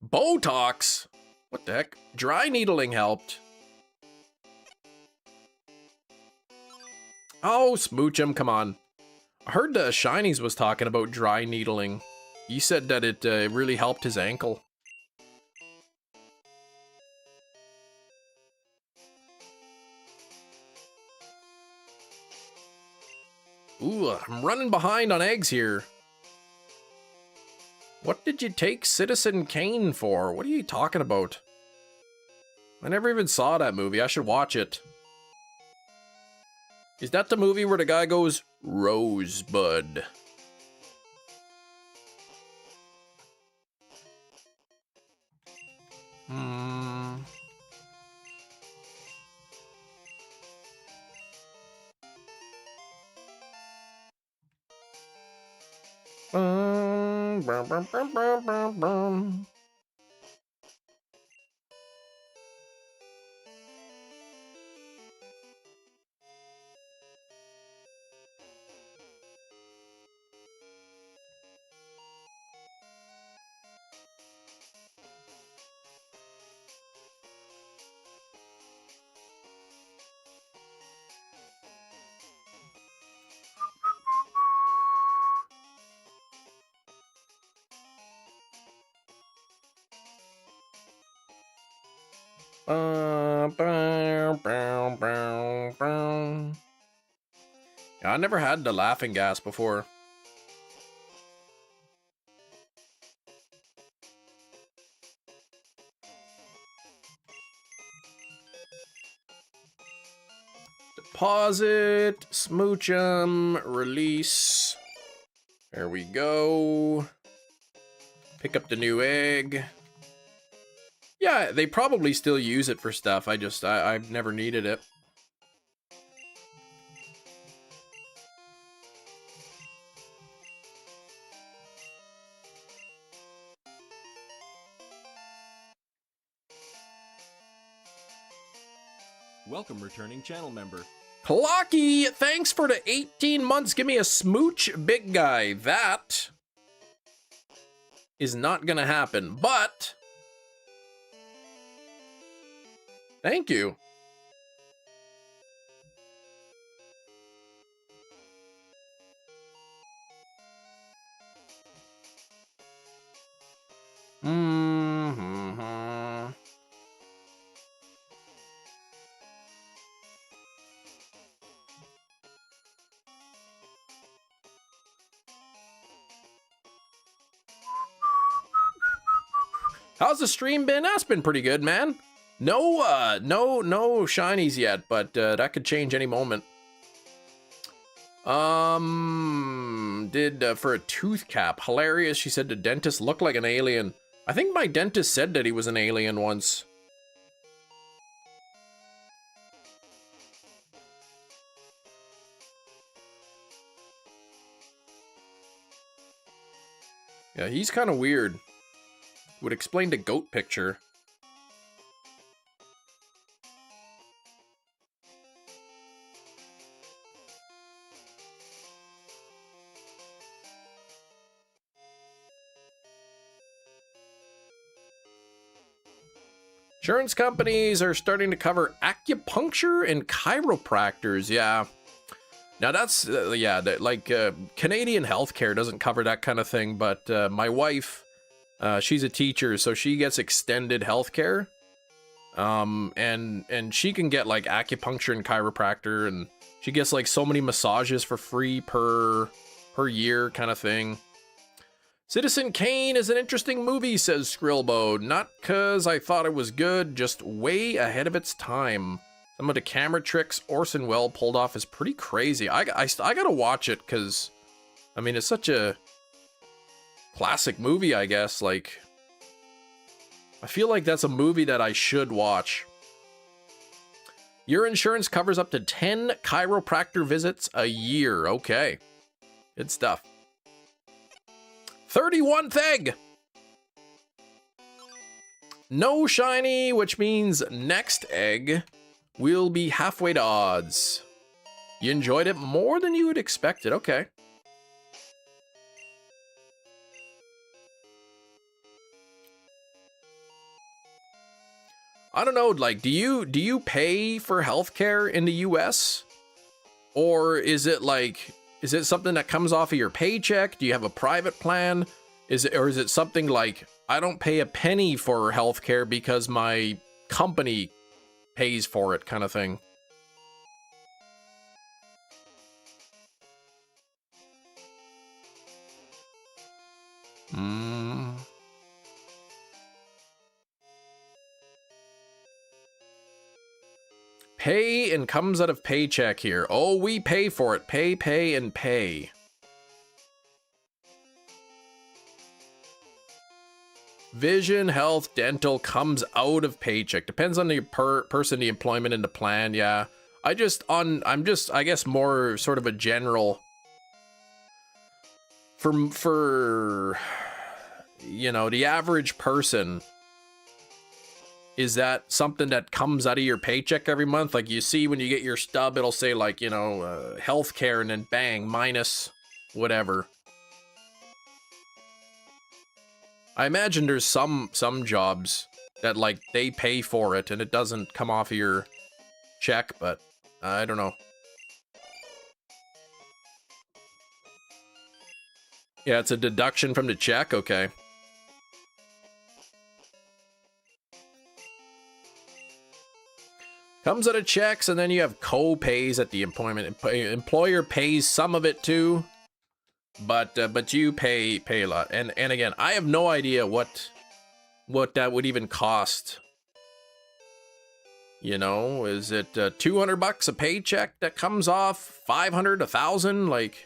Botox? What the heck? Dry needling helped. Oh, smooch him, come on. I heard Shinies was talking about dry needling. He said that it really helped his ankle. Ooh, I'm running behind on eggs here. What did you take Citizen Kane for? What are you talking about? I never even saw that movie. I should watch it. Is that the movie where the guy goes, Rosebud? Yeah, I never had the laughing gas before. Deposit, smooch 'em, release. There we go. Pick up the new egg. Yeah, they probably still use it for stuff. I've never needed it. Welcome, returning channel member. Clocky, thanks for the 18 months. Give me a smooch, big guy. That is not gonna happen, but Thank you. Mm-hmm. How's the stream been? That's been pretty good, man. No, no shinies yet, but that could change any moment. For a tooth cap, hilarious. She said the dentist looked like an alien. I think my dentist said that he was an alien once. Yeah, he's kind of weird. Would explain the goat picture. Insurance companies are starting to cover acupuncture and chiropractors. Yeah. Now that's, Canadian healthcare doesn't cover that kind of thing, but my wife, she's a teacher, so she gets extended healthcare. And she can get like acupuncture and chiropractor, and she gets like so many massages for free per year kind of thing. Citizen Kane is an interesting movie, says Skrillbo. Not cause I thought it was good, just way ahead of its time. Some of the camera tricks Orson Welles pulled off is pretty crazy. I gotta watch it because, I mean, it's such a classic movie, I guess. Like, I feel like that's a movie that I should watch. Your insurance covers up to 10 chiropractor visits a year. Okay. Good stuff. 31th egg. No shiny, which means next egg will be halfway to odds. You enjoyed it more than you would expect it. Okay. I don't know, like, do you pay for healthcare in the US? Or is it something that comes off of your paycheck? Do you have a private plan? Is it something like, I don't pay a penny for healthcare because my company pays for it kind of thing? Pay and comes out of paycheck here. Oh, we pay for it. Pay, and pay. Vision, health, dental comes out of paycheck. Depends on the person, the employment, and the plan. Yeah. I guess more sort of a general for you know, the average person. Is that something that comes out of your paycheck every month? Like, you see when you get your stub, it'll say like, you know, healthcare, and then bang, minus whatever. I imagine there's some jobs that like they pay for it and it doesn't come off of your check, but I don't know. Yeah, it's a deduction from the check. Okay. Comes out of checks, and then you have co-pays at the employment. Employer pays some of it too, but you pay a lot. And again, I have no idea what that would even cost. You know, is it $200 a paycheck that comes off? 500, 1,000? Like,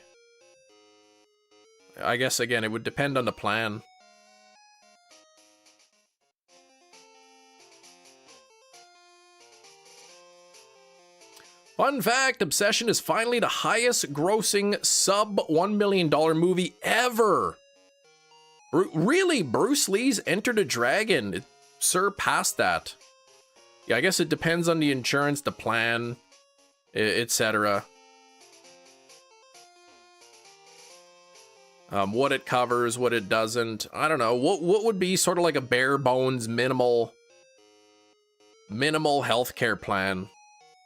I guess again, it would depend on the plan. Fun fact, Obsession is finally the highest grossing sub $1 million movie ever. Really, Bruce Lee's Enter the Dragon, it surpassed that. Yeah, I guess it depends on the insurance, the plan, etc. What it covers, what it doesn't. I don't know. What would be sort of like a bare bones minimal Minimal healthcare plan.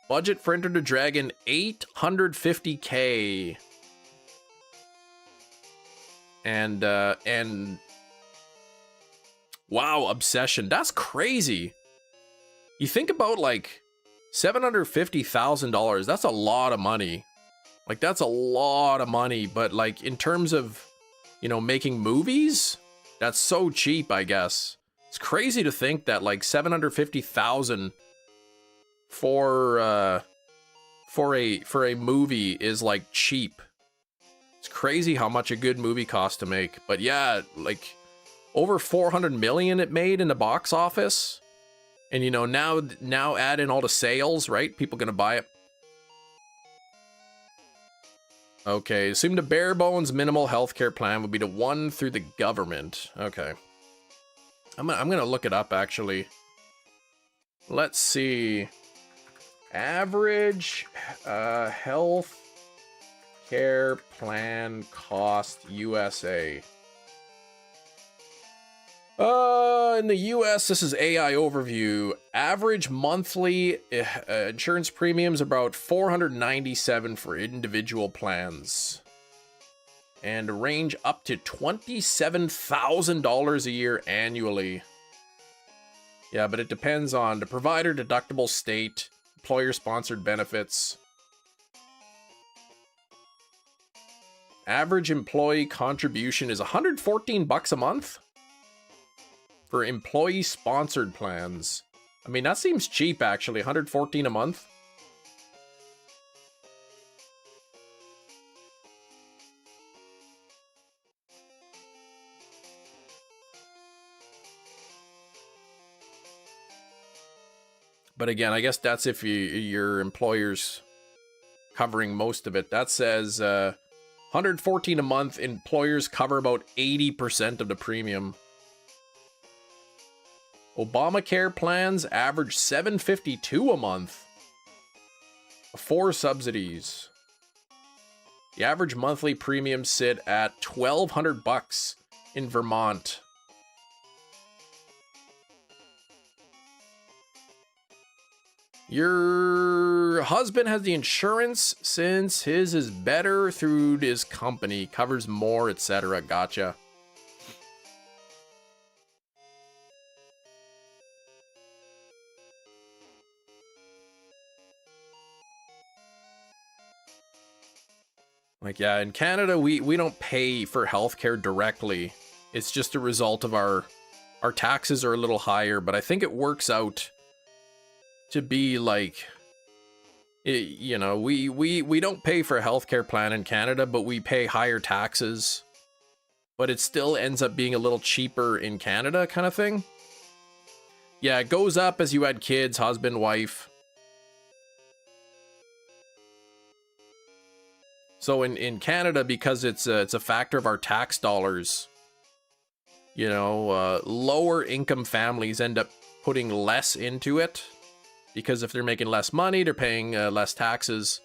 Budget for Enter the Dragon, $850K. And wow, Obsession. That's crazy. You think about like $750,000. That's a lot of money. Like, that's a lot of money. But like, in terms of, you know, making movies, that's so cheap, I guess. It's crazy to think that like 750,000 for a movie is like cheap. It's crazy how much a good movie costs to make. But yeah, like over 400 million it made in the box office. And you know, now add in all the sales, right? People gonna buy it. Okay, assume the bare bones minimal healthcare plan would be the one through the government. Okay. I'm gonna look it up actually. Let's see. Average health care plan cost USA. In the US, this is AI overview. Average monthly insurance premiums about $497 for individual plans. And range up to $27,000 a year annually. Yeah, but it depends on the provider, deductible state, employer-sponsored benefits. Average employee contribution is $114 a month for employee-sponsored plans. I mean, that seems cheap, actually. $114 a month. But again, I guess that's if your employer's covering most of it. That says $114 a month. Employers cover about 80% of the premium. Obamacare plans average $752 a month before subsidies. The average monthly premiums sit at $1,200 in Vermont. Your husband has the insurance since his is better through his company, covers more, etc. Gotcha. Like, yeah, in Canada, we don't pay for healthcare directly. It's just a result of our taxes are a little higher, but I think it works out to be like, you know, we don't pay for a healthcare plan in Canada, but we pay higher taxes. But it still ends up being a little cheaper in Canada, kind of thing. Yeah, it goes up as you add kids, husband, wife. So in Canada, because it's a factor of our tax dollars, you know, lower income families end up putting less into it. Because if they're making less money, they're paying less taxes.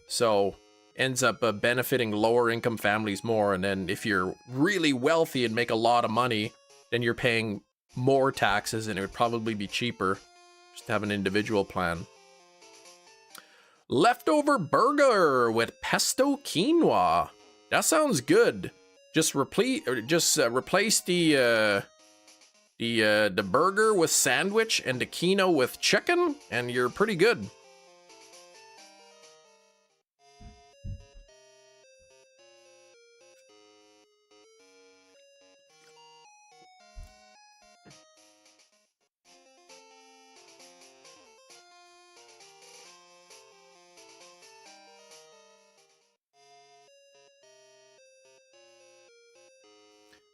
So ends up benefiting lower income families more. And then if you're really wealthy and make a lot of money, then you're paying more taxes, and it would probably be cheaper just to have an individual plan. Leftover burger with pesto quinoa. That sounds good. Just replace the burger with sandwich and the quinoa with chicken, and you're pretty good.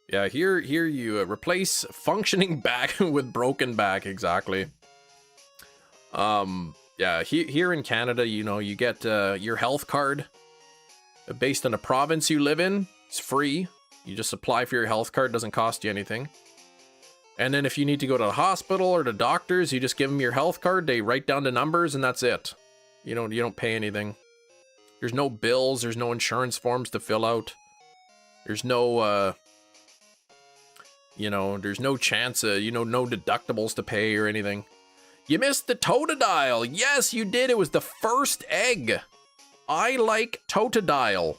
Yeah, here you replace functioning back with broken back, exactly. Yeah, here in Canada, you know, you get your health card based on the province you live in. It's free. You just apply for your health card, doesn't cost you anything. And then if you need to go to the hospital or the doctors, you just give them your health card, they write down the numbers, and that's it. You don't pay anything. There's no bills, there's no insurance forms to fill out. There's no you know, there's no chance, no deductibles to pay or anything. You missed the Totodile. Yes, you did. It was the first egg. I like Totodile.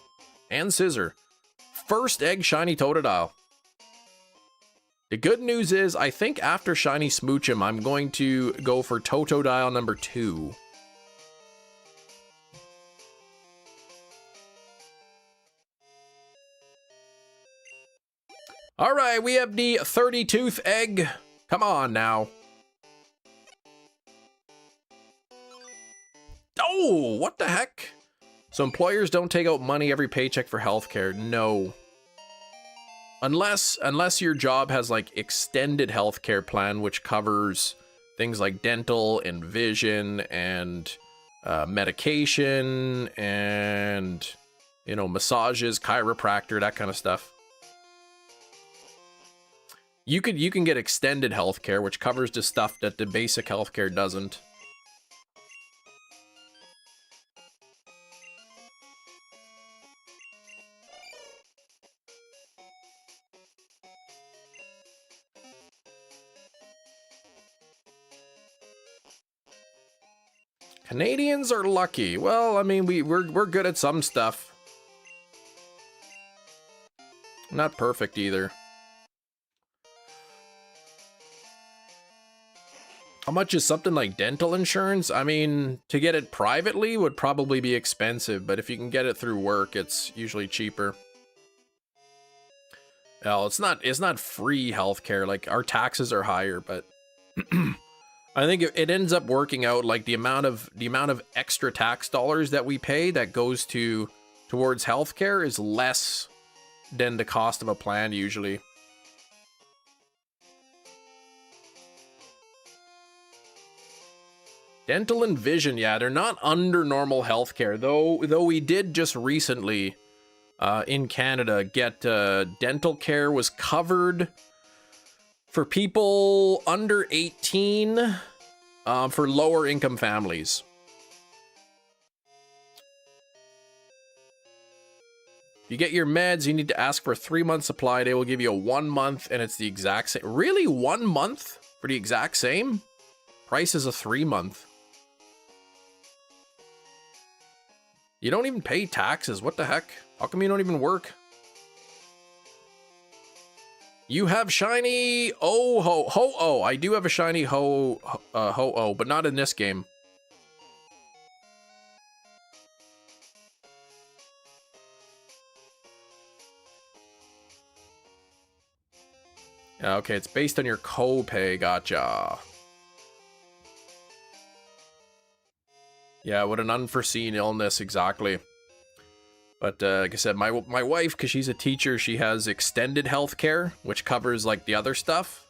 And Scissor. First egg shiny Totodile. The good news is, I think after Shiny Smoochum, I'm going to go for Totodile number 2. All right, we have the 30-tooth egg. Come on now. Oh, what the heck? So employers don't take out money every paycheck for healthcare. No. Unless your job has like extended healthcare plan, which covers things like dental and vision and medication and, you know, massages, chiropractor, that kind of stuff. You can get extended healthcare, which covers the stuff that the basic healthcare doesn't. Canadians are lucky. Well, I mean, we're good at some stuff. Not perfect either. How much is something like dental insurance? I mean, to get it privately would probably be expensive, but if you can get it through work, it's usually cheaper. Well, it's not free healthcare. Like, our taxes are higher, but I think it ends up working out like the amount of extra tax dollars that we pay that goes towards healthcare is less than the cost of a plan usually. Dental and vision, yeah, they're not under normal healthcare, though we did just recently in Canada get dental care was covered for people under 18 for lower income families. If you get your meds, you need to ask for a 3-month supply. They will give you a 1 month, and it's the exact same. Really? 1 month for the exact same? Price is a 3-month. You don't even pay taxes. What the heck? How come you don't even work? You have shiny Ho-Oh. I do have a shiny Ho-Oh, but not in this game. Yeah, okay, it's based on your copay. Gotcha. Yeah, what an unforeseen illness, exactly. But like I said, my wife, because she's a teacher, she has extended health care, which covers like the other stuff.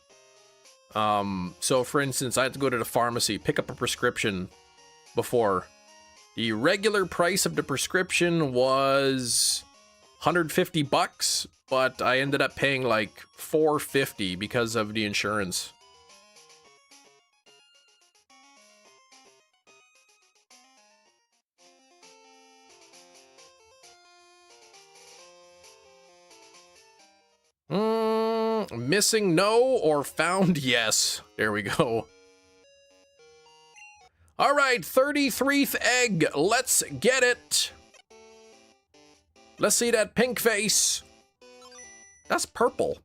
So for instance, I had to go to the pharmacy, pick up a prescription before. The regular price of the prescription was $150, but I ended up paying like $450 because of the insurance. Missing no or found yes. There we go. All right, 33th egg. Let's get it. Let's see that pink face. That's purple.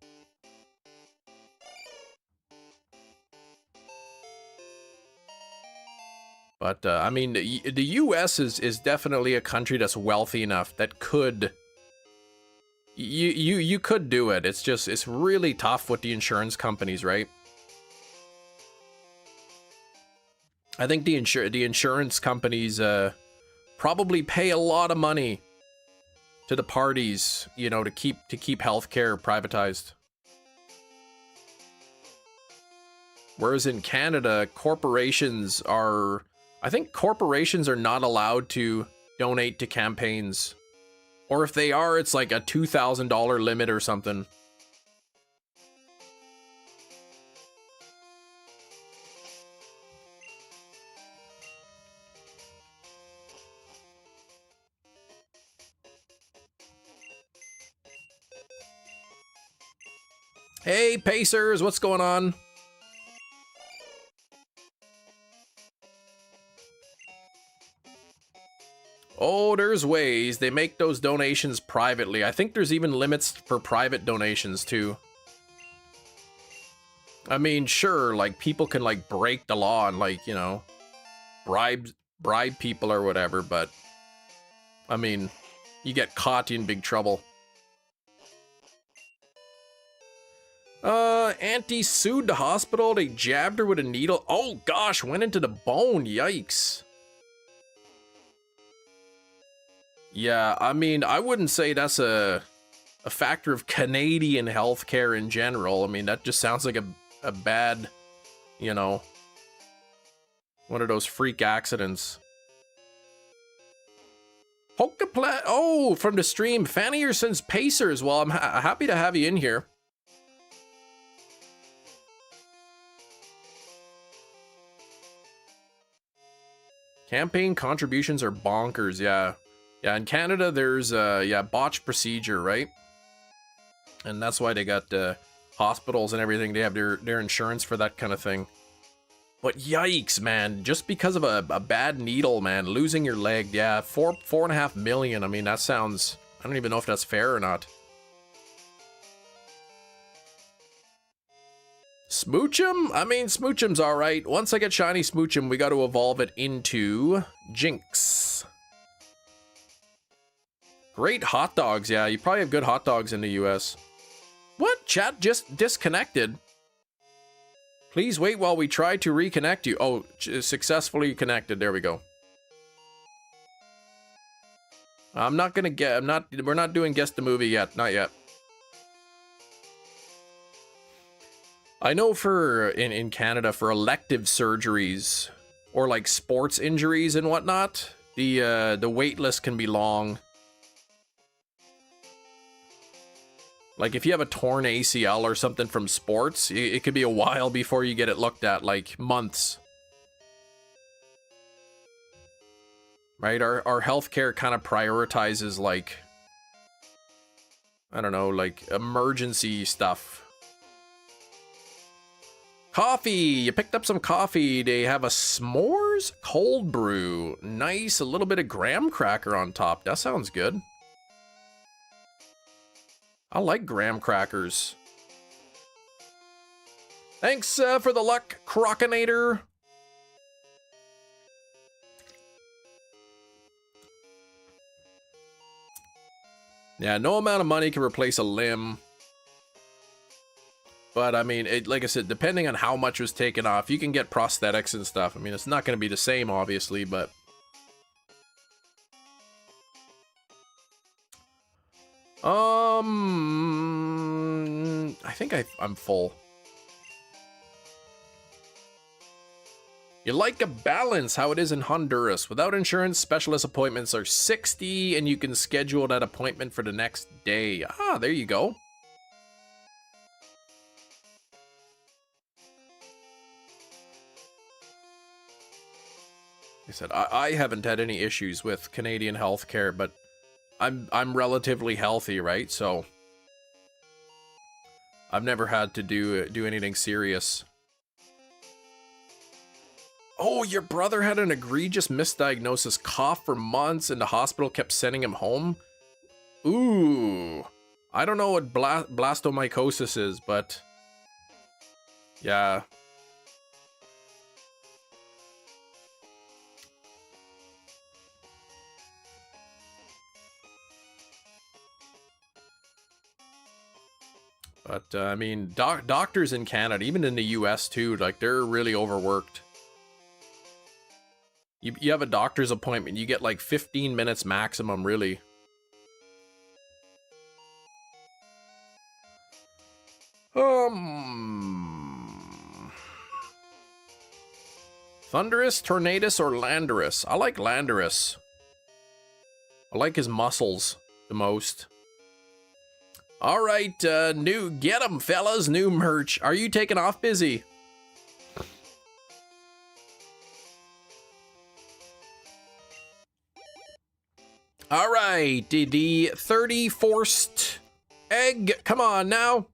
But, I mean, the US is definitely a country that's wealthy enough that could... You could do it. It's just, it's really tough with the insurance companies, right? I think the insurance companies probably pay a lot of money to the parties, you know, to keep healthcare privatized. Whereas in Canada, corporations are, I think corporations are not allowed to donate to campaigns. Or if they are, it's like a $2,000 limit or something. Hey, Pacers, what's going on? Oh, there's ways. They make those donations privately. I think there's even limits for private donations, too. I mean, sure, like, people can, like, break the law and, like, you know, bribe people or whatever, but, I mean, you get caught, you're in big trouble. Auntie sued the hospital. They jabbed her with a needle. Oh, gosh, went into the bone. Yikes. Yeah, I mean, I wouldn't say that's a factor of Canadian healthcare in general. I mean, that just sounds like a bad, you know, one of those freak accidents. Pokeplat. Oh, from the stream. Fanny Erson's Pacers. Well, I'm happy to have you in here. Campaign contributions are bonkers, yeah. Yeah, in Canada, there's, yeah, botched procedure, right? And that's why they got, hospitals and everything. They have their insurance for that kind of thing. But yikes, man. Just because of a bad needle, man. Losing your leg, yeah. 4.5 million. I mean, that sounds... I don't even know if that's fair or not. Smoochum? I mean, Smoochum's alright. Once I get shiny Smoochum, we got to evolve it into Jinx. Great hot dogs, yeah. You probably have good hot dogs in the US. What? Chat just disconnected? Please wait while we try to reconnect you. Oh, successfully connected. There we go. We're not doing Guess the Movie yet. Not yet. I know in Canada for elective surgeries or like sports injuries and whatnot, the wait list can be long. Like if you have a torn ACL or something from sports, it could be a while before you get it looked at, like months. Right? Our healthcare kind of prioritizes like, I don't know, like emergency stuff. Coffee! You picked up some coffee. They have a s'mores cold brew. Nice, a little bit of graham cracker on top. That sounds good. I like graham crackers. Thanks for the luck, Crocinator. Yeah, no amount of money can replace a limb. But, I mean, like I said, depending on how much was taken off, you can get prosthetics and stuff. I mean, it's not going to be the same, obviously, but... I think I'm full. You like a balance, how it is in Honduras. Without insurance, specialist appointments are 60, and you can schedule that appointment for the next day. Ah, there you go. I said, I haven't had any issues with Canadian healthcare, but I'm relatively healthy, right? So I've never had to do anything serious. Oh, your brother had an egregious misdiagnosis, cough for months, and the hospital kept sending him home? Ooh. I don't know what blastomycosis is, but... yeah. But, I mean, doctors in Canada, even in the US too, like, they're really overworked. You have a doctor's appointment, you get like 15 minutes maximum, really. Thunderous, Tornadus, or Landorus? I like Landorus. I like his muscles the most. Alright, get 'em, fellas, new merch. Are you taking off, Busy? Alright, the 30 forced egg. Come on now.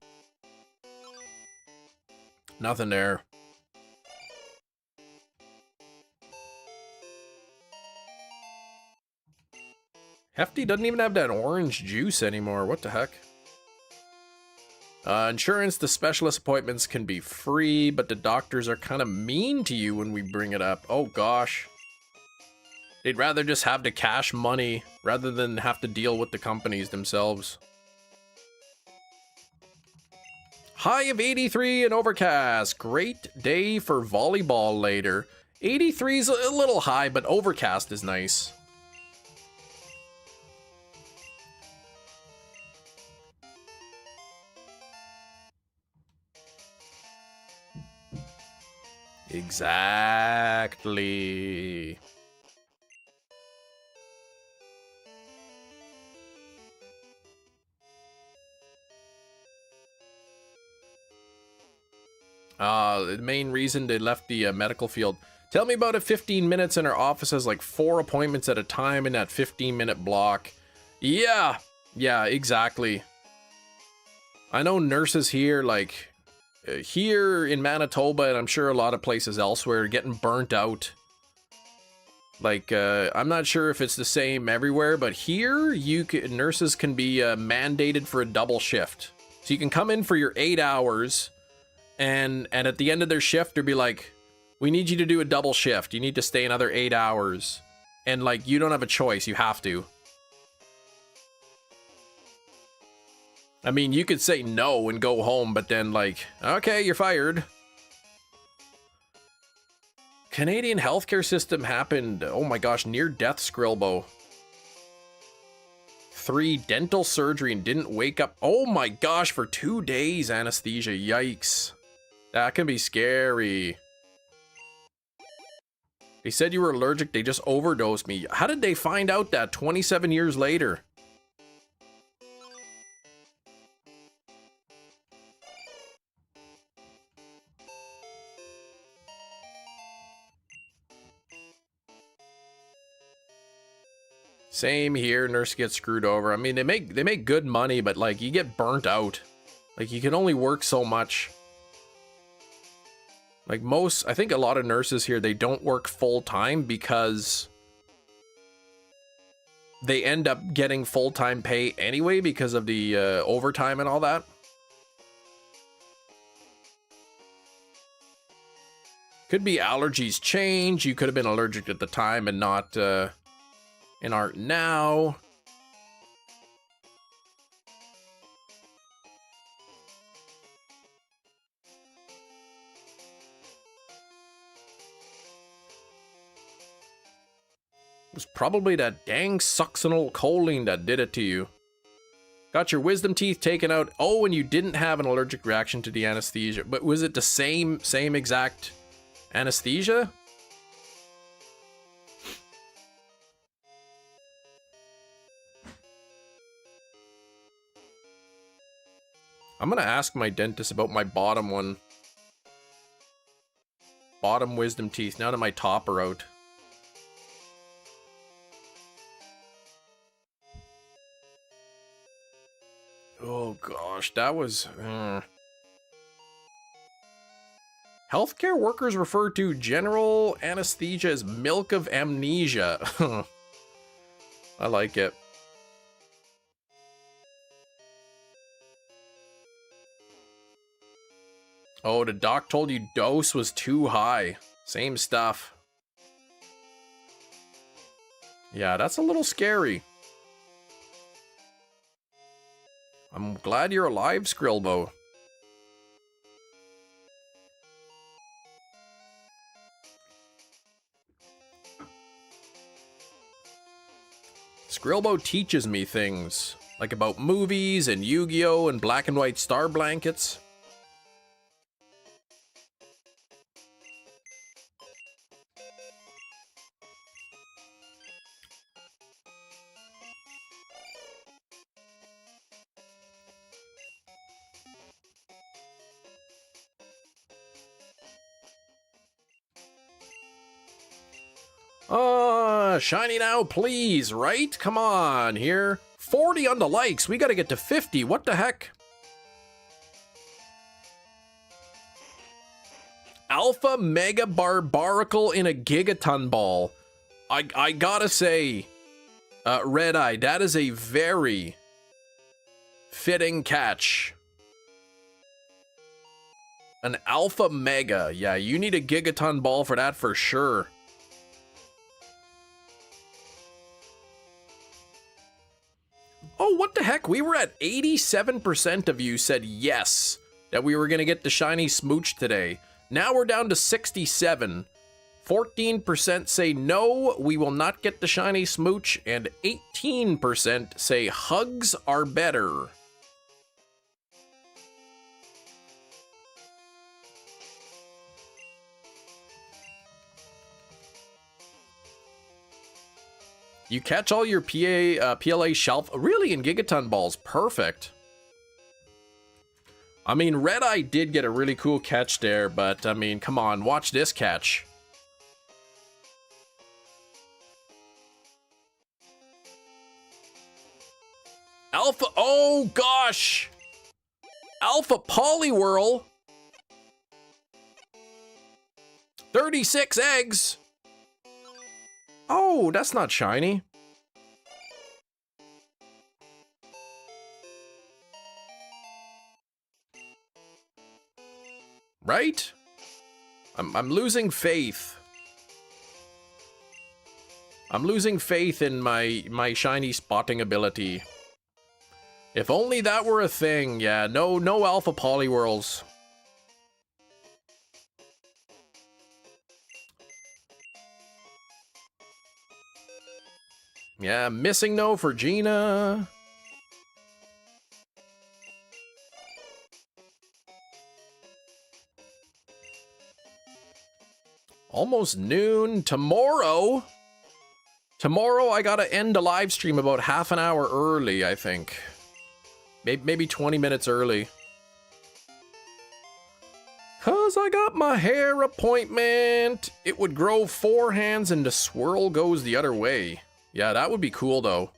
Nothing there. Hefty doesn't even have that orange juice anymore. What the heck? Insurance, the specialist appointments can be free, but the doctors are kind of mean to you when we bring it up. Oh gosh. They'd rather just have the cash money rather than have to deal with the companies themselves. High of 83 and overcast. Great day for volleyball later. 83 is a little high, but overcast is nice. Exactly. The main reason they left the medical field. Tell me about it. 15 minutes in our office has like 4 appointments at a time in that 15-minute block. Yeah, exactly. I know nurses here, like here in Manitoba, and I'm sure a lot of places elsewhere, are getting burnt out. Like, I'm not sure if it's the same everywhere, but here nurses can be mandated for a double shift. So you can come in for your 8 hours, and at the end of their shift, they'll be like, we need you to do a double shift. You need to stay another 8 hours. And like, you don't have a choice. You have to. I mean, you could say no and go home, but then like, okay, you're fired. Canadian healthcare system happened, oh my gosh, near-death Skrilbo. 3, dental surgery and didn't wake up. Oh my gosh, for 2 days anesthesia, yikes. That can be scary. They said you were allergic, they just overdosed me. How did they find out that 27 years later? Same here, nurse gets screwed over. I mean, they make good money, but like, you get burnt out. Like, you can only work so much. Like I think a lot of nurses here, they don't work full time because they end up getting full-time pay anyway because of the overtime and all that. Could be allergies change. You could have been allergic at the time and not and aren't now. It was probably that dang succinylcholine that did it to you. Got your wisdom teeth taken out. Oh, and you didn't have an allergic reaction to the anesthesia. But was it the same exact anesthesia? I'm gonna ask my dentist about my bottom one. Bottom wisdom teeth, now that my top are out. Oh gosh, that was... Healthcare workers refer to general anesthesia as milk of amnesia. I like it. Oh, the doc told you dose was too high. Same stuff. Yeah, that's a little scary. I'm glad you're alive, Skrilbo. Skrilbo teaches me things, like about movies and Yu-Gi-Oh! And black and white star blankets. Shiny now, please, right? Come on, here. 40 on the likes. We gotta get to 50. What the heck? Alpha Mega Barbaracle in a Gigaton Ball. I gotta say, Red Eye, that is a very fitting catch. An Alpha Mega. Yeah, you need a Gigaton ball for that for sure. Oh, what the heck? We were at 87% of you said yes, that we were going to get the shiny smooch today. Now we're down to 67. 14% say no, we will not get the shiny smooch, and 18% say hugs are better. You catch all your PLA shelf really in Gigaton balls. Perfect. I mean, Red Eye did get a really cool catch there, but I mean, come on, watch this catch. Alpha, oh gosh! Alpha Poliwhirl. 36 eggs. Oh, that's not shiny. Right? I'm losing faith. I'm losing faith in my shiny spotting ability. If only that were a thing. Yeah, no Alpha Poliwhirls. Yeah, missing no for Gina. Almost noon. Tomorrow I gotta end the live stream about half an hour early, I think. Maybe 20 minutes early. 'Cause I got my hair appointment. It would grow 4 hands and the swirl goes the other way. Yeah, that would be cool though.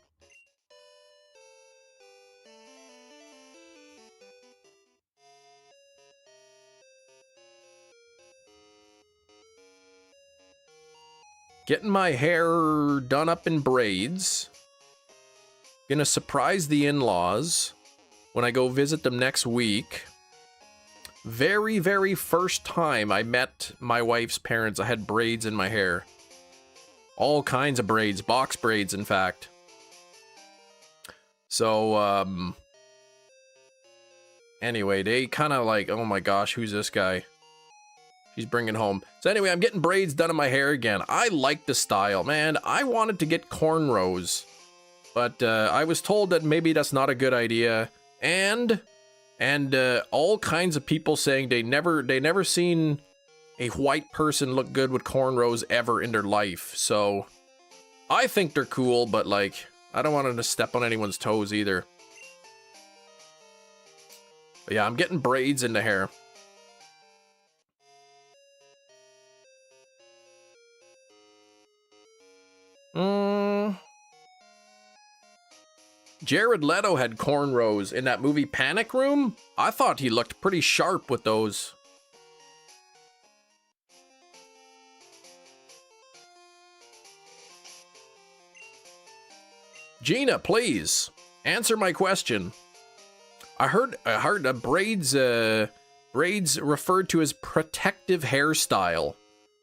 Getting my hair done up in braids. Gonna surprise the in-laws when I go visit them next week. Very, very first time I met my wife's parents, I had braids in my hair. All kinds of braids, box braids, in fact. So, anyway, they kind of like, oh my gosh, who's this guy? She's bringing home. So anyway, I'm getting braids done in my hair again. I like the style, man. I wanted to get cornrows, but I was told that maybe that's not a good idea. And all kinds of people saying they never seen a white person look good with cornrows ever in their life. So I think they're cool, but like, I don't want them to step on anyone's toes either. But yeah, I'm getting braids in the hair. Jared Leto had cornrows in that movie Panic Room. I thought he looked pretty sharp with those. Gina, please answer my question. I heard braids referred to as protective hairstyle.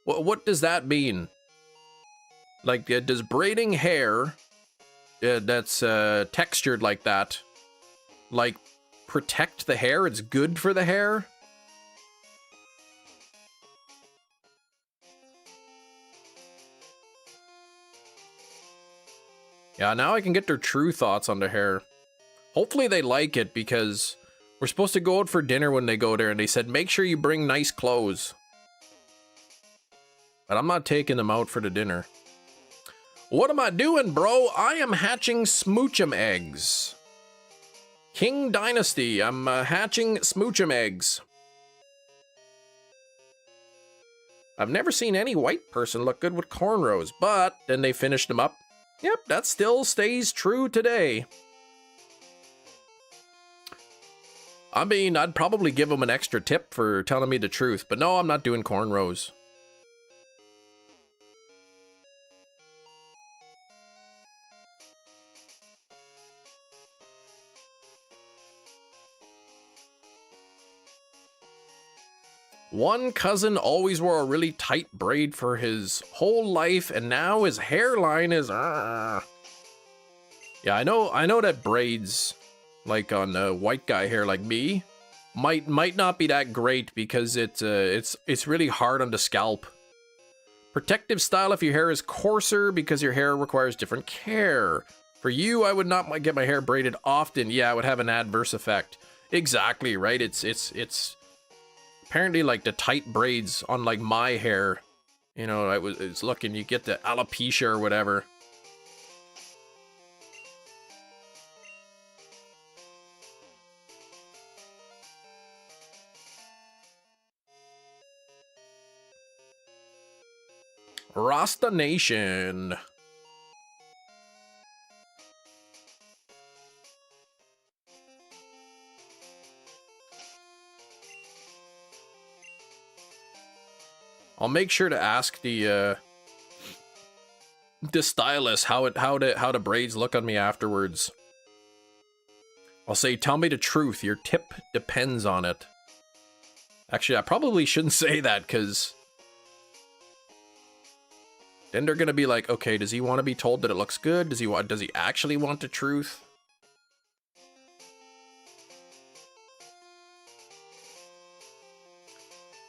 What does that mean? Like, does braiding hair that's textured like that, like, protect the hair? It's good for the hair? Yeah, now I can get their true thoughts on the hair. Hopefully they like it, because we're supposed to go out for dinner when they go there, and they said, make sure you bring nice clothes. But I'm not taking them out for the dinner. What am I doing, bro? I am hatching smoochum eggs. King Dynasty, I'm hatching smoochum eggs. I've never seen any white person look good with cornrows, but then they finished them up. Yep, that still stays true today. I mean, I'd probably give them an extra tip for telling me the truth, but no, I'm not doing cornrows. One cousin always wore a really tight braid for his whole life, and now his hairline is... Yeah, I know that braids, like on white guy hair like me, might not be that great because it's really hard on the scalp. Protective style if your hair is coarser because your hair requires different care. For you, I would not get my hair braided often. Yeah, it would have an adverse effect. Exactly, right? It's apparently like the tight braids on like my hair. You know, it's looking, you get the alopecia or whatever. Rasta Nation. I'll make sure to ask the stylist how the braids look on me afterwards. I'll say, tell me the truth. Your tip depends on it. Actually, I probably shouldn't say that because then they're gonna be like, okay, does he want to be told that it looks good? Does he actually want the truth?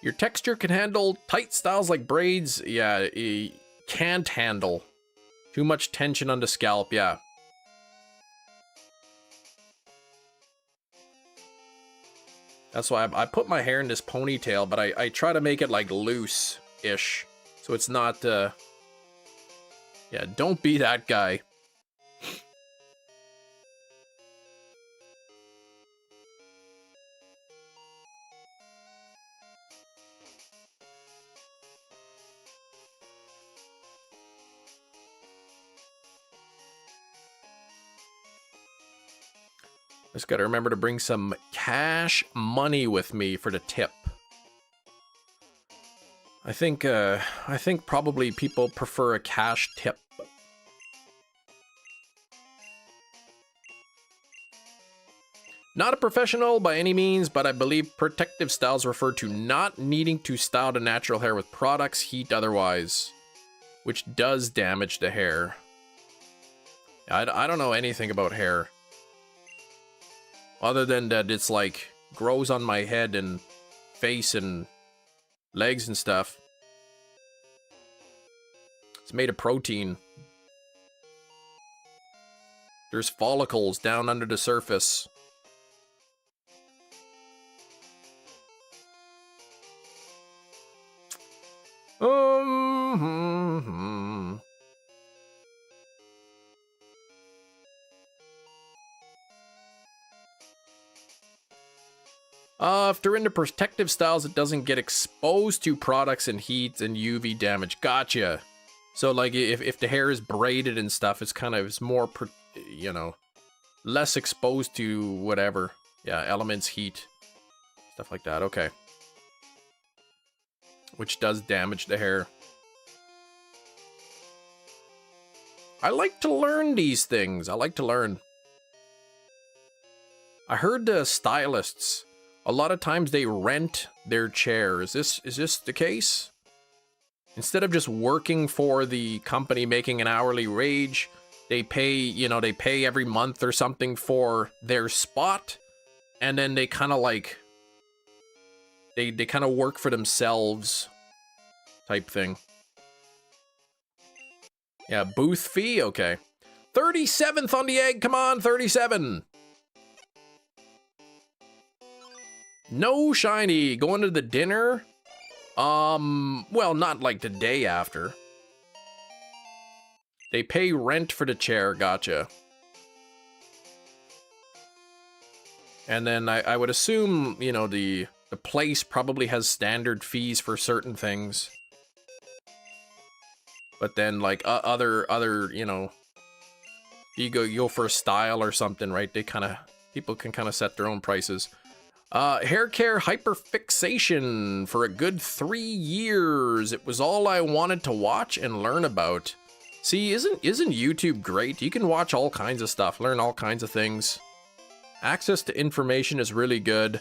Your texture can handle tight styles like braids. Yeah, it can't handle too much tension on the scalp. Yeah. That's why I put my hair in this ponytail, but I try to make it like loose-ish. So it's not, yeah, don't be that guy. Just gotta remember to bring some cash money with me for the tip. I think probably people prefer a cash tip. Not a professional by any means, but I believe protective styles refer to not needing to style the natural hair with products, heat, otherwise, which does damage the hair. I don't know anything about hair. Other than that, it's like grows on my head and face and legs and stuff. It's made of protein. There's follicles down under the surface. If they're into protective styles, it doesn't get exposed to products and heat and UV damage. Gotcha. So like if the hair is braided and stuff, it's more, you know, less exposed to whatever. Yeah, elements, heat, stuff like that. Okay. Which does damage the hair. I like to learn these things. I like to learn. I heard stylists, a lot of times they rent their chair. Is this the case? Instead of just working for the company making an hourly wage, they pay, you know, they pay every month or something for their spot, and then they kind of like they kind of work for themselves type thing. Yeah, booth fee, okay. 37th on the egg, come on, 37. No shiny, going to the dinner? Well, not like the day after. They pay rent for the chair, gotcha. And then I would assume, you know, the place probably has standard fees for certain things. But then, like, other, you know, you go for a style or something, right? People can kind of set their own prices. Hair care hyperfixation for a good 3 years. It was all I wanted to watch and learn about. See, isn't YouTube great? You can watch all kinds of stuff, learn all kinds of things. Access to information is really good.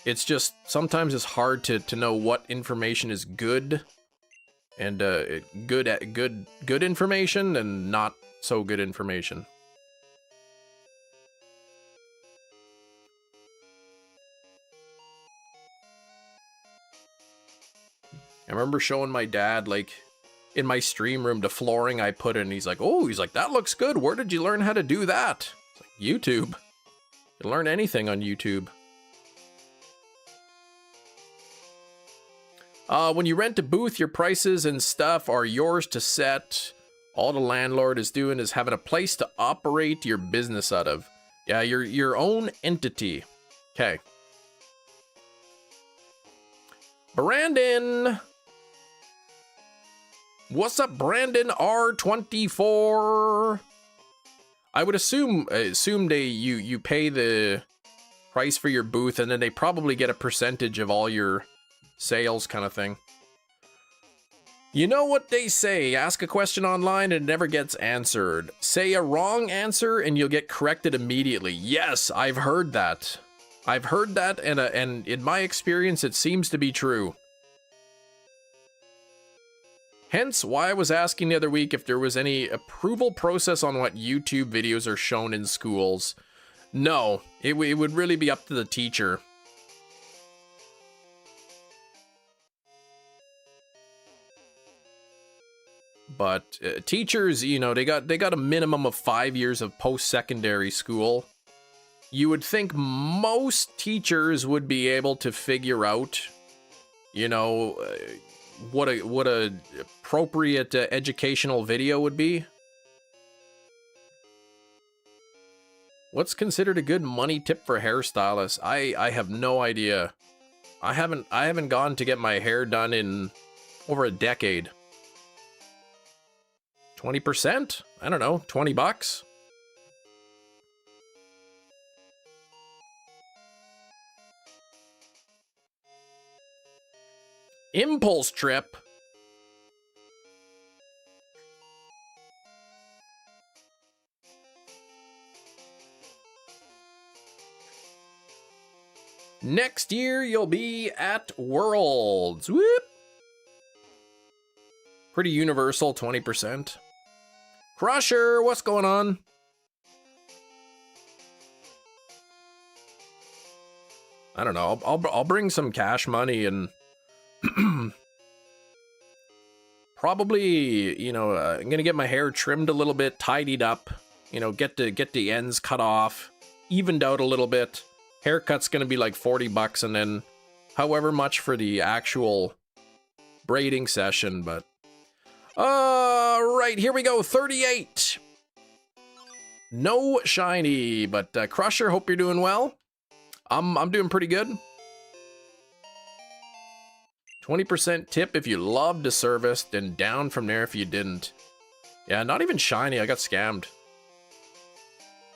It's just sometimes it's hard to know what information is good and good information and not so good information. I remember showing my dad, like, in my stream room, the flooring I put in. He's like, that looks good. Where did you learn how to do that? It's like, YouTube. You can learn anything on YouTube. When you rent a booth, your prices and stuff are yours to set. All the landlord is doing is having a place to operate your business out of. Yeah, your own entity. Okay. Brandon! What's up, Brandon R24? I would assume you pay the price for your booth and then they probably get a percentage of all your sales kind of thing. You know what they say, ask a question online and it never gets answered. Say a wrong answer and you'll get corrected immediately. Yes, I've heard that. I've heard that, and in my experience, it seems to be true. Hence why I was asking the other week if there was any approval process on what YouTube videos are shown in schools. No, it would really be up to the teacher. But teachers, you know, they got a minimum of 5 years of post-secondary school. You would think most teachers would be able to figure out, you know, what a appropriate educational video would be. What's considered a good money tip for hairstylists? I have no idea. I haven't gone to get my hair done in over a decade. 20%? I don't know, $20? Impulse trip? Next year you'll be at Worlds. Whoop! Pretty universal, 20%. Crusher, what's going on? I don't know. I'll bring some cash money and probably, you know, I'm gonna get my hair trimmed a little bit, tidied up. You know, get the ends cut off, evened out a little bit. Haircut's gonna be like $40, and then however much for the actual braiding session. But right, here we go. 38. No shiny, but Crusher, hope you're doing well. I'm doing pretty good. 20% tip if you loved the service, then down from there if you didn't. Yeah, not even shiny. I got scammed.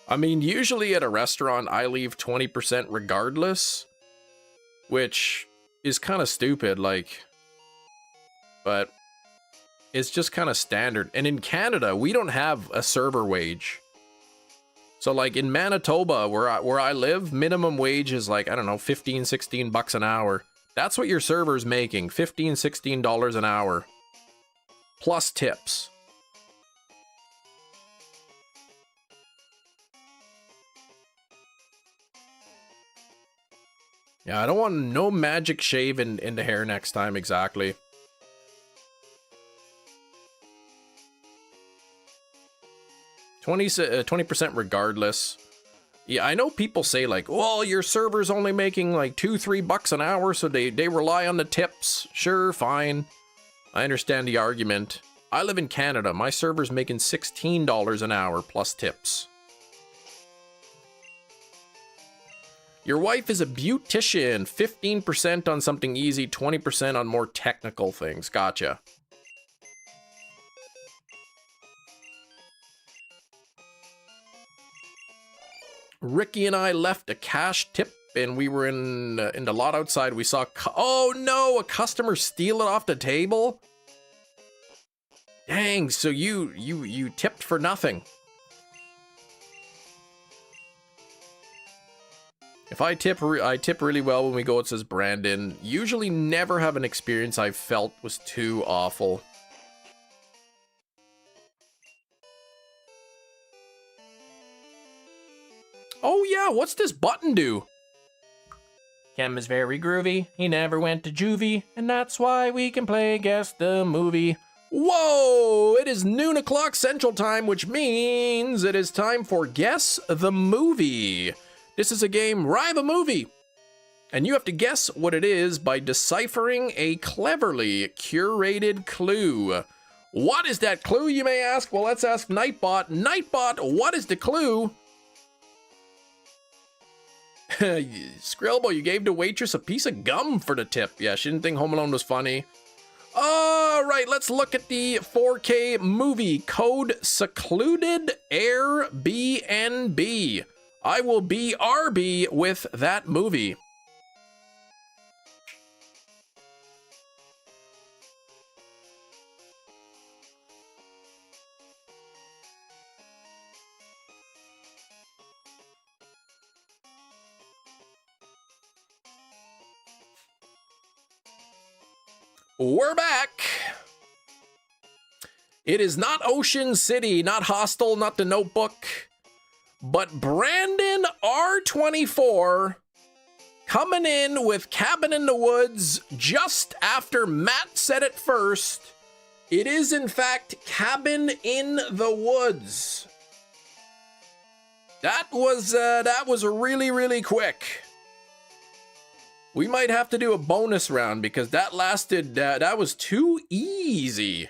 I mean, usually at a restaurant, I leave 20% regardless, which is kind of stupid, like, but it's just kind of standard. And in Canada, we don't have a server wage. So like in Manitoba, where I live, minimum wage is like, I don't know, 15, 16 bucks an hour. That's what your server's making, $15, $16 an hour, plus tips. Yeah, I don't want no magic shave in the hair next time, exactly. $20% regardless. Yeah, I know people say like, well, your server's only making like $2-3 an hour, so they rely on the tips. Sure, fine. I understand the argument. I live in Canada. My server's making $16 an hour plus tips. Your wife is a beautician. 15% on something easy, 20% on more technical things. Gotcha. Ricky and I left a cash tip, and we were in the lot outside. We saw, oh no, a customer steal it off the table. Dang, so you tipped for nothing. If I tip really well when we go, it says Brandon. Usually never have an experience I felt was too awful. Oh yeah, what's this button do? Chem is very groovy, he never went to juvie, and that's why we can play Guess the Movie. Whoa! It is noon o'clock Central Time, which means it is time for Guess the Movie. This is a game where I have a movie, and you have to guess what it is by deciphering a cleverly curated clue. What is that clue, you may ask? Well, let's ask Nightbot. Nightbot, what is the clue? Skrillbo, you gave the waitress a piece of gum for the tip. Yeah, she didn't think Home Alone was funny. All right, let's look at the 4K movie. Code Secluded Airbnb. I will be RB with that movie. We're back. It is not Ocean City, not Hostel, not The Notebook, but Brandon R24 coming in with Cabin in the Woods just after Matt said it first. It is, in fact, Cabin in the Woods. That was really, really quick. We might have to do a bonus round because that lasted, that was too easy.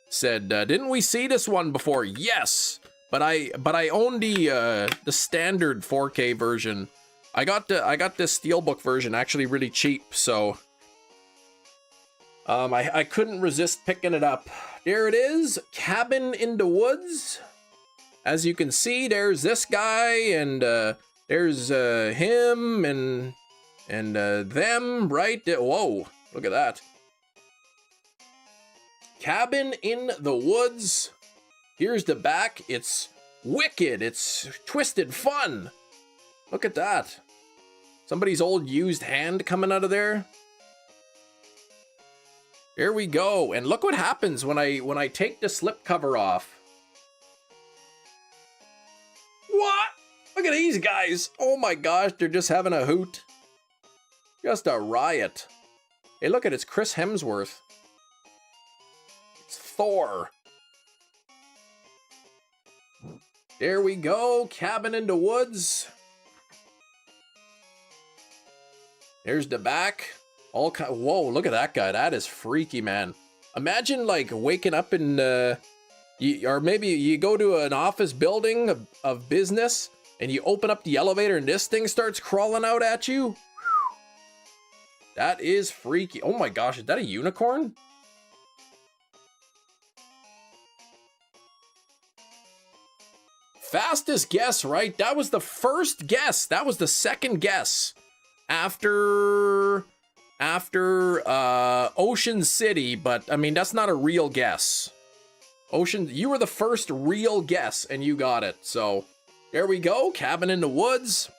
Said, didn't we see this one before? Yes, but I own the standard 4K version. I got this steelbook version actually really cheap, so I couldn't resist picking it up. There it is, Cabin in the Woods. As you can see, there's this guy and there's him and them, right? Whoa, look at that. Cabin in the Woods. Here's the back. It's wicked. It's twisted fun. Look at that. Somebody's old used hand coming out of there. Here we go. And look what happens when I take the slipcover off. What? Look at these guys. Oh my gosh, they're just having a hoot. Just a riot. Hey, look at it. It's Chris Hemsworth. It's Thor. There we go. Cabin in the Woods. There's the back. Whoa, look at that guy. That is freaky, man. Imagine like waking up in, or maybe you go to an office building of business and you open up the elevator and this thing starts crawling out at you. That is freaky. Oh my gosh, is that a unicorn? Fastest guess, right? That was the first guess. That was the second guess. After Ocean City, but I mean, that's not a real guess. You were the first real guess and you got it. So there we go. Cabin in the Woods.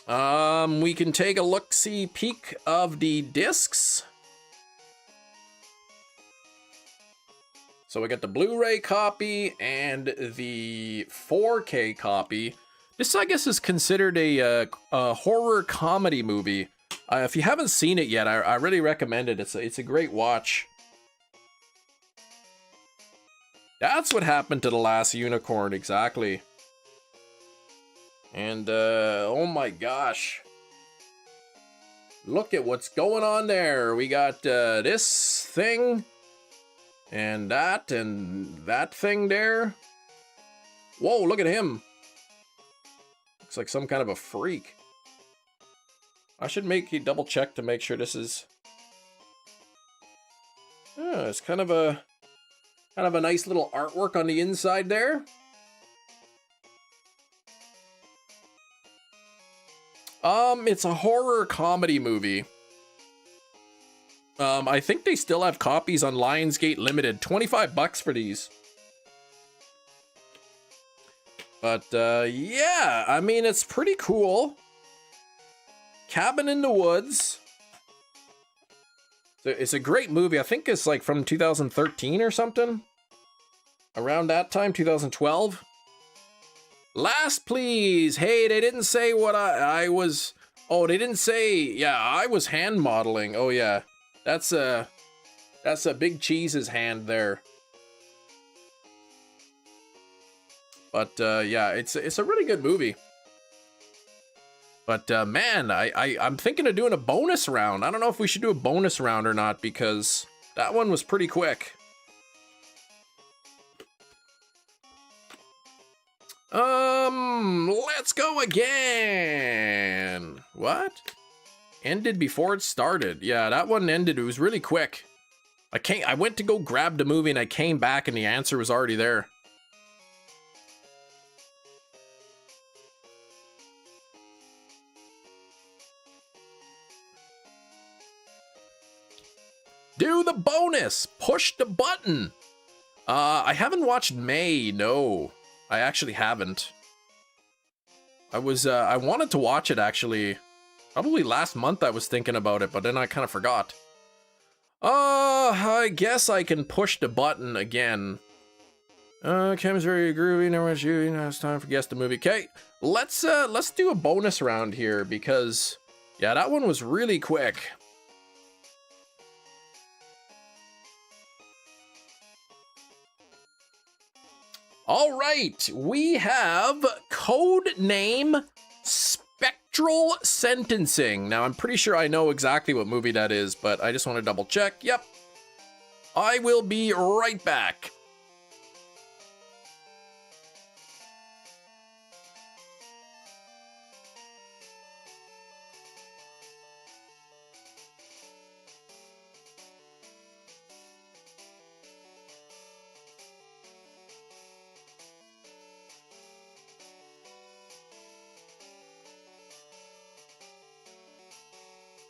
We can take a look-see peek of the discs. So we got the Blu-ray copy and the 4K copy. This, I guess, is considered a horror comedy movie. If you haven't seen it yet, I really recommend it. It's a great watch. That's what happened to the last unicorn, exactly. And, oh my gosh. Look at what's going on there. We got this thing and that thing there. Whoa, look at him. Looks like some kind of a freak. I should make you double check to make sure this is... Yeah, it's kind of a nice little artwork on the inside there. It's a horror comedy movie. I think they still have copies on Lionsgate Limited. $25 for these. But yeah, I mean, it's pretty cool. Cabin in the Woods. It's a great movie. I think it's like from 2013 or something. Around that time, 2012. Last please. Hey, they didn't say what I was. Oh, they didn't say. Yeah, I was hand modeling. Oh yeah, that's a Big Cheese's hand there. But yeah, it's a really good movie. But man, I'm thinking of doing a bonus round. I don't know if we should do a bonus round or not, because that one was pretty quick. Let's go again. What? Ended before it started. Yeah, that one ended. It was really quick. I went to go grab the movie and I came back and the answer was already there. Do the bonus. Push the button. I haven't watched May. No, I actually haven't. I wanted to watch it actually. Probably last month I was thinking about it, but then I kind of forgot. I guess I can push the button again. Kim's very groovy. Never much you. Now it's time for guess the movie. Okay, let's do a bonus round here because yeah, that one was really quick. All right, we have code name Spectral Sentencing. Now, I'm pretty sure I know exactly what movie that is, but I just want to double check. Yep. I will be right back.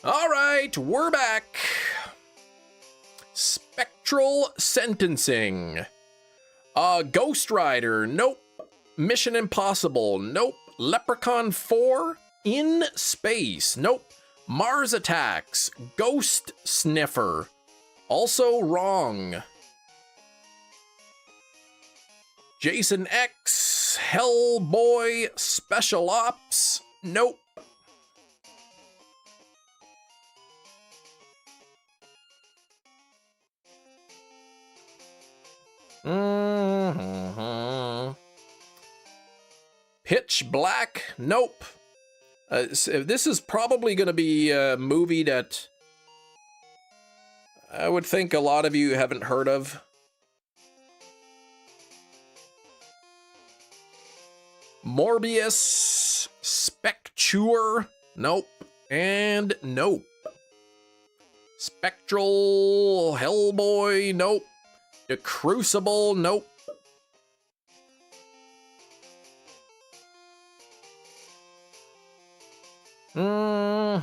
All right, we're back. Spectral Sentencing. Ghost Rider, nope. Mission Impossible, nope. Leprechaun 4, In Space, nope. Mars Attacks, Ghost Sniffer, also wrong. Jason X, Hellboy, Special Ops, nope. Pitch Black, nope. So this is probably going to be a movie that I would think a lot of you haven't heard of. Morbius, Spectre, nope, and nope. Spectral, Hellboy, nope. The Crucible, nope. Dun,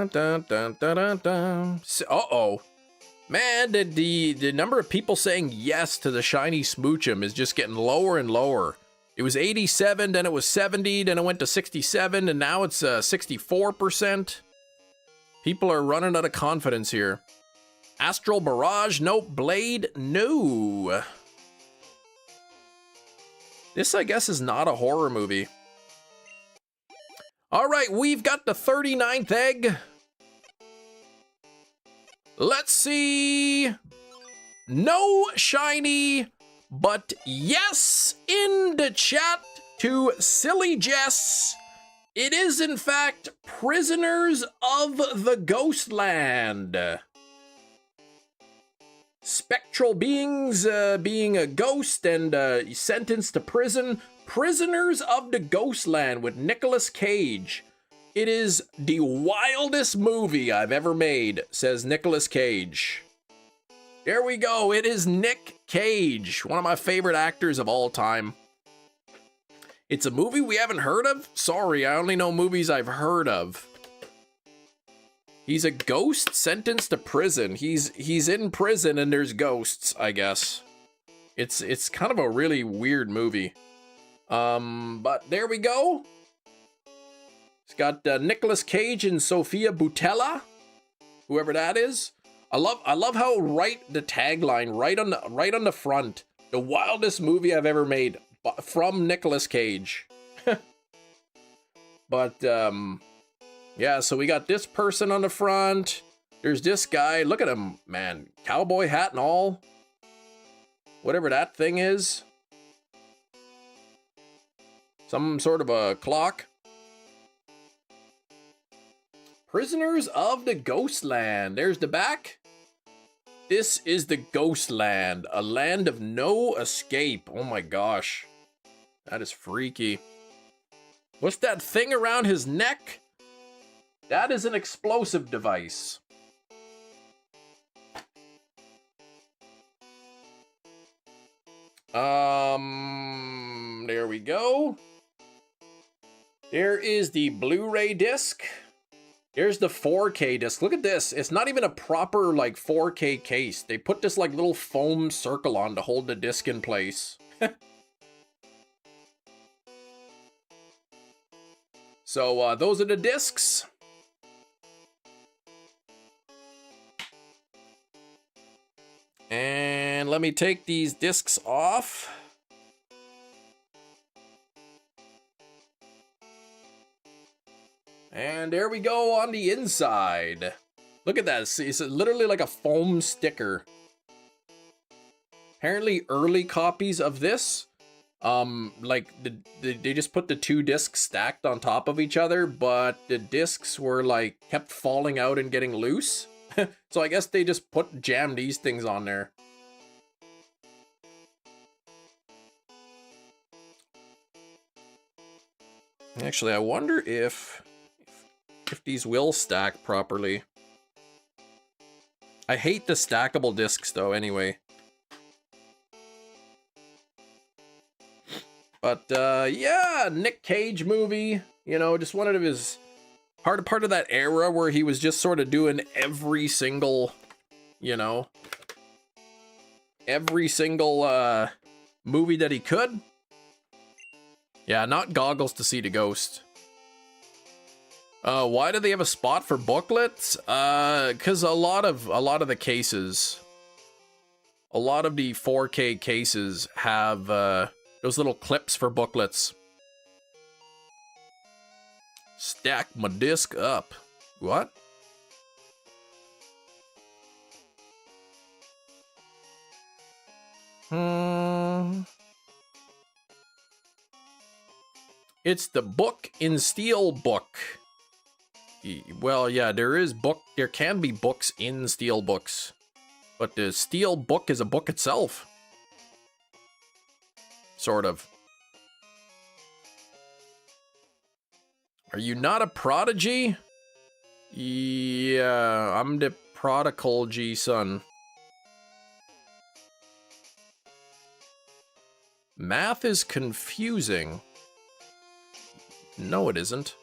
dun, dun, dun, dun, dun. Uh-oh. Man, the number of people saying yes to the shiny Smoochum is just getting lower and lower. It was 87, then it was 70, then it went to 67, and now it's 64%. People are running out of confidence here. Astral Barrage, nope. Blade, no. This, I guess, is not a horror movie. All right, we've got the 39th egg. Let's see. No shiny, but yes in the chat to Silly Jess. It is, in fact, Prisoners of the Ghostland. Spectral beings being a ghost and sentenced to prison. Prisoners of the Ghostland with Nicolas Cage. It is the wildest movie I've ever made, says Nicolas Cage. There we go. It is Nick Cage, one of my favorite actors of all time. It's a movie we haven't heard of? Sorry, I only know movies I've heard of. He's a ghost sentenced to prison. He's in prison and there's ghosts, I guess. It's kind of a really weird movie. But there we go. It's got Nicolas Cage and Sofia Boutella, whoever that is. I love how the tagline right on the front, the wildest movie I've ever made, from Nicolas Cage. But yeah, so we got this person on the front. There's this guy. Look at him, man. Cowboy hat and all. Whatever that thing is. Some sort of a clock. Prisoners of the Ghostland. There's the back. This is the Ghostland, a land of no escape. Oh my gosh. That is freaky. What's that thing around his neck? That is an explosive device. There we go. There is the Blu-ray disc. There's the 4K disc. Look at this. It's not even a proper, like, 4K case. They put this, like, little foam circle on to hold the disc in place. So, those are the discs. And let me take these discs off. And there we go on the inside. Look at that. It's literally like a foam sticker. Apparently early copies of this, like they just put the two discs stacked on top of each other, but the discs were like kept falling out and getting loose. So I guess they just jammed these things on there. Actually, I wonder if these will stack properly. I hate the stackable discs though anyway. But yeah, Nick Cage movie, you know, just one of his part of that era where he was just sort of doing every single, you know, every single movie that he could. Yeah, not Goggles to See the Ghost. Why do they have a spot for booklets? Because a lot of the cases, a lot of the 4K cases have those little clips for booklets. Stack my disc up. What? It's the book in steel book. Well, yeah, there can be books in steel books, but the steel book is a book itself. Sort of. Are you not a prodigy? Yeah, I'm the prodigal G son. Math is confusing. No, it isn't.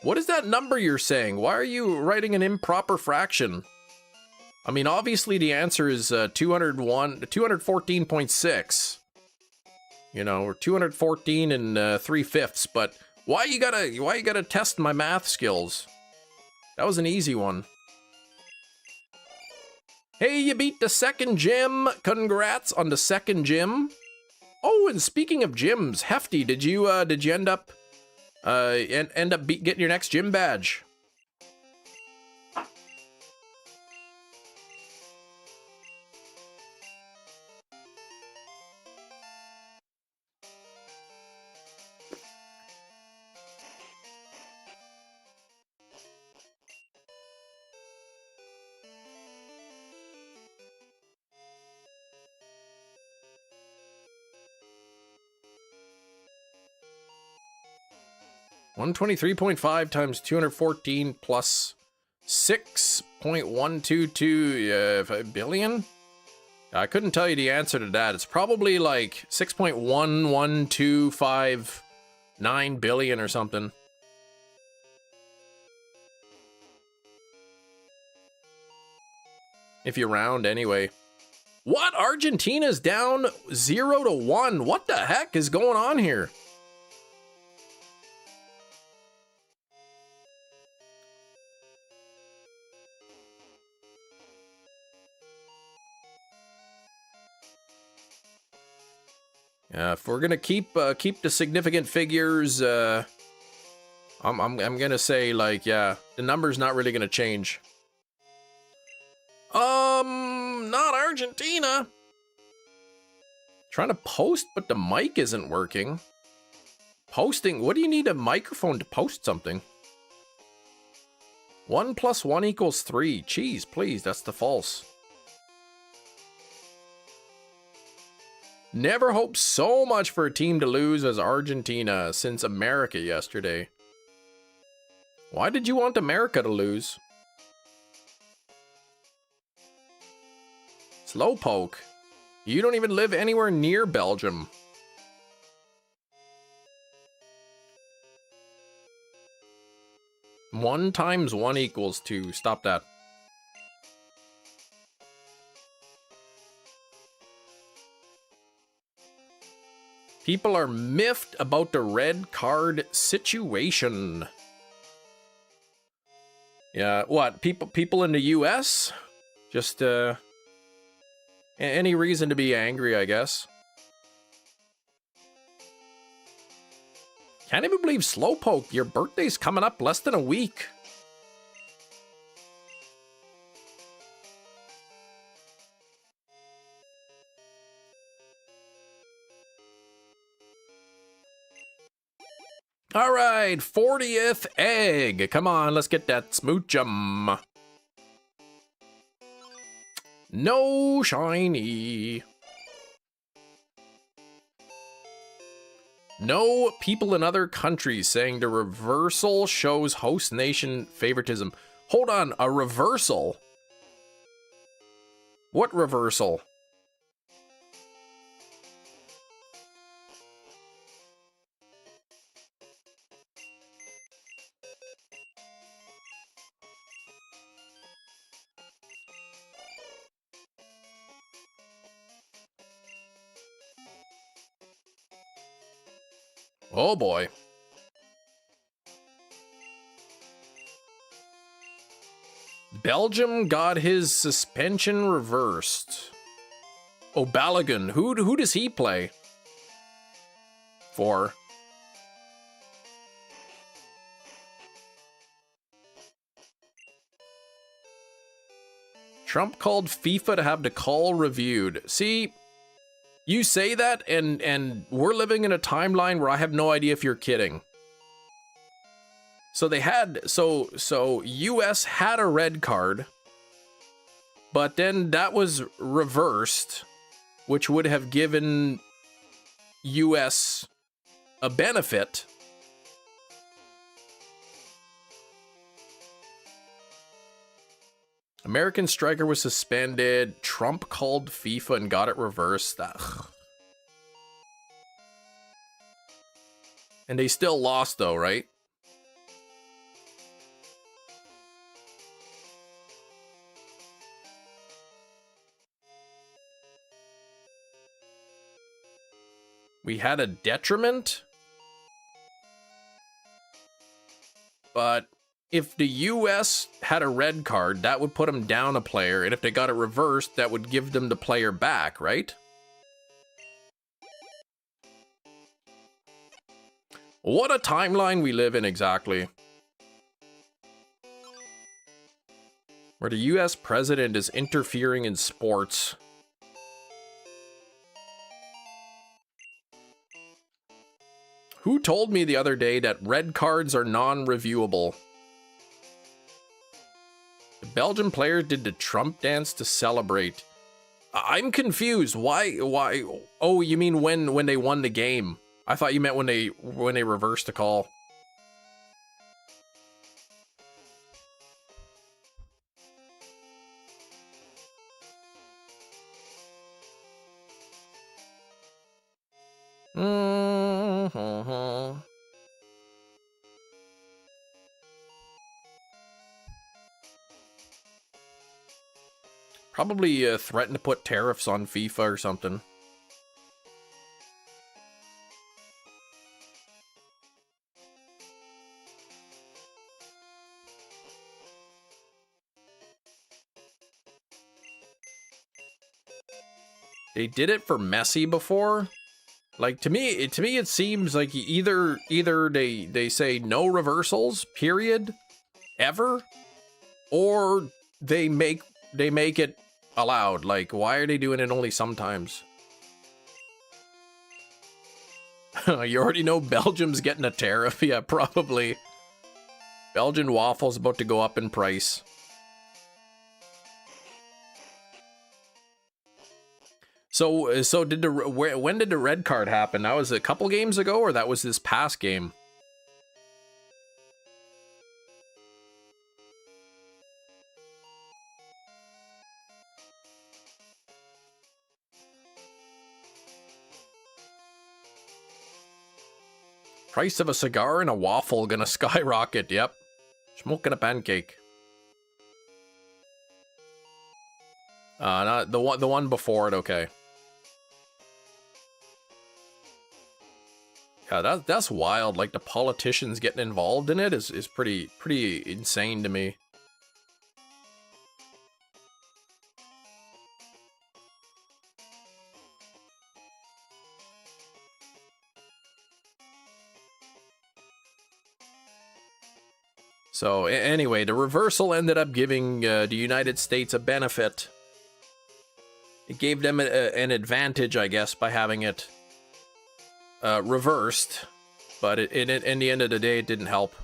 What is that number you're saying? Why are you writing an improper fraction? I mean, obviously the answer is 214.6. You know, or 214 and 3/5, but why you gotta test my math skills? That was an easy one. Hey, you beat the second gym. Congrats on the second gym. Oh, and speaking of gyms, Hefty, did you end up getting your next gym badge? $123.5 times 214 plus 6.122 billion? I couldn't tell you the answer to that. It's probably like 6.11259 billion or something. If you round anyway. What? Argentina's down 0-1. What the heck is going on here? If we're gonna keep the significant figures, I'm gonna say, like, yeah, the number's not really gonna change. Not Argentina. Trying to post, but the mic isn't working. Posting, what do you need a microphone to post something? 1 + 1 = 3. Jeez, please, that's the false. Never hoped so much for a team to lose as Argentina since America yesterday. Why did you want America to lose? Slowpoke. You don't even live anywhere near Belgium. One times 1 = 2. Stop that. People are miffed about the red card situation. Yeah, what? People in the US? Just, any reason to be angry, I guess. Can't even believe Slowpoke, your birthday's coming up less than a week. All right, 40th egg. Come on, let's get that smoochum. No shiny. No people in other countries saying the reversal shows host nation favoritism. Hold on, a reversal? What reversal? Oh boy. Belgium got his suspension reversed. Oh, Balogun. Who does he play for? Trump called FIFA to have the call reviewed. See, you say that, and we're living in a timeline where I have no idea if you're kidding. So they had, so US had a red card, but then that was reversed, which would have given US a benefit. American striker was suspended. Trump called FIFA and got it reversed. Ugh. And they still lost though, right? We had a detriment? But if the US had a red card, that would put them down a player, and if they got it reversed, that would give them the player back, right? What a timeline we live in exactly. Where the US president is interfering in sports. Who told me the other day that red cards are non-reviewable? The Belgian player did the Trump dance to celebrate. I'm confused. Why? Oh, you mean when they won the game? I thought you meant when they reversed the call. Probably threatened to put tariffs on FIFA or something. They did it for Messi before. Like, to me it seems like either they say no reversals, period, ever, or they make it allowed. Like, why are they doing it only sometimes? You already know Belgium's getting a tariff. Yeah, probably. Belgian waffle's about to go up in price. So when did the red card happen? That was a couple games ago, or that was this past game? Price of a cigar and a waffle gonna skyrocket. Yep. Smoking a pancake. Not the one before it, okay. Yeah, that's wild. Like, the politicians getting involved in it is pretty insane to me. So anyway, the reversal ended up giving the United States a benefit. It gave them an advantage, I guess, by having it reversed, but in the end of the day, it didn't help.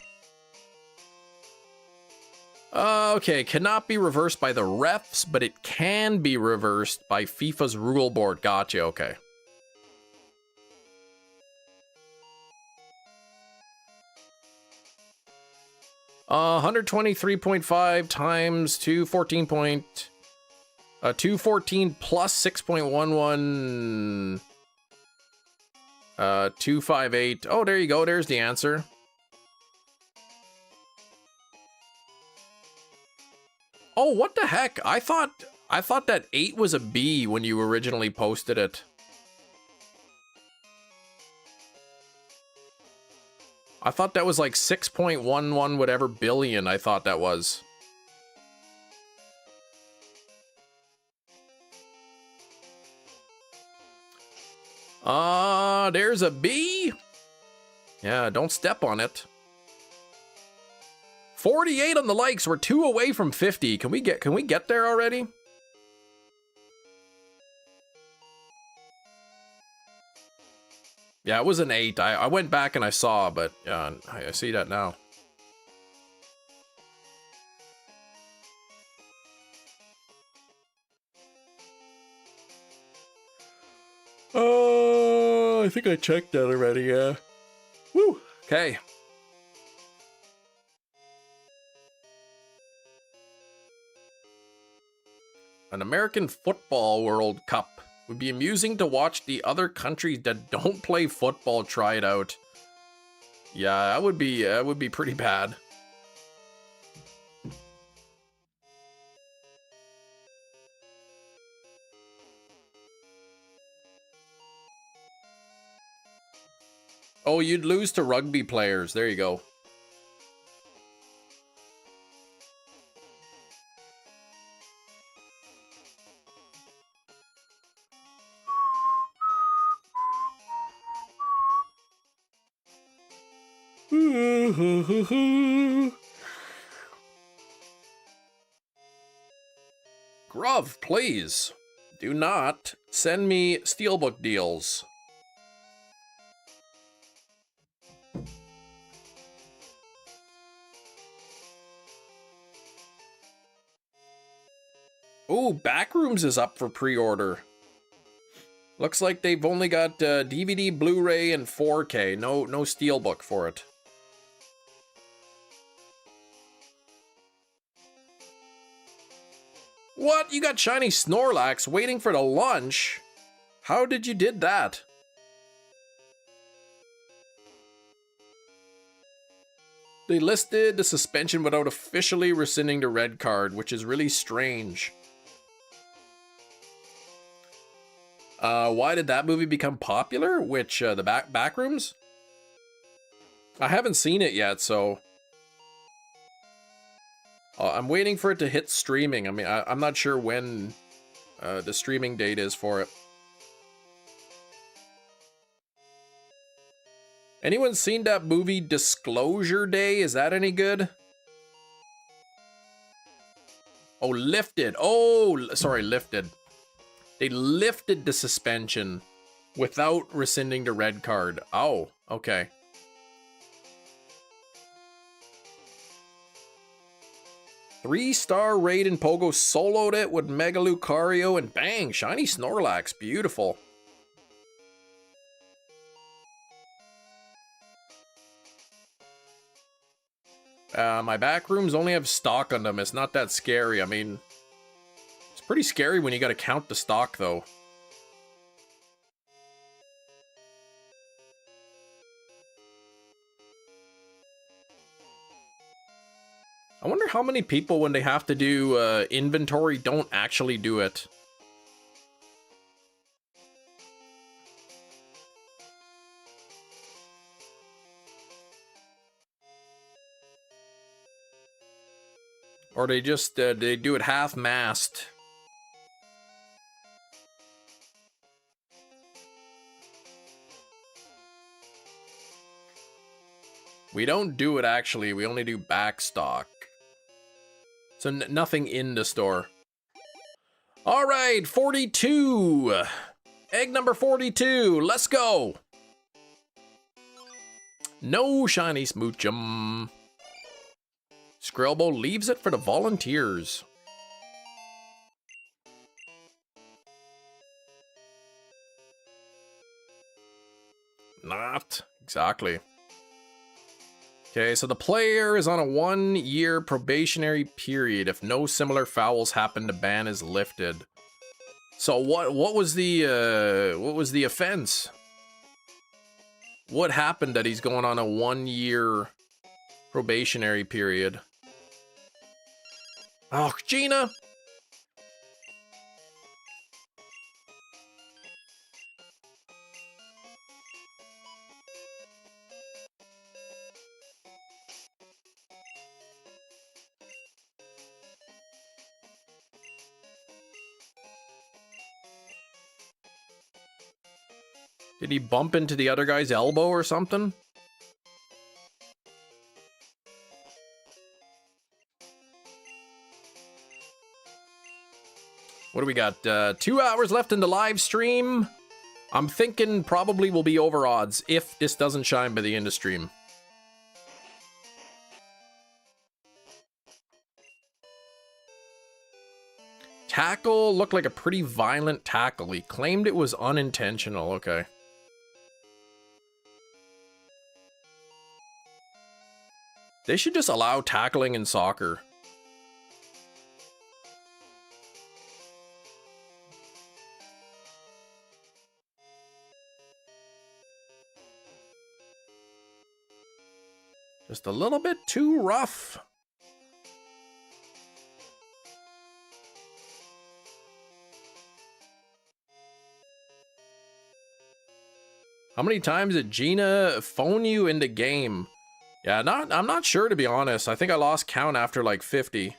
Okay, cannot be reversed by the refs, but it can be reversed by FIFA's rule board. Gotcha, okay. Uh, 123.5 times 214 plus 6.11 258. Oh, there you go. There's the answer. Oh, what the heck? I thought that 8 was a B when you originally posted it. I thought that was like 6.11 whatever billion. I thought that was. There's a B. Yeah, don't step on it. 48 on the likes. We're 2 away from 50. Can we get there already? Yeah, it was an 8. I went back and I saw, but I see that now. I think I checked that already, yeah. Woo! Okay. An American Football World Cup. Would be amusing to watch the other countries that don't play football try it out. Yeah, that would be pretty bad. Oh, you'd lose to rugby players. There you go. Grov, please. Do not send me steelbook deals. Ooh, Backrooms is up for pre-order. Looks like they've only got DVD, Blu-ray, and 4K. No steelbook for it. What? You got shiny Snorlax waiting for the lunch? How did you did that? They listed the suspension without officially rescinding the red card, which is really strange. Why did that movie become popular? Which, the Backrooms? I haven't seen it yet, so... I'm waiting for it to hit streaming. I mean, I'm not sure when the streaming date is for it. Anyone seen that movie Disclosure Day? Is that any good? Oh, lifted. Oh, sorry, lifted. They lifted the suspension without rescinding the red card. Oh, okay. Three-star raid and Pogo soloed it with Mega Lucario and bang, shiny Snorlax. Beautiful. My back rooms only have stock on them. It's not that scary. I mean, it's pretty scary when you gotta count the stock, though. I wonder how many people, when they have to do inventory, don't actually do it. Or they just, they do it half-mast. We don't do it, actually. We only do back stock. So nothing in the store. All right, 42. Egg number 42. Let's go. No shiny Smoochum. Skrillbo leaves it for the volunteers. Not exactly. Okay, so the player is on a 1-year probationary period. If no similar fouls happen, the ban is lifted. So what was the offense? What happened that he's going on a 1-year probationary period? Oh, Gina! Did he bump into the other guy's elbow or something? What do we got? 2 hours left in the live stream. I'm thinking probably will be over odds if this doesn't shine by the end of stream. Tackle looked like a pretty violent tackle. He claimed it was unintentional. Okay. They should just allow tackling in soccer. Just a little bit too rough. How many times did Gina phone you in the game? Yeah, I'm not sure, to be honest. I think I lost count after like 50.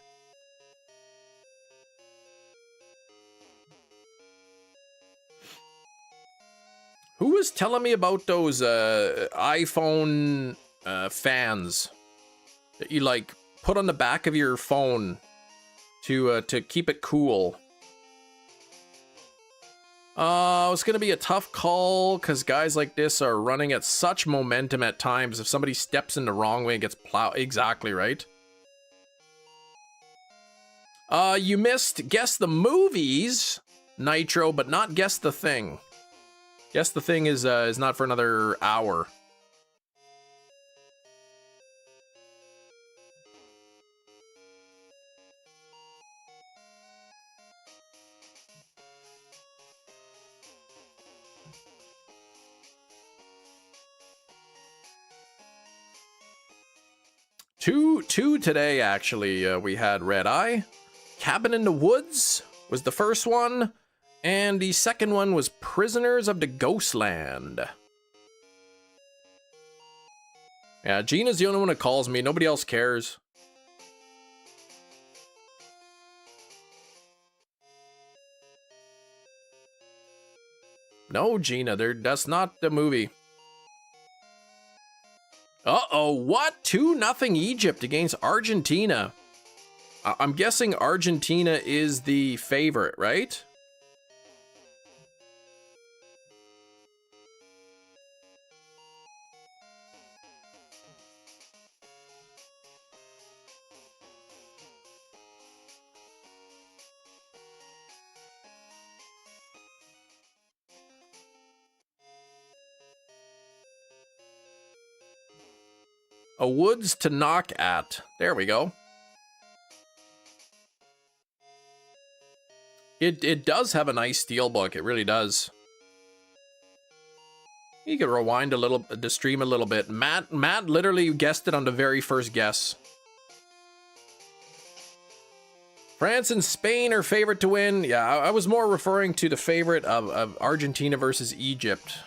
Who was telling me about those iPhone fans that you like put on the back of your phone to keep it cool? It's gonna be a tough call because guys like this are running at such momentum at times. If somebody steps in the wrong way and gets plowed, exactly right. You missed guess the movies, Nitro, but not guess the thing. Guess the thing is not for another hour. Two today, actually. We had Red Eye. Cabin in the Woods was the first one. And the second one was Prisoners of the Ghostland. Yeah, Gina's the only one that calls me. Nobody else cares. No, Gina, that's not the movie. Uh-oh, what? 2-0 Egypt against Argentina. I'm guessing Argentina is the favorite, right? A woods to knock at. There we go. It does have a nice steelbook. It really does. You can rewind the stream a little bit. Matt literally guessed it on the very first guess. France and Spain are favorite to win. Yeah, I was more referring to the favorite of Argentina versus Egypt.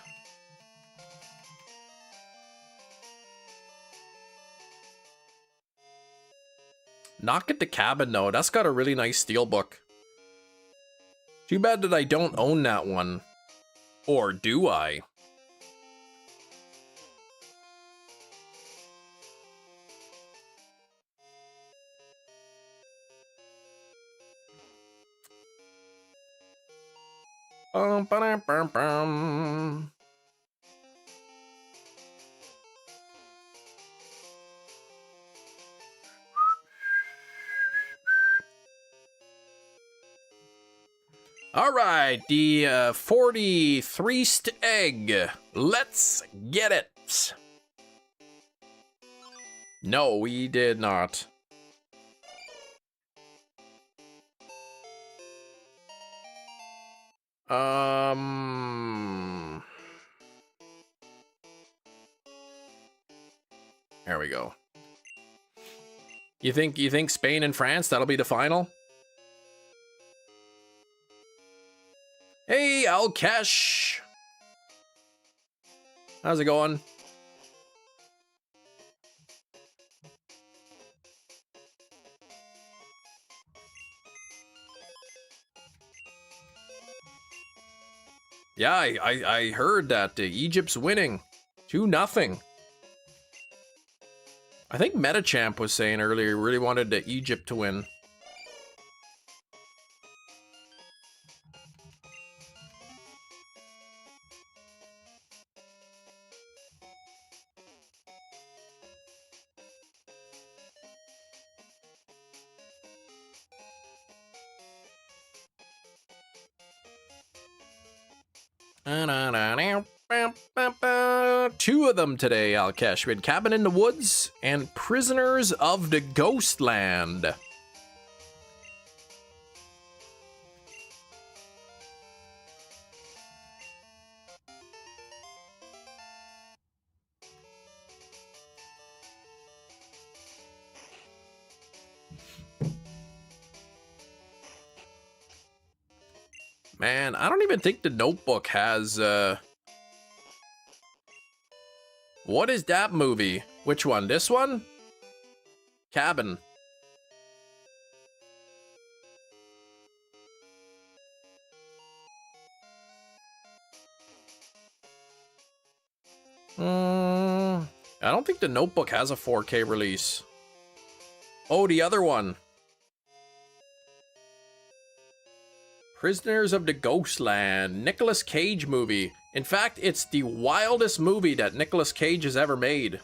Knock at the Cabin, though. That's got a really nice steelbook. Too bad that I don't own that one. Or do I? Bum. All right, the 43st egg. Let's get it. No, we did not. There we go. You think Spain and France, that'll be the final? Hey, Alkesh. How's it going? Yeah, I heard that Egypt's winning 2-0. I think Metachamp was saying earlier he really wanted Egypt to win. Two of them today, Alkesh. We had Cabin in the Woods and Prisoners of the Ghostland. Man, I don't even think the Notebook has, What is that movie? Which one? This one? Cabin. I don't think the Notebook has a 4K release. Oh, the other one. Prisoners of the Ghostland, Nicolas Cage movie. In fact, it's the wildest movie that Nicolas Cage has ever made.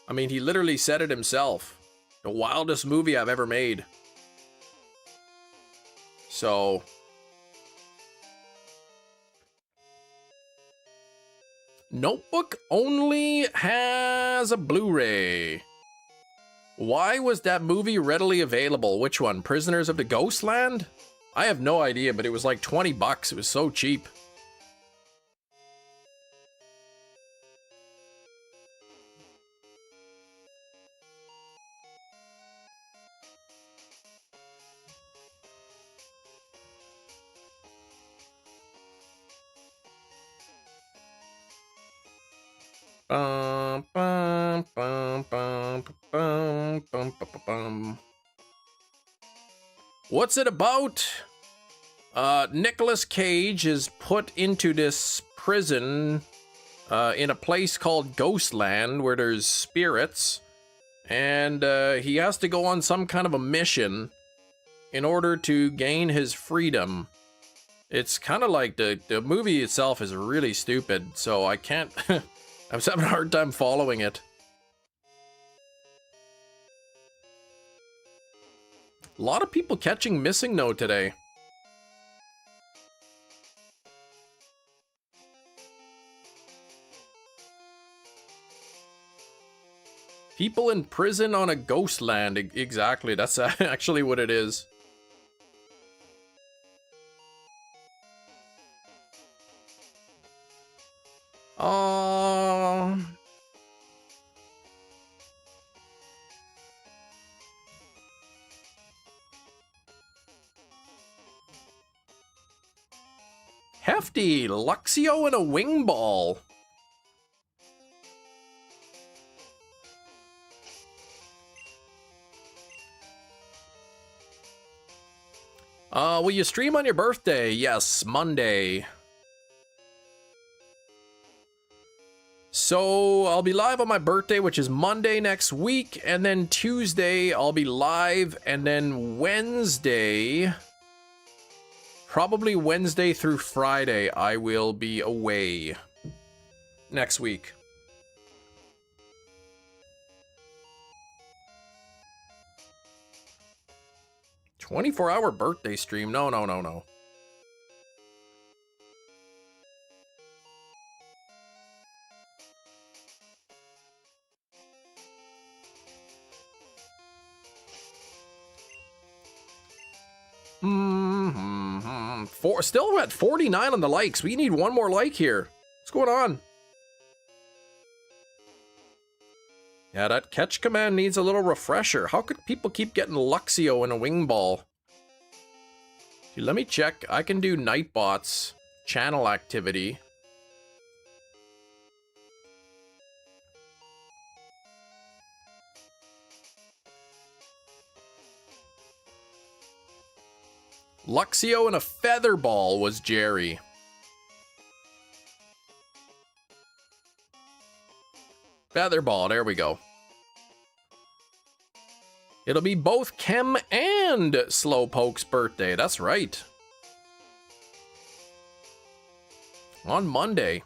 I mean, he literally said it himself. The wildest movie I've ever made. So... Notebook only has a Blu-ray. Why was that movie readily available? Which one? Prisoners of the Ghostland? I have no idea, but it was like 20 bucks. It was so cheap. Bum, bum, bum, bum, bum, bum, bum, bum. What's it about? Nicolas Cage is put into this prison in a place called Ghostland where there's spirits, and he has to go on some kind of a mission in order to gain his freedom. It's kind of like the movie itself is really stupid, so I can't... I was having a hard time following it. A lot of people catching Missing No today. People in prison on a ghost land. Exactly, that's actually what it is. Hefty, Luxio and a wing ball. Will you stream on your birthday? Yes, Monday. So I'll be live on my birthday, which is Monday next week, and then Tuesday I'll be live, and then Wednesday, probably Wednesday through Friday, I will be away next week. "24-hour birthday stream? No, no, no, no. Still at 49 on the likes. We need one more like here. What's going on? Yeah, that catch command needs a little refresher. How could people keep getting Luxio and a wing ball? Let me check. I can do Nightbot's channel activity. Luxio and a feather ball was Jerry. Feather ball, there we go. It'll be both Kem and Slowpoke's birthday, that's right. On Monday.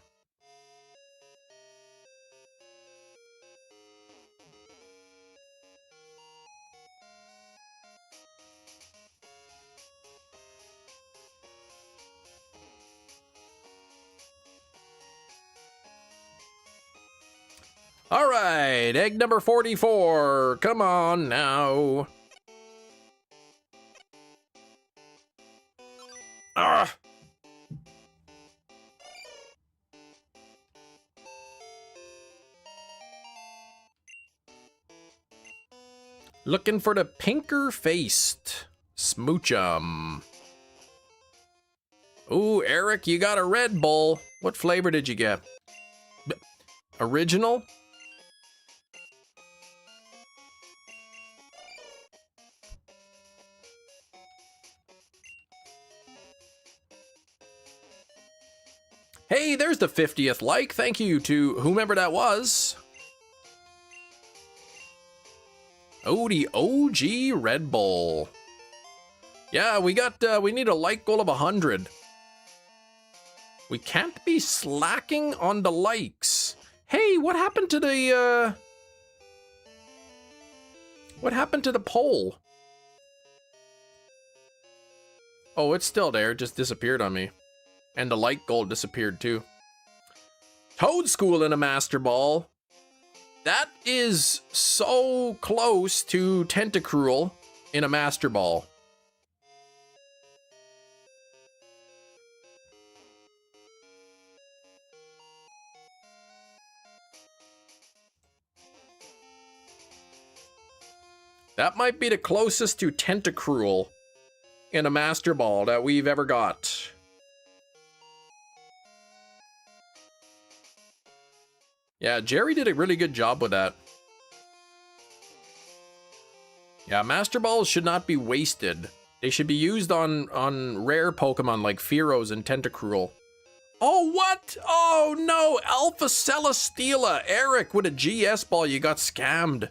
All right, egg number 44. Come on now. Ah. Looking for the pinker-faced Smoochum. Ooh, Eric, you got a Red Bull. What flavor did you get? Original? Hey, there's the 50th like. Thank you to whomever that was. Oh, the OG Red Bull. Yeah, we need a like goal of 100. We can't be slacking on the likes. Hey, what happened to the, what happened to the poll? Oh, it's still there. It just disappeared on me. And the like goal disappeared too. Toad School in a Master Ball. That is so close to Tentacruel in a Master Ball. That might be the closest to Tentacruel in a Master Ball that we've ever got. Yeah, Jerry did a really good job with that. Yeah, Master Balls should not be wasted. They should be used on rare Pokemon like Fearos and Tentacruel. Oh, what? Oh, no. Alpha Celesteela. Eric, with a GS ball, you got scammed.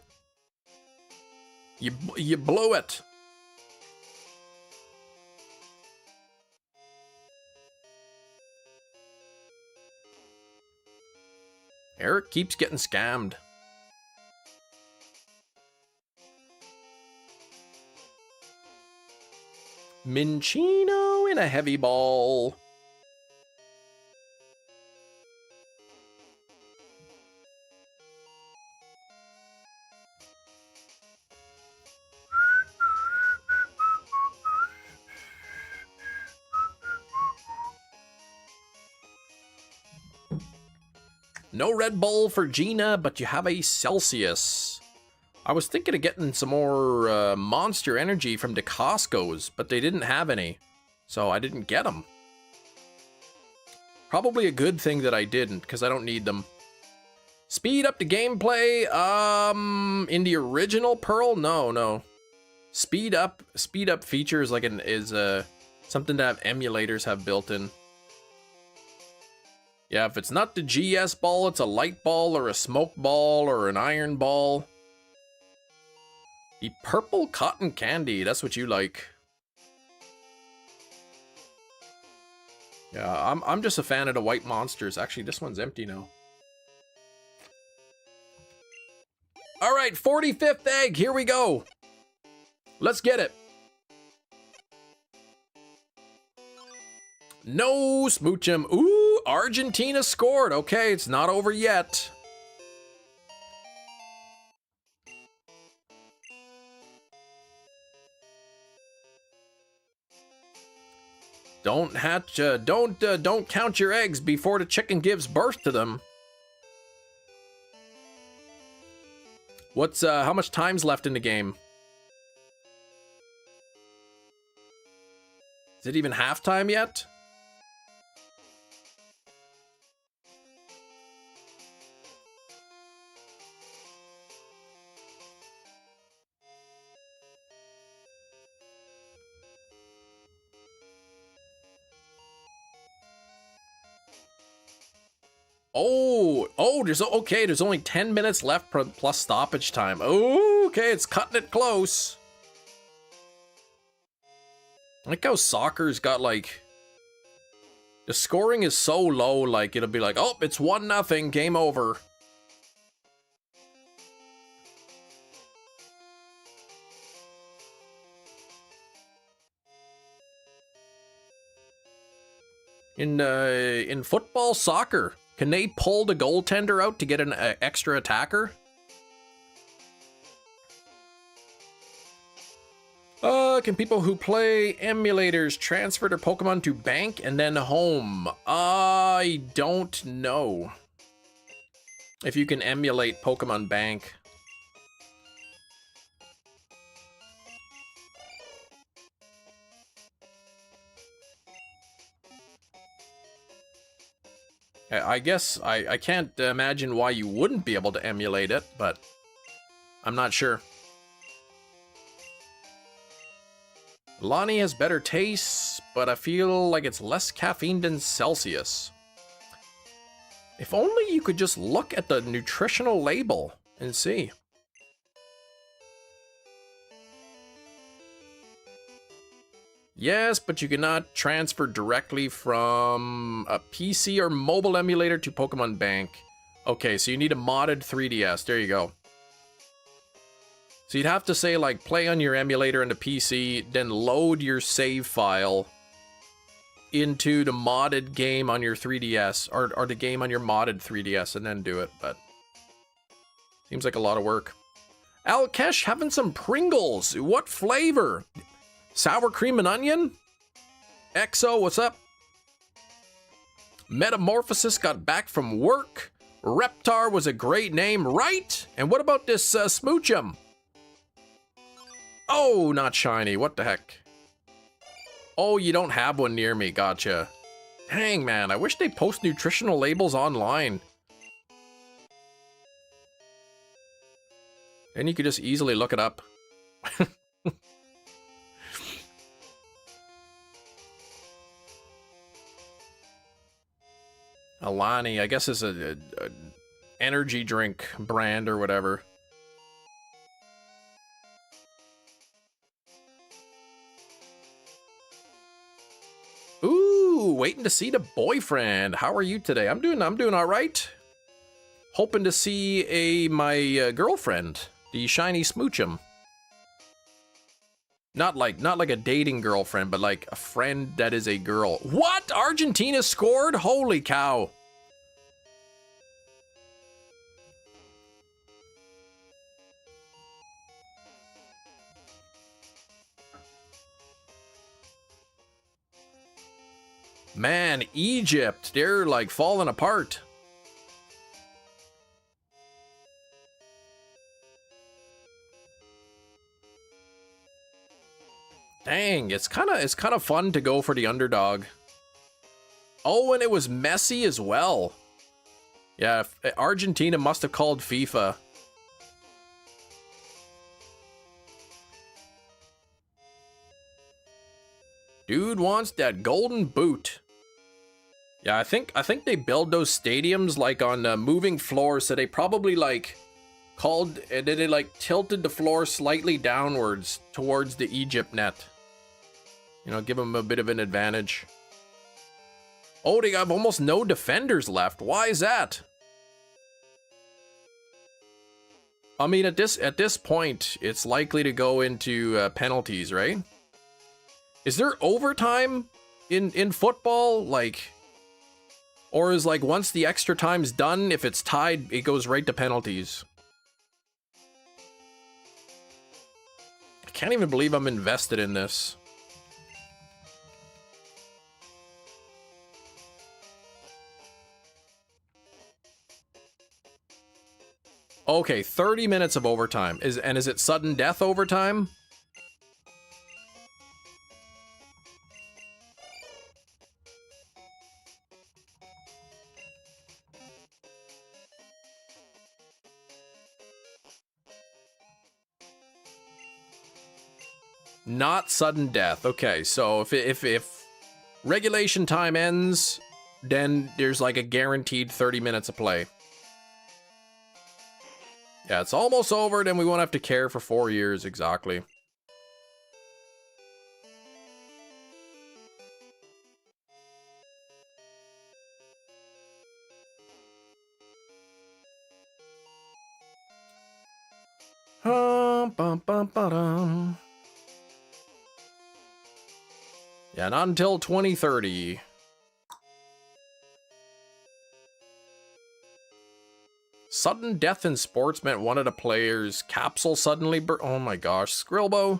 You blew it. Eric keeps getting scammed. Minchino in a heavy ball. No Red Bull for Gina, but you have a Celsius. I was thinking of getting some more Monster Energy from the Costco's, but they didn't have any, so I didn't get them. Probably a good thing that I didn't, because I don't need them. Speed up the gameplay. In the original Pearl, no. Speed up feature is like something that emulators have built in. Yeah, if it's not the GS ball, it's a light ball or a smoke ball or an iron ball. The purple cotton candy, that's what you like. Yeah, I'm just a fan of the white monsters. Actually, this one's empty now. All right, 45th egg, here we go. Let's get it. No Smoochum. Ooh, Argentina scored. Okay, it's not over yet. Don't count your eggs before the chicken gives birth to them. What's how much time's left in the game? Is it even halftime yet? There's only 10 minutes left plus stoppage time. Oh, okay, it's cutting it close. I like how soccer's got like, the scoring is so low, like it'll be like, oh, it's 1-0, game over. In football, soccer, can they pull the goaltender out to get an extra attacker? Can people who play emulators transfer their Pokemon to bank and then home? I don't know if you can emulate Pokemon Bank. I guess I can't imagine why you wouldn't be able to emulate it, but I'm not sure. Lonnie has better taste, but I feel like it's less caffeine than Celsius. If only you could just look at the nutritional label and see. Yes, but you cannot transfer directly from a PC or mobile emulator to Pokemon Bank. Okay, so you need a modded 3DS. There you go. So you'd have to say, like, play on your emulator and the PC, then load your save file into the modded game on your 3DS, or the game on your modded 3DS, and then do it, but seems like a lot of work. Alkesh having some Pringles. What flavor? Sour cream and onion? EXO, what's up? Metamorphosis got back from work. Reptar was a great name, right? And what about this Smoochum? Oh, not shiny. What the heck? Oh, you don't have one near me. Gotcha. Dang, man. I wish they post nutritional labels online. Then you could just easily look it up. Alani, I guess is a energy drink brand or whatever. Ooh, waiting to see the boyfriend. How are you today? I'm doing all right. Hoping to see my girlfriend, the shiny smoochum. Not like a dating girlfriend, but like a friend that is a girl. What? Argentina scored? Holy cow. Man, Egypt, they're like falling apart. Dang, it's kind of fun to go for the underdog. Oh, and it was messy as well. Yeah, Argentina must have called FIFA. Dude wants that golden boot. Yeah, I think they build those stadiums like on moving floors, so they probably like called and then they like tilted the floor slightly downwards towards the Egypt net. You know, give them a bit of an advantage. Oh, they have almost no defenders left. Why is that? I mean, at this point, it's likely to go into penalties, right? Is there overtime in football? Like, or is like once the extra time's done, if it's tied, it goes right to penalties? I can't even believe I'm invested in this. Okay, 30 minutes of overtime. Is it sudden death overtime? Not sudden death. Okay, so if regulation time ends, then there's like a guaranteed 30 minutes of play. Yeah, it's almost over, then we won't have to care for 4 years, exactly. Yeah, not until 2030. Sudden death in sports meant one of the players' capsule suddenly oh my gosh, Skrillbo.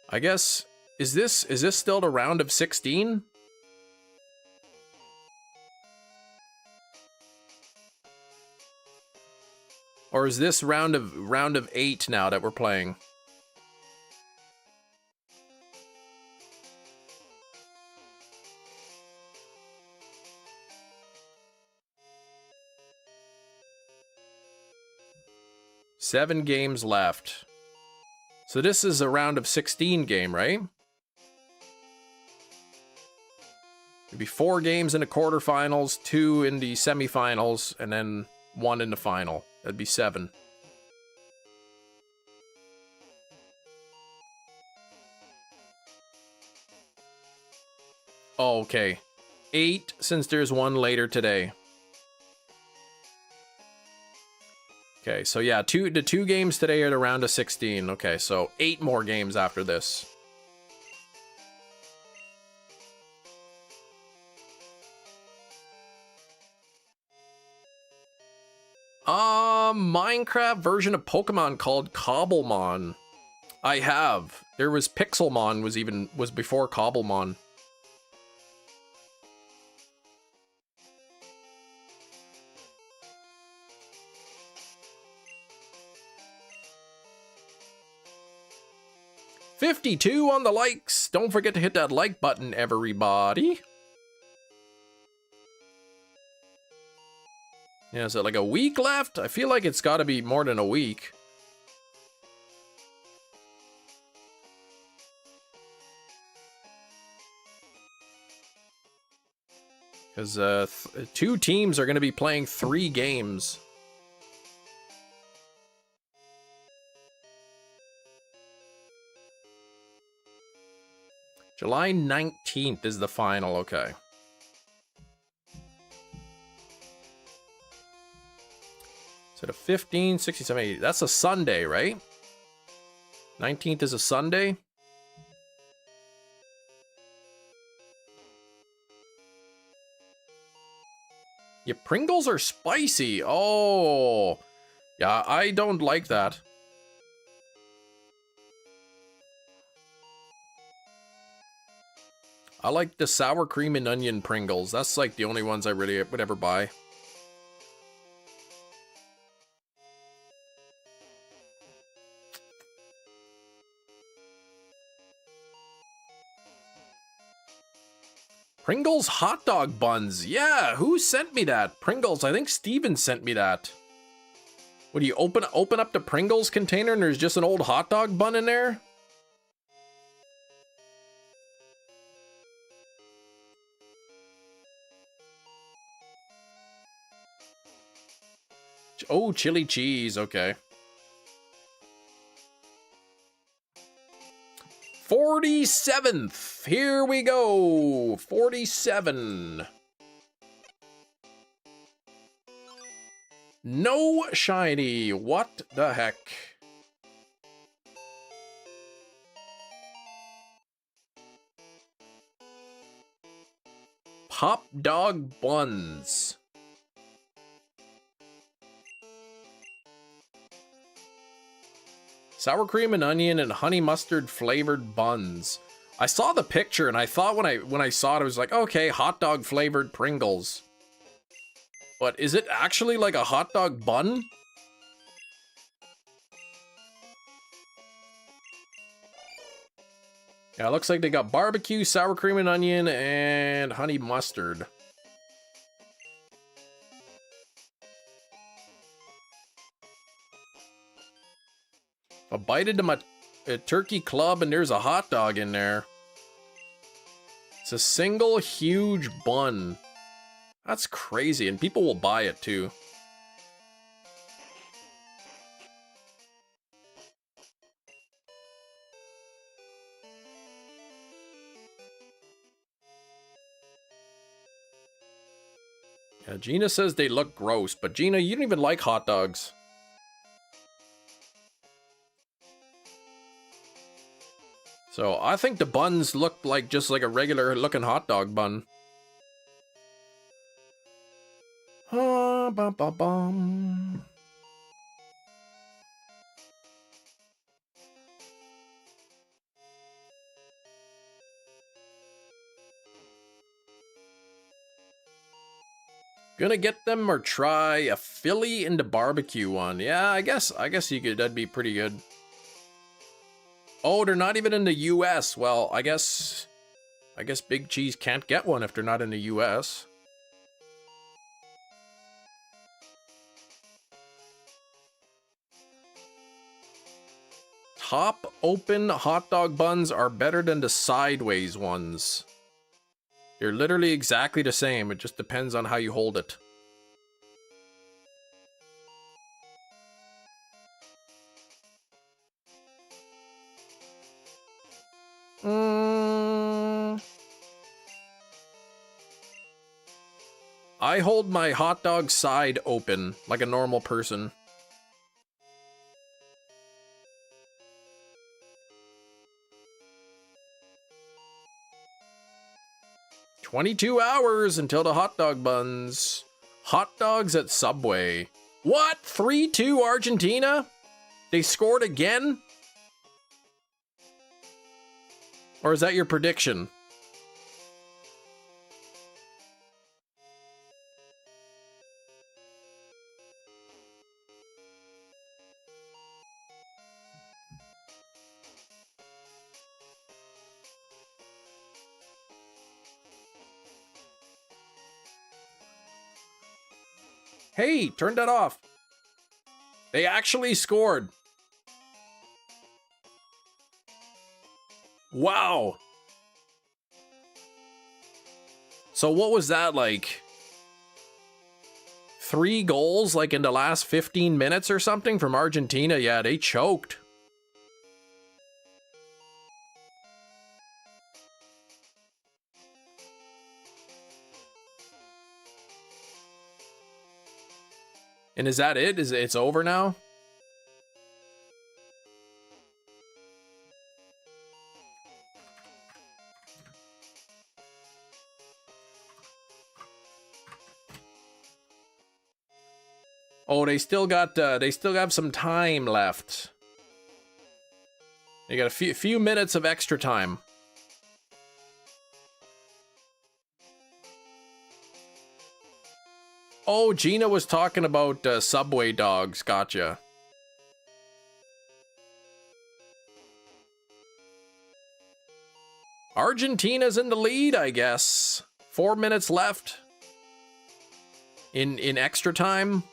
I guess, is this still the round of 16? Or is this round of 8 now that we're playing? Seven games left. So this is a round of 16 game, right? It'd be 4 games in the quarterfinals, 2 in the semifinals, and then 1 in the final. That'd be 7. Oh, okay. 8 since there's 1 later today. Okay, so yeah, the 2 games today are the round of 16. Okay, so 8 more games after this. Minecraft version of Pokemon called Cobblemon. I have. There was Pixelmon was before Cobblemon. $52 on the likes. Don't forget to hit that like button, everybody. Yeah, is it like a week left? I feel like it's got to be more than a week. Because 2 teams are going to be playing 3 games. July 19th is the final, okay. So the 15, 16, 17, 80. That's a Sunday, right? 19th is a Sunday. Yeah, Pringles are spicy. Oh, yeah, I don't like that. I like the sour cream and onion Pringles. That's like the only ones I really would ever buy. Pringles hot dog buns. Yeah, who sent me that? Pringles, I think Steven sent me that. What do you open up the Pringles container and there's just an old hot dog bun in there? Oh, chili cheese, okay. 47th. Here we go. 47. No shiny. What the heck? Pop dog buns. Sour cream and onion and honey mustard flavored buns. I saw the picture and I thought when I saw it, I was like, okay, hot dog flavored Pringles. But is it actually like a hot dog bun? Yeah, it looks like they got barbecue, sour cream and onion, and honey mustard. I bite into my turkey club and there's a hot dog in there. It's a single huge bun. That's crazy, and people will buy it too. Yeah, Gina says they look gross, but Gina, you don't even like hot dogs. So I think the buns look like just like a regular looking hot dog bun. Bum, bum, bum. Gonna get them or try a Philly into barbecue one. Yeah, I guess you could. That'd be pretty good. Oh, they're not even in the U.S. Well, I guess Big Cheese can't get one if they're not in the U.S. Top open hot dog buns are better than the sideways ones. They're literally exactly the same. It just depends on how you hold it. I hold my hot dog side open like a normal person. "22 hours until the hot dog buns. Hot dogs at Subway." What? 3-2 Argentina? They scored again? Or is that your prediction? Hey, turn that off. They actually scored. Wow. So what was that like? 3 goals like in the last 15 minutes or something from Argentina? Yeah, they choked. And is that it? It's over now? Oh, they still have some time left. They got a few minutes of extra time. Oh, Gina was talking about Subway dogs. Gotcha. Argentina's in the lead, I guess. 4 minutes left. In extra time.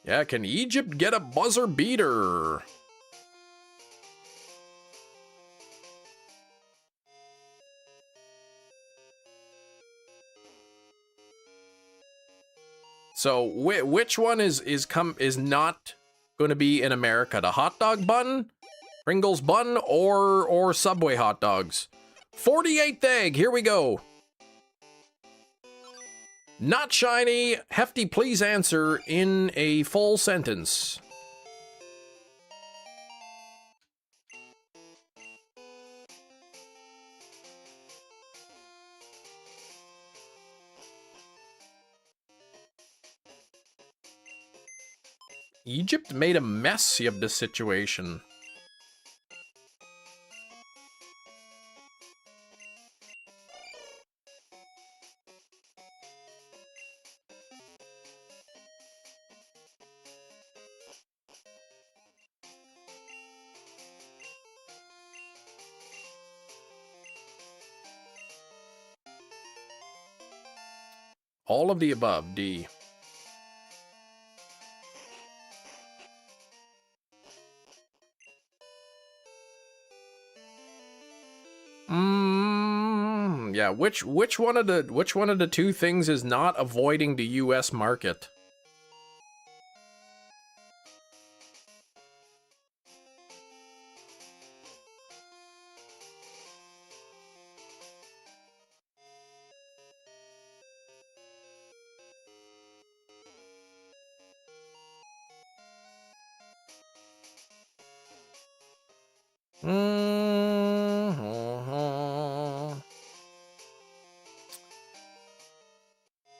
Yeah, can Egypt get a buzzer beater? So which one is not going to be in America? The hot dog bun, Pringles bun, or Subway hot dogs? 48th egg. Here we go. Not shiny. Hefty, please answer in a full sentence. Egypt made a mess of this situation. All of the above, D. Yeah, which one of the two things is not avoiding the US market?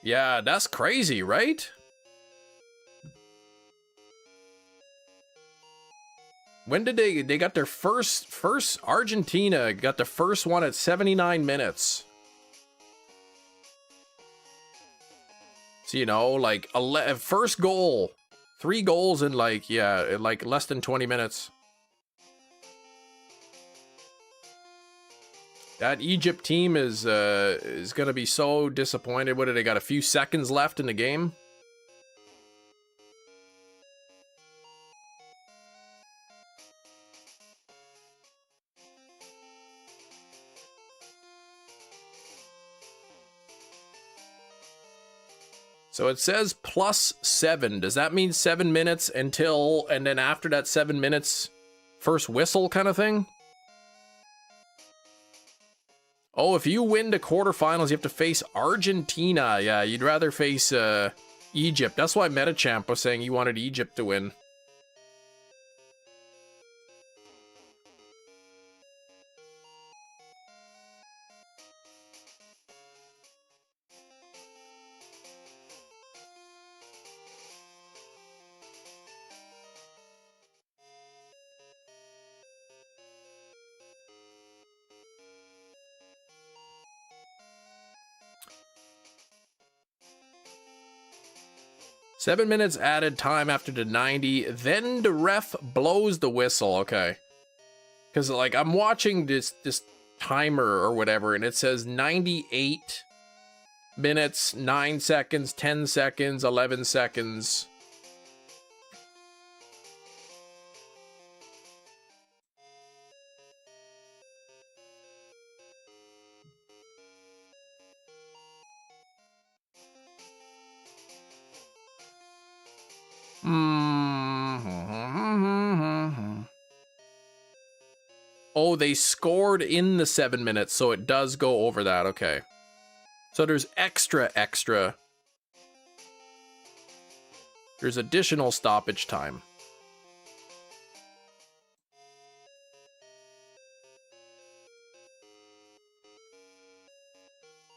Yeah, that's crazy, right? When did they got their first Argentina got the first one at 79 minutes. So, you know, like first goal, 3 goals in like less than 20 minutes. That Egypt team is gonna be so disappointed. What do they got? A few seconds left in the game. So it says +7. Does that mean 7 minutes until, and then after that 7 minutes, first whistle kind of thing? Oh, if you win the quarterfinals, you have to face Argentina. Yeah, you'd rather face Egypt. That's why Metachamp was saying he wanted Egypt to win. 7 minutes added time after the 90. Then the ref blows the whistle. Okay. Because, like, I'm watching this timer or whatever, and it says 98 minutes, 9 seconds, 10 seconds, 11 seconds. Oh, they scored in the 7 minutes, so it does go over that. Okay. So there's extra. There's additional stoppage time.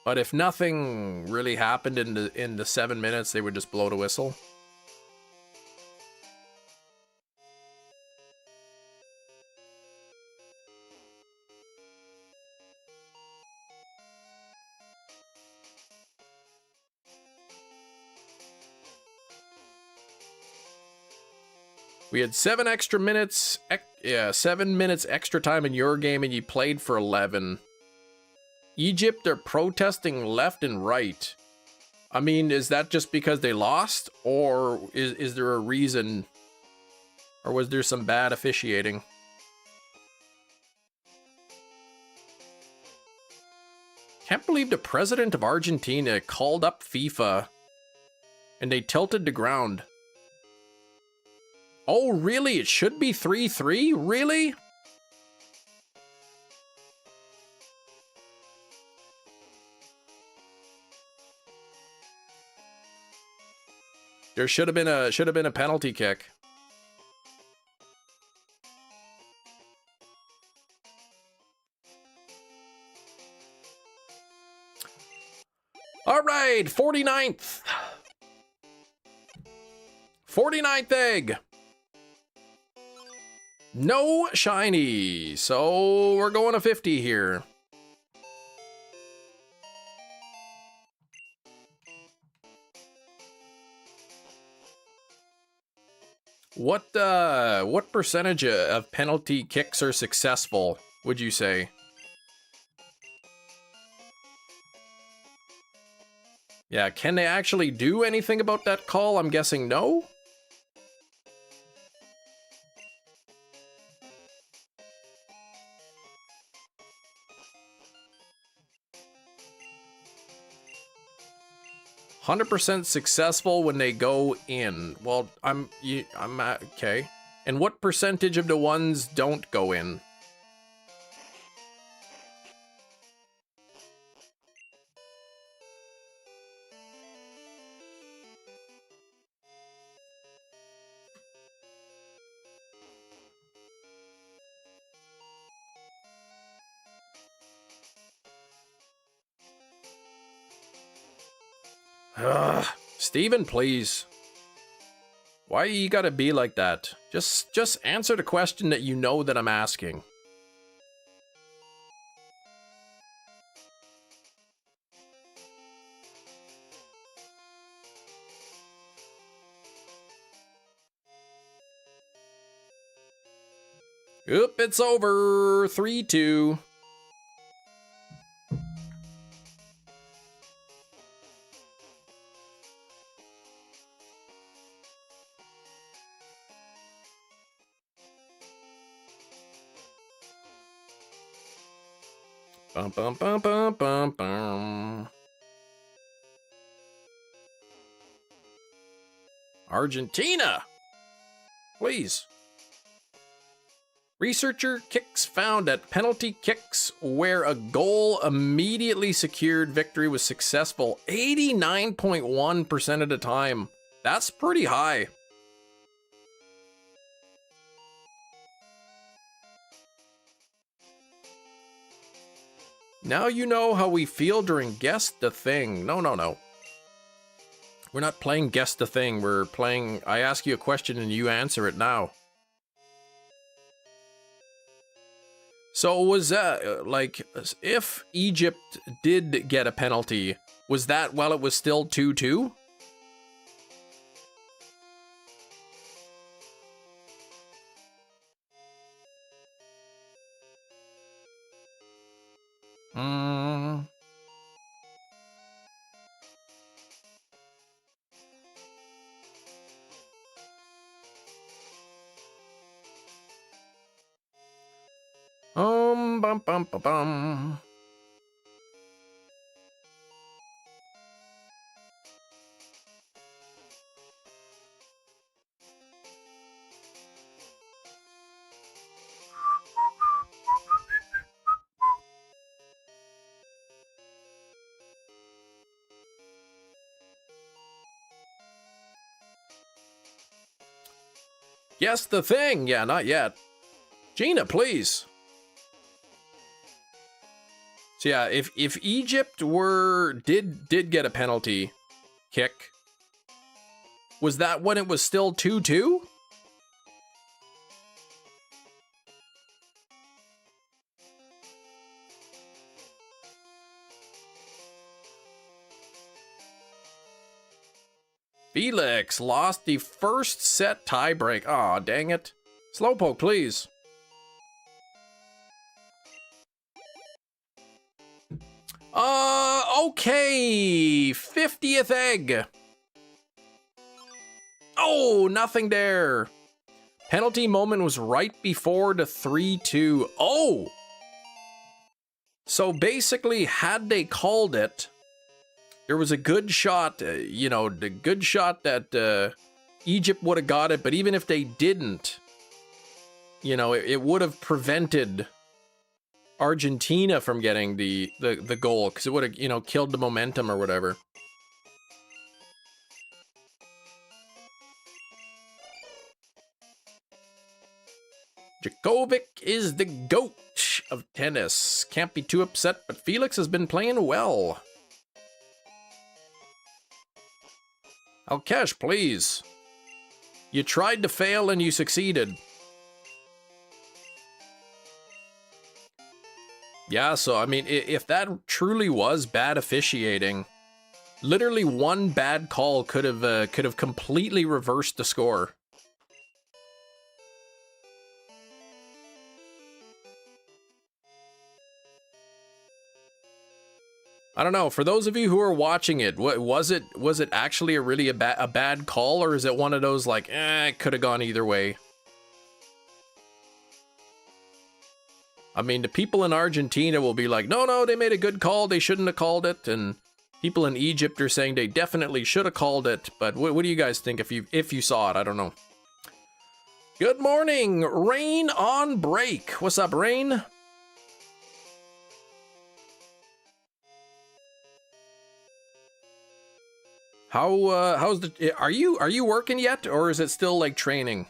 But if nothing really happened in the 7 minutes, they would just blow the whistle. We had 7 extra minutes, 7 minutes extra time in your game, and you played for 11. Egypt are protesting left and right. I mean, is that just because they lost, or is there a reason, or was there some bad officiating? Can't believe the president of Argentina called up FIFA, and they tilted the ground. Oh, really? It should be 3-3? Really? There should have been a penalty kick. All right, 49th. 49th egg. No shiny, so we're going to 50 here. What percentage of penalty kicks are successful, would you say? Yeah, can they actually do anything about that call? I'm guessing no. %100% successful when they go in. Well, I'm okay. And what percentage of the ones don't go in? Ugh, Steven, please. Why you gotta be like that? Just answer the question that you know that I'm asking. Oop, it's over. 3-2. Bum, bum, bum, bum, bum, bum. Argentina! Please. Researcher kicks found that penalty kicks where a goal immediately secured victory was successful 89.1% of the time. That's pretty high. Now you know how we feel during Guess the Thing. No. We're not playing Guess the Thing. We're playing I ask you a question and you answer it now. So was that, like, if Egypt did get a penalty, was that while it was still 2-2? Hmm. Bum bum bum bum. Guess the thing. Yeah, not yet. Gina, please. So yeah, if Egypt did get a penalty kick, was that when it was still 2-2? Felix lost the first set tiebreak. Aw, dang it. Slowpoke, please. Okay. 50th egg. Oh, nothing there. Penalty moment was right before the 3-2. Oh! So basically, had they called it, there was a good shot, the good shot that Egypt would have got it, but even if they didn't, it would have prevented Argentina from getting the goal, because it would have, killed the momentum or whatever. Djokovic is the GOAT of tennis. Can't be too upset, but Felix has been playing well. Alkesh, please. You tried to fail and you succeeded. Yeah, so I mean, if that truly was bad officiating, literally one bad call could have completely reversed the score. I don't know. For those of you who are watching it, was it actually a bad call, or is it one of those like, it could have gone either way? I mean, the people in Argentina will be like, no, they made a good call. They shouldn't have called it. And people in Egypt are saying they definitely should have called it. But what do you guys think if you saw it? I don't know. Good morning, Rain on break. What's up, Rain? How's are you working yet, or is it still like training?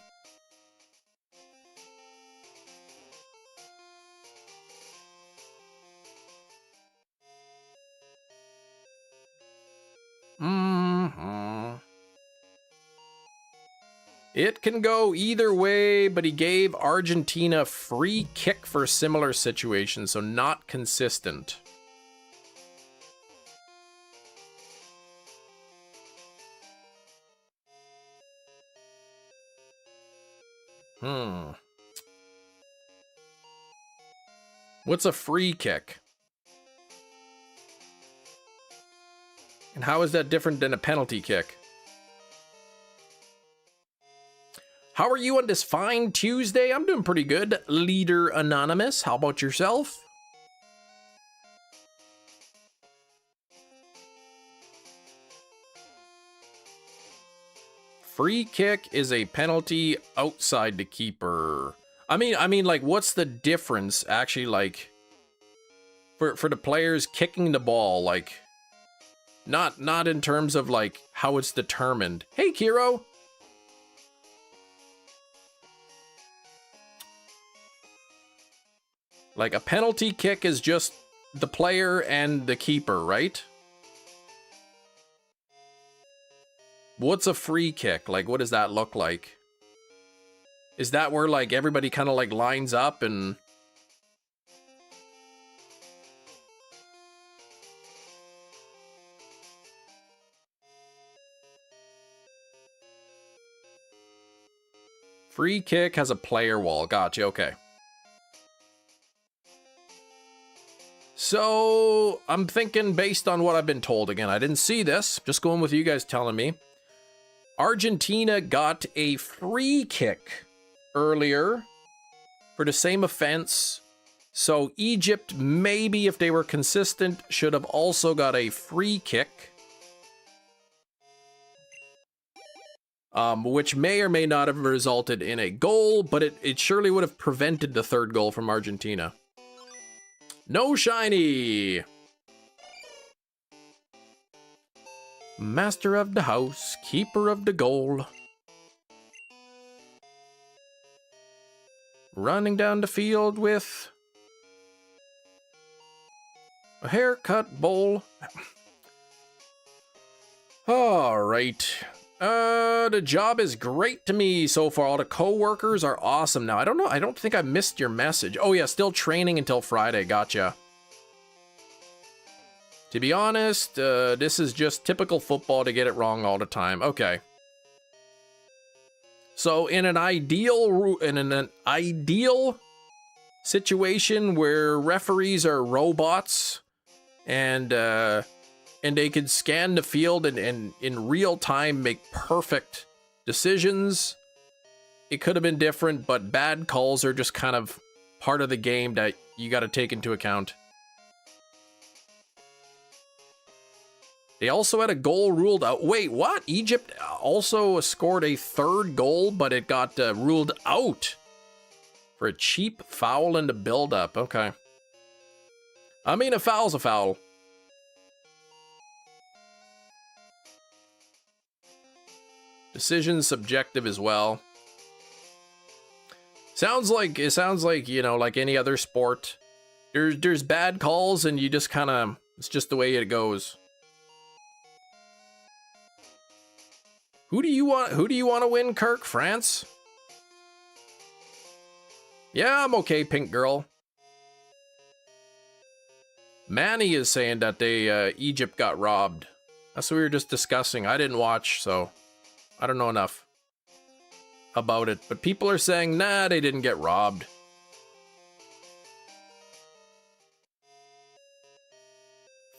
It can go either way, but he gave Argentina free kick for a similar situation, so not consistent. What's a free kick? And how is that different than a penalty kick? How are you on this fine Tuesday? I'm doing pretty good, Leader Anonymous. How about yourself? Free kick is a penalty outside the keeper. I mean, like, what's the difference actually, like, for the players kicking the ball, like, not in terms of like how it's determined. Hey, Kiro. Like, a penalty kick is just the player and the keeper, right? What's a free kick? Like, what does that look like? Is that where, like, everybody kind of, like, lines up and... Free kick has a player wall. Gotcha, okay. So I'm thinking based on what I've been told, again, I didn't see this, just going with you guys telling me. Argentina got a free kick earlier for the same offense. So Egypt, maybe if they were consistent, should have also got a free kick. Which may or may not have resulted in a goal, but it surely would have prevented the third goal from Argentina. No shiny! Master of the house, keeper of the goal. Running down the field with a haircut bowl. All right. The job is great to me so far. All the co-workers are awesome now. I don't know. I don't think I missed your message. Oh yeah, still training until Friday. Gotcha. To be honest, this is just typical football to get it wrong all the time. Okay. So in an ideal situation where referees are robots and they could scan the field and in real time make perfect decisions, it could have been different, but bad calls are just kind of part of the game that you got to take into account. They also had a goal ruled out. Wait, what? Egypt also scored a third goal, but it got ruled out for a cheap foul in the build-up. Okay. I mean, a foul's a foul. Decision's subjective as well. Sounds like, you know, like any other sport. There's bad calls and you just kind of, it's just the way it goes. Who do you want to win, Kirk? France? Yeah, I'm okay, Pink Girl. Manny is saying that Egypt got robbed. That's what we were just discussing. I didn't watch, so I don't know enough about it. But people are saying, nah, they didn't get robbed.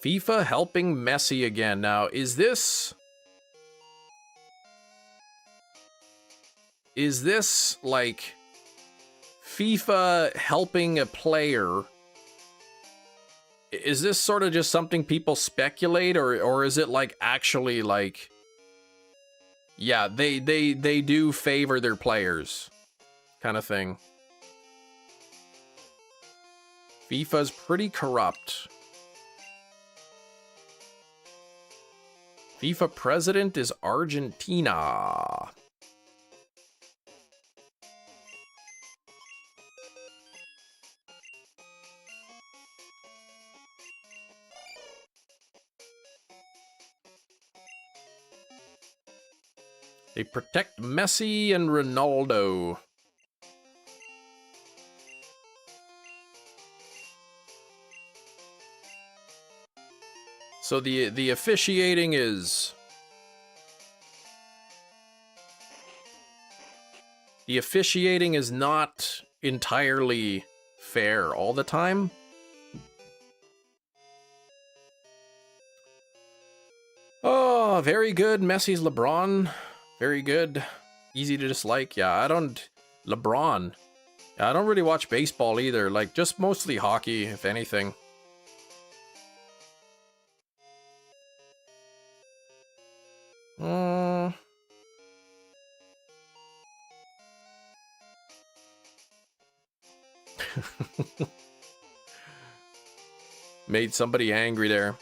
FIFA helping Messi again. Now, is this like FIFA helping a player? Is this sort of just something people speculate, or is it like actually like, yeah, they do favor their players kind of thing? FIFA's pretty corrupt. FIFA president is Argentina. They protect Messi and Ronaldo. So the officiating is... The officiating is not entirely fair all the time. Oh, very good. Messi's LeBron. Very good. Easy to dislike. Yeah, I don't... LeBron. Yeah, I don't really watch baseball either. Like, just mostly hockey, if anything. Made somebody angry there.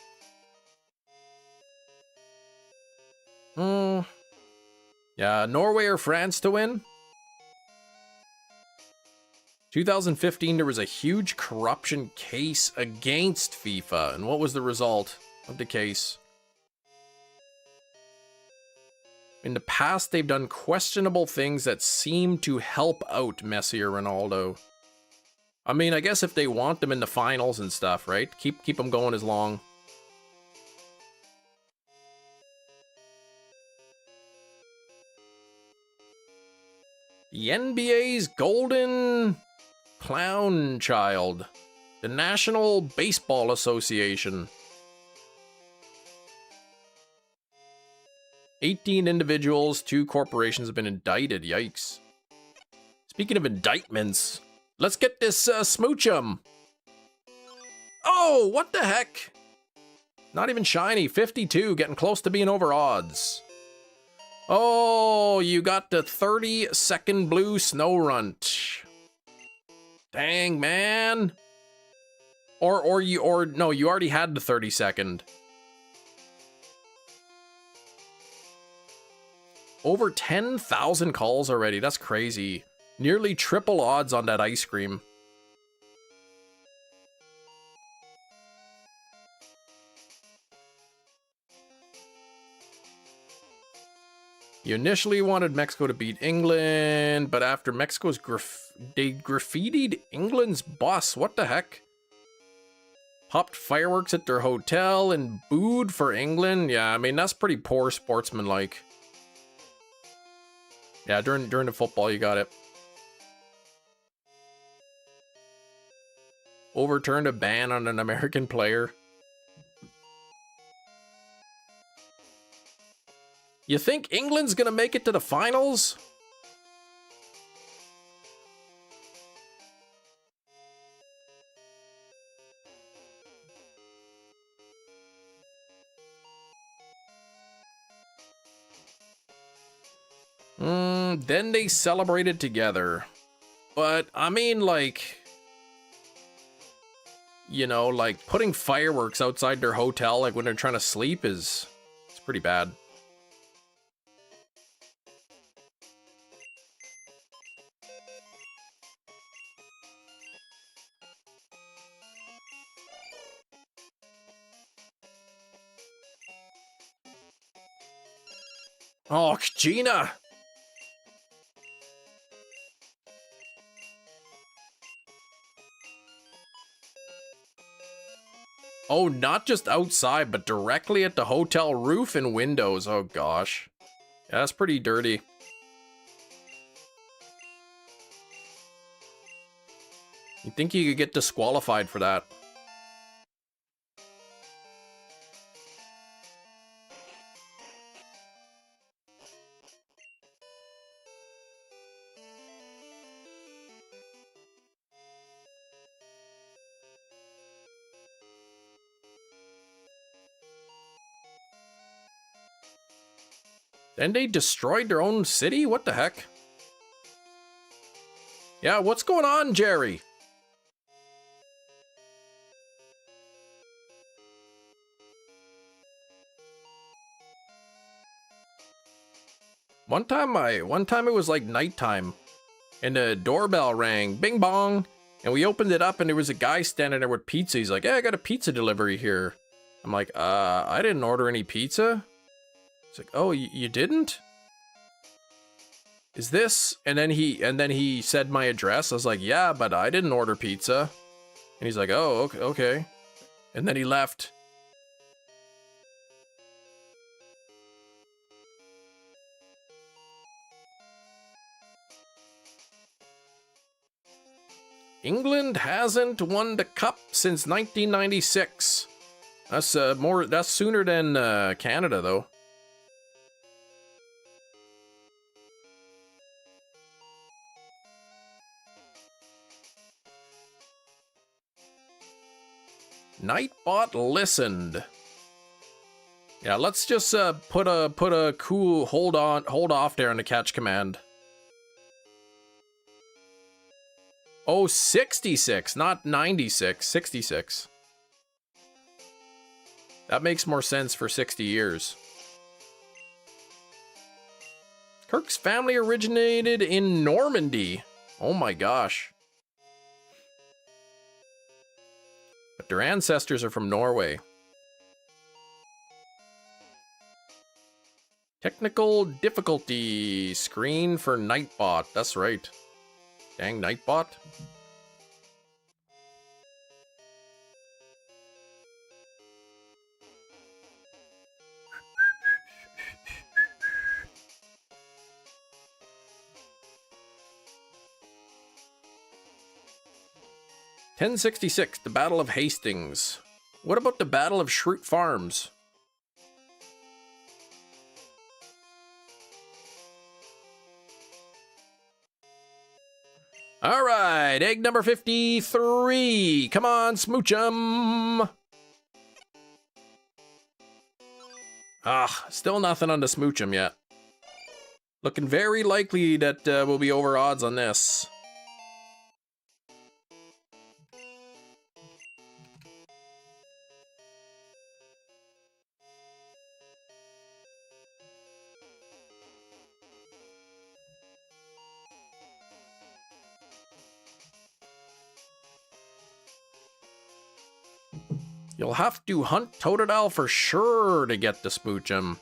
Yeah, Norway or France to win? 2015, there was a huge corruption case against FIFA. And what was the result of the case? In the past, they've done questionable things that seem to help out Messi or Ronaldo. I mean, I guess if they want them in the finals and stuff, right? Keep them going as long. The NBA's golden clown child. The National Baseball Association. 18 individuals, 2 corporations have been indicted. Yikes. Speaking of indictments, let's get this smoochum. Oh, what the heck? Not even shiny. 52, getting close to being over odds. Oh, you got the 30-second blue snow runt. Dang, man. Or no, you already had the 30-second. Over 10,000 calls already. That's crazy. Nearly triple odds on that ice cream. You initially wanted Mexico to beat England, but after Mexico's they graffitied England's bus. What the heck? Popped fireworks at their hotel and booed for England. Yeah, I mean, that's pretty poor sportsmanlike. Yeah, during the football, you got it. Overturned a ban on an American player. You think England's gonna make it to the finals? Then they celebrated together. But, I mean, like... You know, like, putting fireworks outside their hotel, like, when they're trying to sleep it's pretty bad. Oh, Gina! Oh, not just outside, but directly at the hotel roof and windows. Oh, gosh. Yeah, that's pretty dirty. You think you could get disqualified for that? And they destroyed their own city? What the heck? Yeah, what's going on, Jerry? One time it was like nighttime and the doorbell rang, bing bong, and we opened it up and there was a guy standing there with pizza. He's like, "Hey, I got a pizza delivery here." I'm like, I didn't order any pizza." He's like, "Oh, you didn't? Is this?" And then he said my address. I was like, "Yeah, but I didn't order pizza." And he's like, "Oh, okay." And then he left. England hasn't won the cup since 1996. That's sooner than Canada though. Nightbot listened. Yeah, let's just put a cool hold off there on the catch command. Oh, 66, not 96, 66. That makes more sense for 60 years. Kirk's family originated in Normandy. Oh my gosh. But their ancestors are from Norway. Technical difficulty. Screen for Nightbot. That's right. Dang, Nightbot. 1066, the Battle of Hastings. What about the Battle of Shroot Farms? All right, egg number 53. Come on, smooch 'em. Ah, still nothing on the smooch 'em yet. Looking very likely that we'll be over odds on this. You'll have to hunt Totodile for sure to get the smooch'em.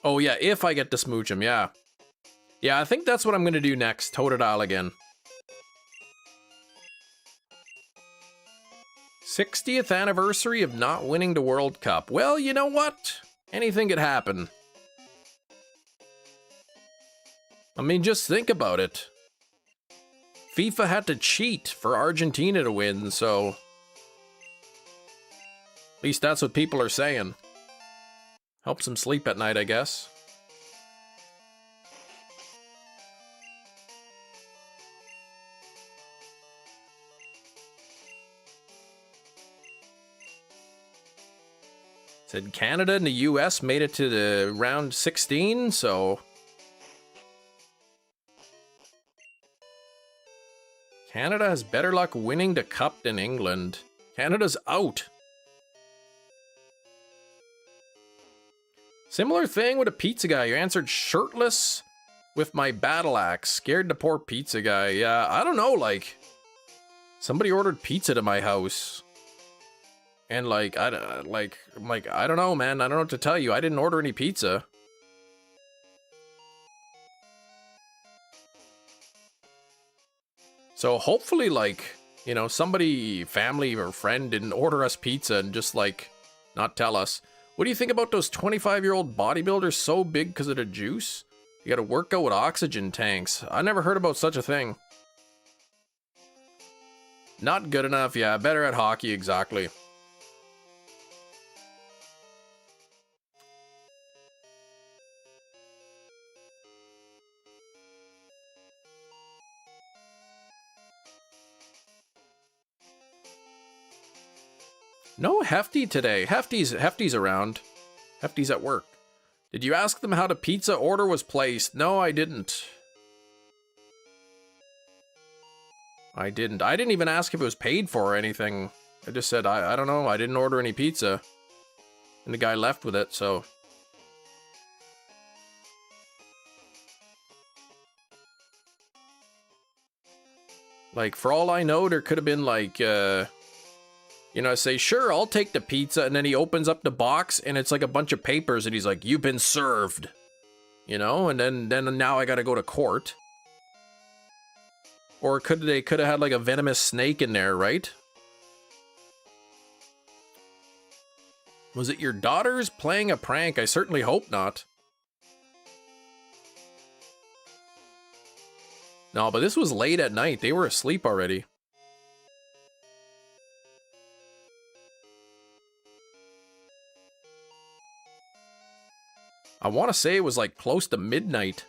Oh yeah, if I get the smooch'em, yeah. Yeah, I think that's what I'm gonna do next, Totodile again. 60th anniversary of not winning the World Cup. Well, you know what? Anything could happen. I mean, just think about it. FIFA had to cheat for Argentina to win, so... At least that's what people are saying. Helps them sleep at night, I guess. Said Canada and the US made it to the round 16, so... Canada has better luck winning the cup than England. Canada's out. Similar thing with a pizza guy. You answered shirtless with my battle axe. Scared the poor pizza guy. Yeah, I don't know, like... Somebody ordered pizza to my house. And like, I don't know, man. I don't know what to tell you. I didn't order any pizza. So hopefully, like, you know, somebody, family or friend didn't order us pizza and just, like, not tell us. What do you think about those 25-year-old bodybuilders so big because of the juice? You gotta work out with oxygen tanks. I never heard about such a thing. Not good enough, yeah. Better at hockey, exactly. No Hefty today. Hefty's around. Hefty's at work. Did you ask them how the pizza order was placed? No, I didn't. I didn't even ask if it was paid for or anything. I just said, I don't know. I didn't order any pizza. And the guy left with it, so... Like, for all I know, there could have been, like, you know, I say, sure, I'll take the pizza, and then he opens up the box, and it's like a bunch of papers, and he's like, you've been served. You know, and then now I gotta go to court. Or they could have had, like, a venomous snake in there, right? Was it your daughters playing a prank? I certainly hope not. No, but this was late at night. They were asleep already. I want to say it was like close to midnight.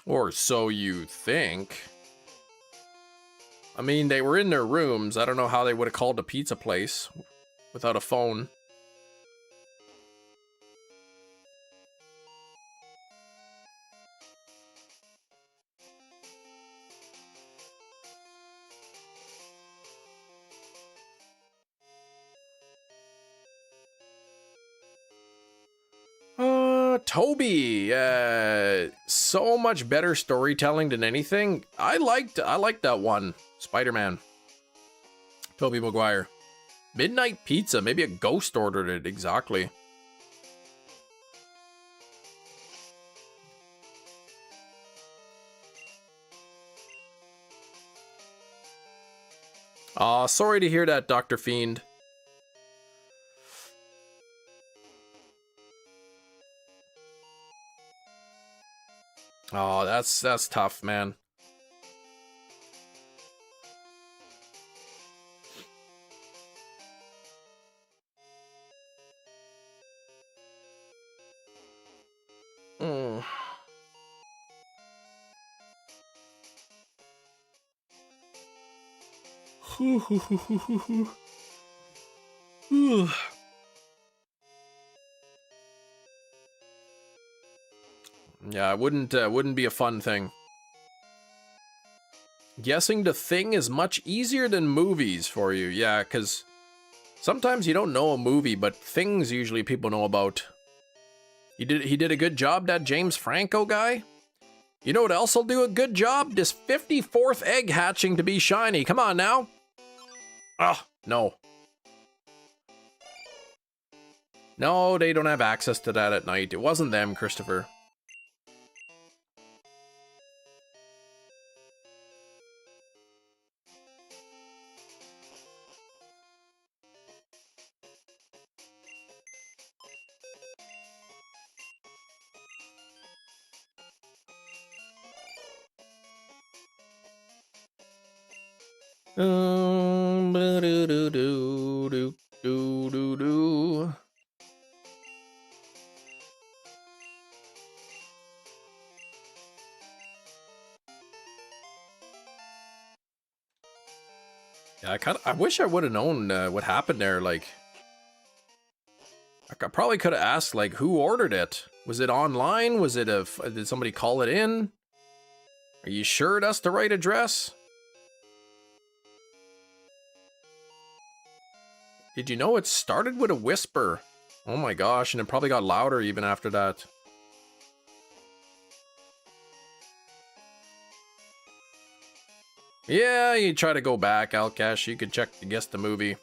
Or so you think. I mean, they were in their rooms. I don't know how they would have called the pizza place without a phone. Toby, so much better storytelling than anything. I liked that one, Spider-Man. Tobey Maguire. Midnight Pizza, maybe a ghost ordered it, exactly. Aw, sorry to hear that, Dr. Fiend. Oh, that's tough, man. Mm. Yeah, it wouldn't be a fun thing. Guessing the thing is much easier than movies for you. Yeah, because sometimes you don't know a movie, but things usually people know about. He did a good job, that James Franco guy. You know what else will do a good job? This 54th egg hatching to be shiny. Come on now. Oh, no. No, they don't have access to that at night. It wasn't them, Christopher. Do. Yeah, I wish I would have known what happened there. Like, I probably could have asked, like, who ordered it? Was it online? Was it did somebody call it in? Are you sure that's the right address? Did you know it started with a whisper? Oh my gosh, and it probably got louder even after that. Yeah, you try to go back, Alcash. You could check to guess the movie.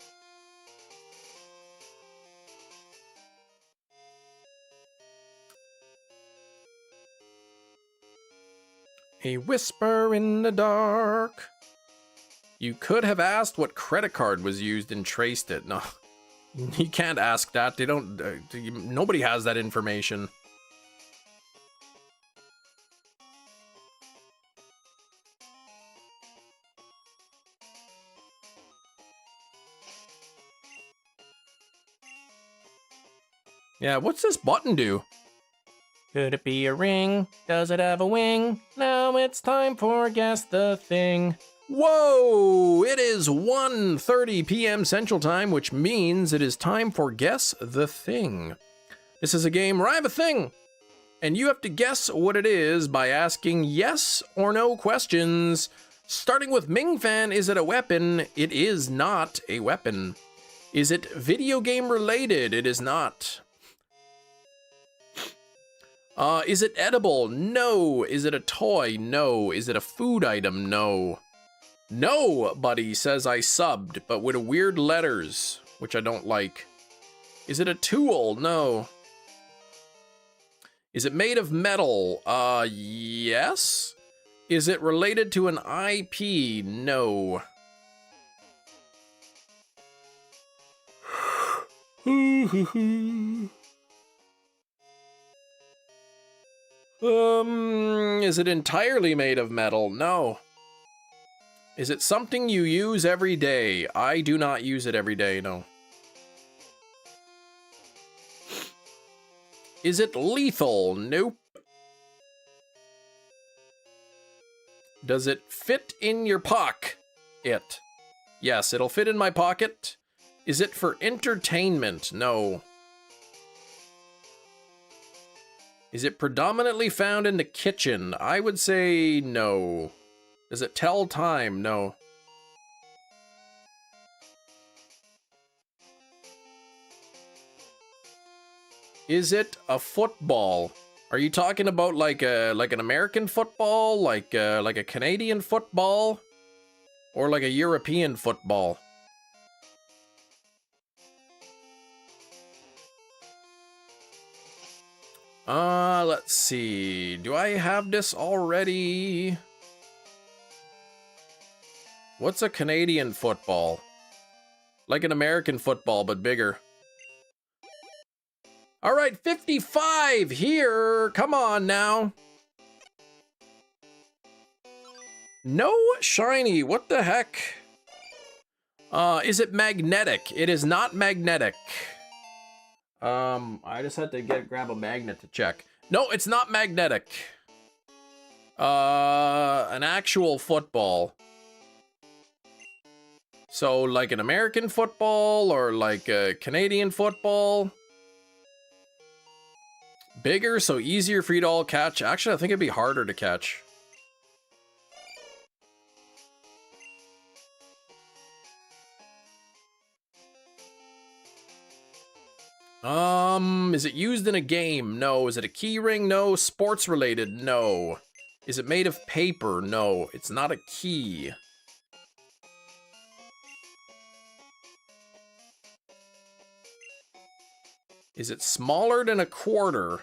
A whisper in the dark. You could have asked what credit card was used and traced it. No, you can't ask that. They don't. Nobody has that information. Yeah, what's this button do? Could it be a ring? Does it have a wing? Now it's time for Guess the Thing. Whoa! It is 1:30 p.m. Central Time, which means it is time for Guess the Thing. This is a game where I have a thing, and you have to guess what it is by asking yes or no questions. Starting with Ming Fan, is it a weapon? It is not a weapon. Is it video game related? It is not. Is it edible? No. Is it a toy? No. Is it a food item? No. No, buddy says I subbed, but with weird letters, which I don't like. Is it a tool? No. Is it made of metal? Yes. Is it related to an IP? No. Is it entirely made of metal? No. Is it something you use every day? I do not use it every day, no. Is it lethal? Nope. Does it fit in your pocket? Yes, it'll fit in my pocket. Is it for entertainment? No. Is it predominantly found in the kitchen? I would say no. Does it tell time? No. Is it a football? Are you talking about like an American football, like a Canadian football, or like a European football? Let's see. Do I have this already? What's a Canadian football? Like an American football, but bigger. All right, 55 here. Come on now. No shiny. What the heck? Is it magnetic? It is not magnetic. I just had to grab a magnet to check. No, it's not magnetic. An actual football. So like an American football or like a Canadian football. Bigger, so easier for you to all catch. Actually, I think it'd be harder to catch. Is it used in a game? No. Is it a key ring? No. Sports related? No. Is it made of paper? No. It's not a key. Is it smaller than a quarter?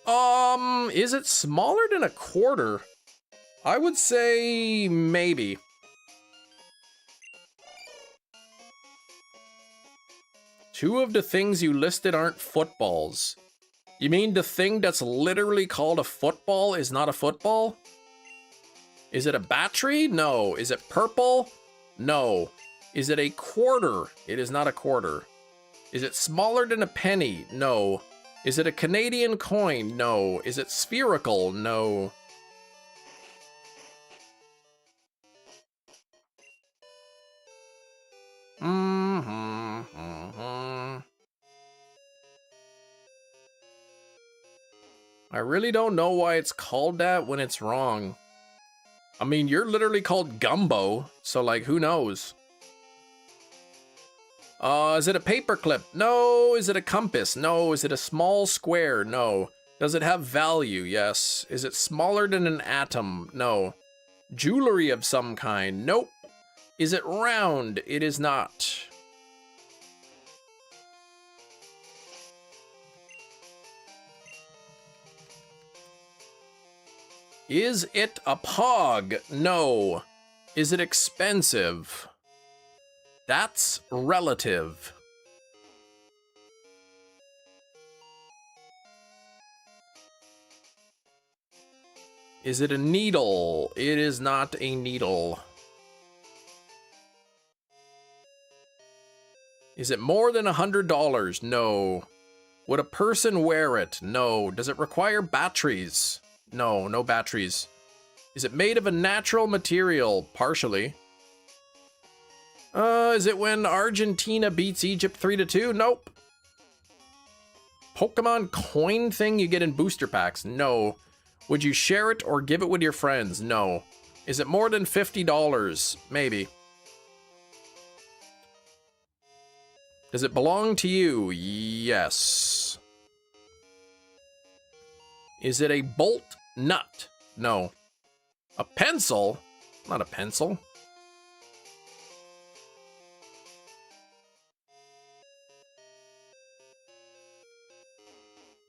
Is it smaller than a quarter? I would say maybe. Two of the things you listed aren't footballs. You mean the thing that's literally called a football is not a football? Is it a battery? No. Is it purple? No. Is it a quarter? It is not a quarter. Is it smaller than a penny? No. Is it a Canadian coin? No. Is it spherical? No. I really don't know why it's called that when it's wrong. I mean, you're literally called Gumbo, so like, who knows? Is it a paperclip? No. Is it a compass? No. Is it a small square? No. Does it have value? Yes. Is it smaller than an atom? No. Jewelry of some kind? Nope. Is it round? It is not. Is it a pog? No. Is it expensive? That's relative. Is it a needle? It is not a needle. Is it more than $100? No. Would a person wear it? No. Does it require batteries? No, no batteries. Is it made of a natural material? Partially. Is it when Argentina beats Egypt 3-2? Nope. Pokemon coin thing you get in booster packs? No. Would you share it or give it with your friends? No. Is it more than $50? Maybe. Does it belong to you? Yes. Is it a bolt nut? No. A pencil? Not a pencil.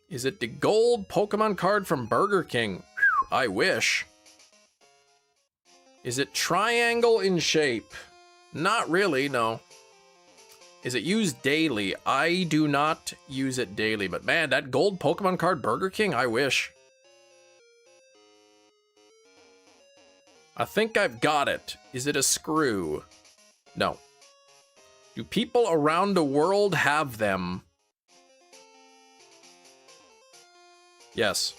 Is it the gold Pokemon card from Burger King? I wish. Is it triangle in shape? Not really, no. Is it used daily? I do not use it daily, but man, that gold Pokemon card Burger King, I wish. I think I've got it. Is it a screw? No. Do people around the world have them? Yes.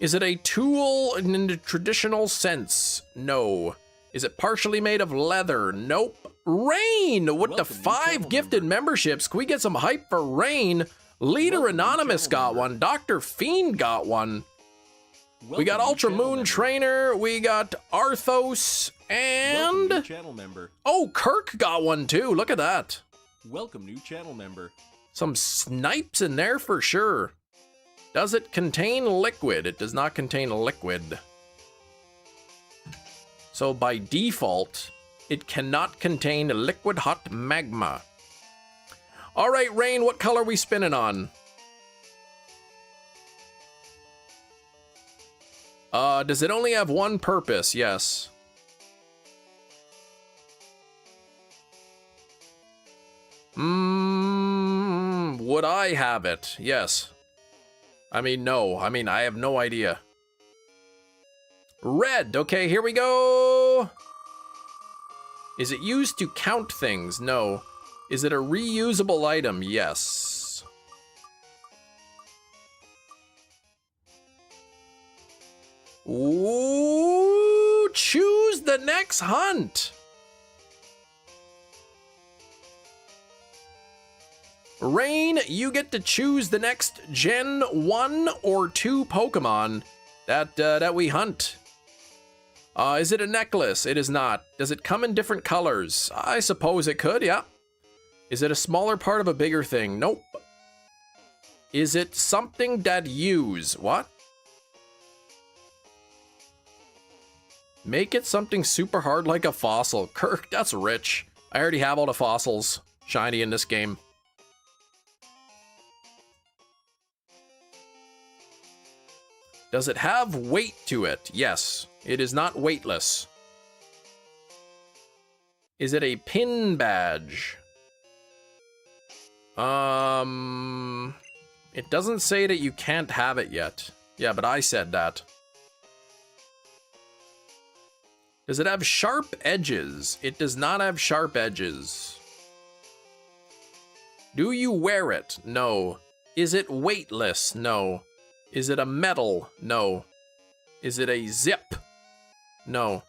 Is it a tool in the traditional sense? No. Is it partially made of leather? Nope. Rain with the 5 gifted memberships. Can we get some hype for Rain? Leader Anonymous got one. Dr. Fiend got one. We got Ultra Moon Trainer. We got Arthos and channel member. Oh, Kirk got one too. Look at that. Welcome new channel member. Some snipes in there for sure. Does it contain liquid? It does not contain liquid. So by default, it cannot contain liquid hot magma. All right, Rain, what color are we spinning on? Does it only have one purpose? Yes. Would I have it? Yes. I mean, no. I mean, I have no idea. Red. Okay, here we go. Is it used to count things? No. Is it a reusable item? Yes. Ooh, choose the next hunt. Rain, you get to choose the next Gen 1 or 2 Pokemon that we hunt. Is it a necklace? It is not. Does it come in different colors? I suppose it could, yeah. Is it a smaller part of a bigger thing? Nope. Is it something that use? What? Make it something super hard like a fossil. Kirk, that's rich. I already have all the fossils shiny in this game. Does it have weight to it? Yes. It is not weightless. Is it a pin badge? It doesn't say that you can't have it yet. Yeah, but I said that. Does it have sharp edges? It does not have sharp edges. Do you wear it? No. Is it weightless? No. Is it a metal? No. Is it a zip? No.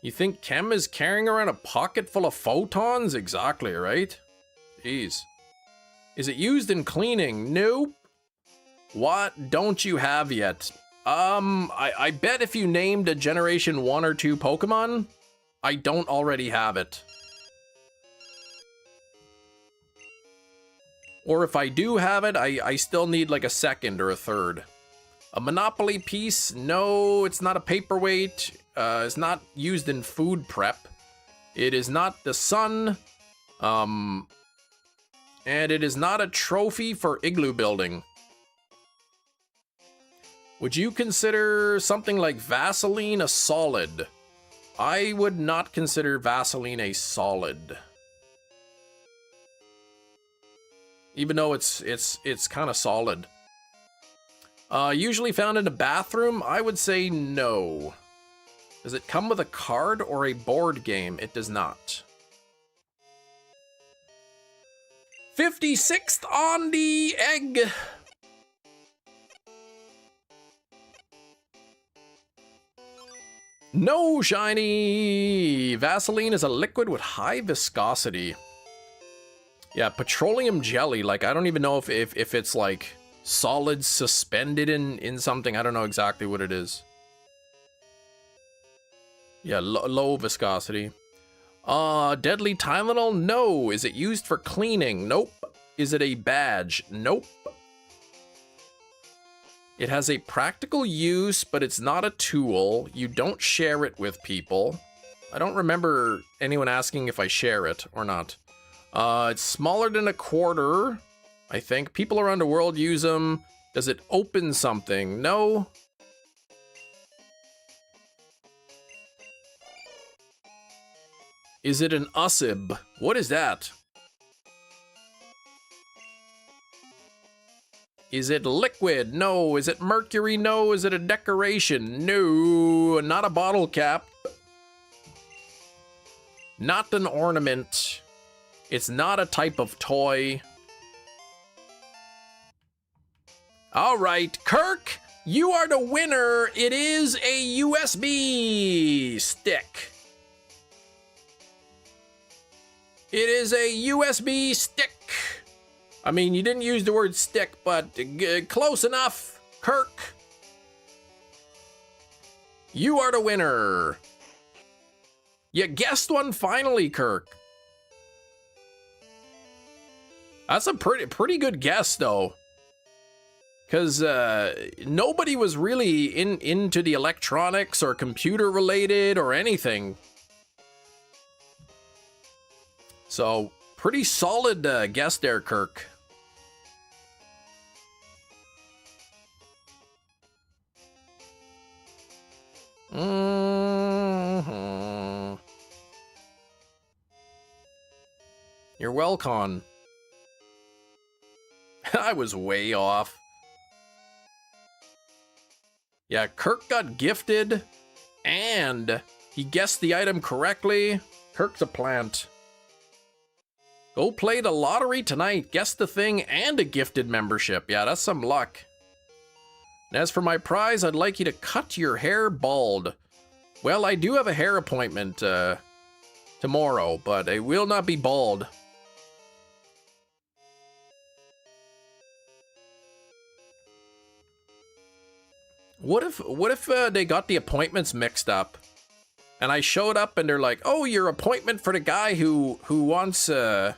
You think Chem is carrying around a pocket full of photons? Exactly, right? Jeez. Is it used in cleaning? Nope. What don't you have yet? I bet if you named a Generation 1 or 2 Pokemon, I don't already have it. Or if I do have it, I still need like a second or a third. A Monopoly piece? No, it's not a paperweight. It's not used in food prep. It is not the sun. And it is not a trophy for igloo building. Would you consider something like Vaseline a solid? I would not consider Vaseline a solid. Even though it's kind of solid. Usually found in a bathroom, I would say no. Does it come with a card or a board game? It does not. 56th on the egg. No shiny. Vaseline is a liquid with high viscosity. Yeah, petroleum jelly. Like, I don't even know if it's like solid suspended in something. I don't know exactly what it is. Yeah, low viscosity. Deadly Tylenol? No. Is it used for cleaning? Nope. Is it a badge? Nope. It has a practical use, but it's not a tool. You don't share it with people. I don't remember anyone asking if I share it or not. It's smaller than a quarter, I think. People around the world use them. Does it open something? No. Is it an usib? What is that? Is it liquid? No. Is it mercury? No. Is it a decoration? No. Not a bottle cap. Not an ornament. It's not a type of toy. All right, Kirk, you are the winner. It is a USB stick. It is a USB stick. I mean, you didn't use the word stick, but close enough, Kirk. You are the winner. You guessed one finally, Kirk. That's a pretty good guess, though. Because nobody was really into the electronics or computer related or anything. So, pretty solid guess there, Kirk. You're welcome. I was way off. Yeah, Kirk got gifted, and he guessed the item correctly. Kirk's a plant. Go play the lottery tonight, guess the thing, and a gifted membership. Yeah, that's some luck. And as for my prize, I'd like you to cut your hair bald. Well, I do have a hair appointment tomorrow, but it will not be bald. What if they got the appointments mixed up, and I showed up and they're like, "Oh, your appointment for the guy who wants an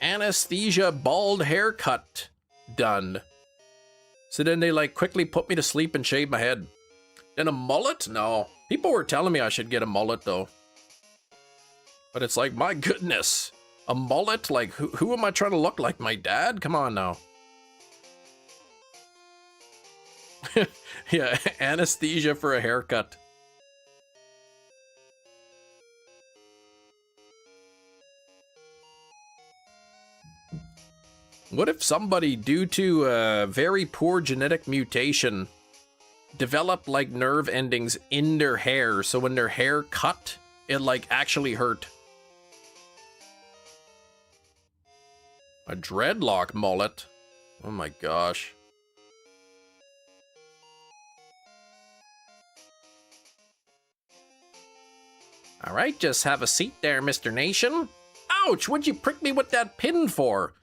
anesthesia bald haircut done." So then they like quickly put me to sleep and shave my head. Then a mullet? No. People were telling me I should get a mullet though. But it's like, my goodness, a mullet? Like who am I trying to look like? My dad? Come on now. Yeah, anesthesia for a haircut. What if somebody, due to a very poor genetic mutation, developed like nerve endings in their hair, so when their hair cut, it like actually hurt? A dreadlock mullet? Oh my gosh. All right, just have a seat there, Mr. Nation. Ouch, what'd you prick me with that pin for?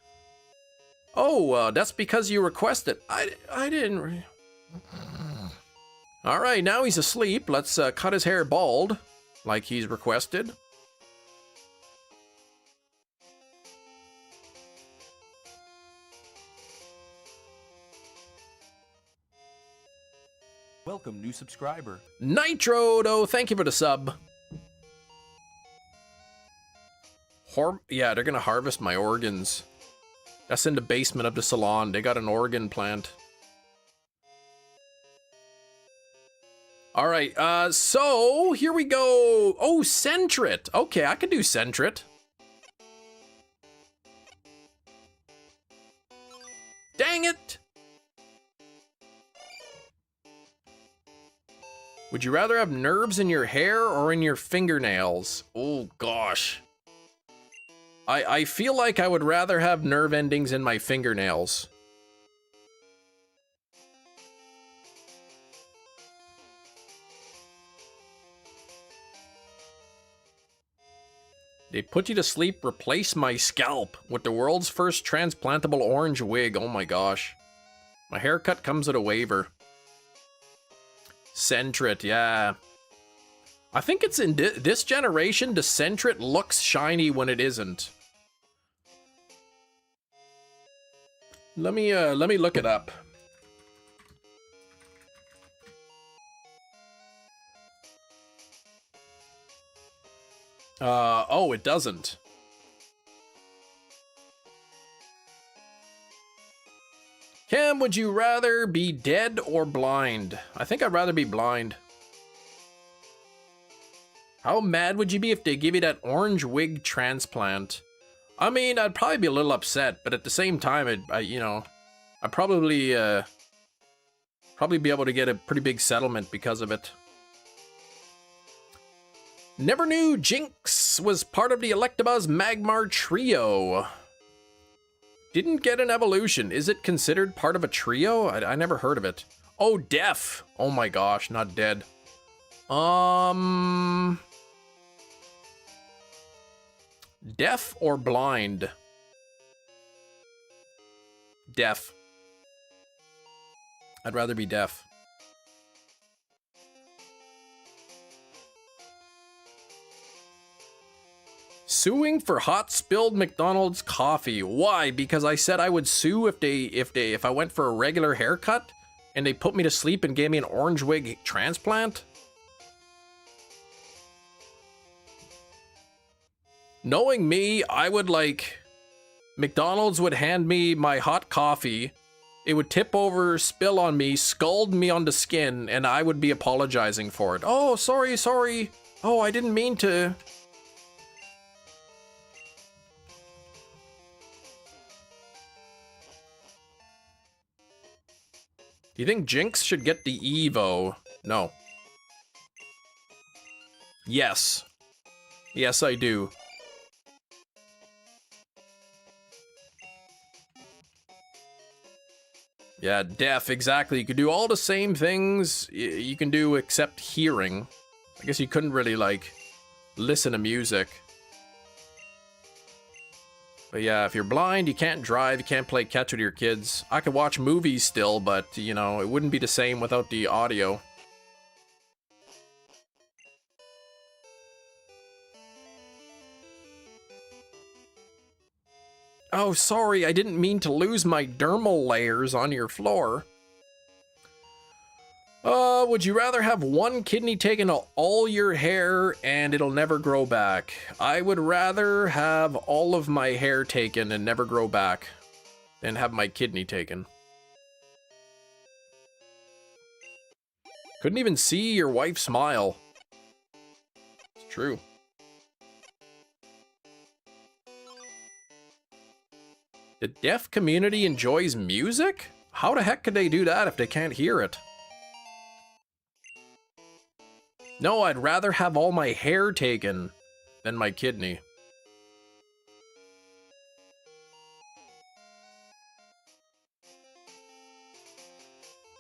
Oh, that's because you requested. I didn't. All right, now he's asleep. Let's cut his hair bald, like he's requested. Welcome, new subscriber. Nitrodo, thank you for the sub. Yeah, they're gonna harvest my organs. That's in the basement of the salon. They got an organ plant. All right, so here we go. Oh, Centret. Okay, I could do Centret. Dang it. Would you rather have nerves in your hair or in your fingernails? Oh, gosh. I feel like I would rather have nerve endings in my fingernails. They put you to sleep, replace my scalp with the world's first transplantable orange wig. Oh my gosh. My haircut comes with a waiver. Centret, yeah. I think it's in this generation, the Centret looks shiny when it isn't. Let me look it up. Oh, it doesn't. Cam, would you rather be dead or blind? I think I'd rather be blind. How mad would you be if they give you that orange wig transplant? I mean, I'd probably be a little upset, but at the same time, I'd probably be able to get a pretty big settlement because of it. Never knew Jinx was part of the Electabuzz Magmar trio. Didn't get an evolution. Is it considered part of a trio? I never heard of it. Oh, deaf. Oh my gosh, not dead. Deaf or blind? Deaf. I'd rather be deaf. Suing for hot spilled McDonald's coffee. Why? Because I said I would sue if I went for a regular haircut and they put me to sleep and gave me an orange wig transplant? Knowing me, I would McDonald's would hand me my hot coffee, it would tip over, spill on me, scald me on the skin, and I would be apologizing for it. Oh, sorry. Oh, I didn't mean to. Do you think Jinx should get the Evo? No. Yes. Yes, I do. Yeah, deaf, exactly. You could do all the same things you can do except hearing. I guess you couldn't really, like, listen to music. But yeah, if you're blind, you can't drive, you can't play catch with your kids. I could watch movies still, but, you know, it wouldn't be the same without the audio. Oh, sorry, I didn't mean to lose my dermal layers on your floor. Would you rather have one kidney taken of all your hair and it'll never grow back? I would rather have all of my hair taken and never grow back than have my kidney taken. Couldn't even see your wife smile. It's true. The deaf community enjoys music? How the heck could they do that if they can't hear it? No, I'd rather have all my hair taken than my kidney.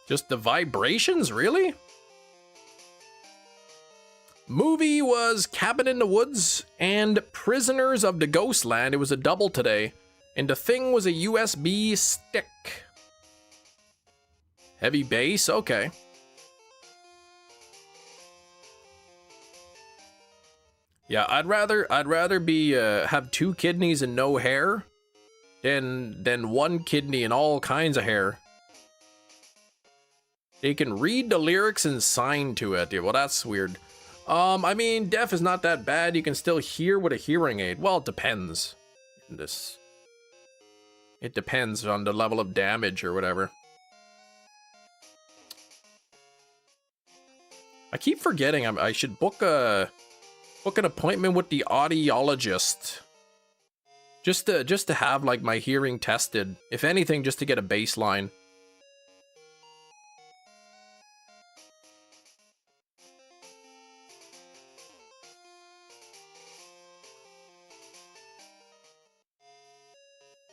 Just the vibrations, really? Movie was Cabin in the Woods and Prisoners of the Ghostland. It was a double today. And the thing was a USB stick. Heavy bass? Okay. Yeah, I'd rather be have two kidneys and no hair than one kidney and all kinds of hair. They can read the lyrics and sign to it. Yeah, well, that's weird. I mean, deaf is not that bad. You can still hear with a hearing aid. Well, it depends. It depends on the level of damage or whatever. I keep forgetting I should book an appointment with the audiologist. Just to have like my hearing tested. If anything, just to get a baseline.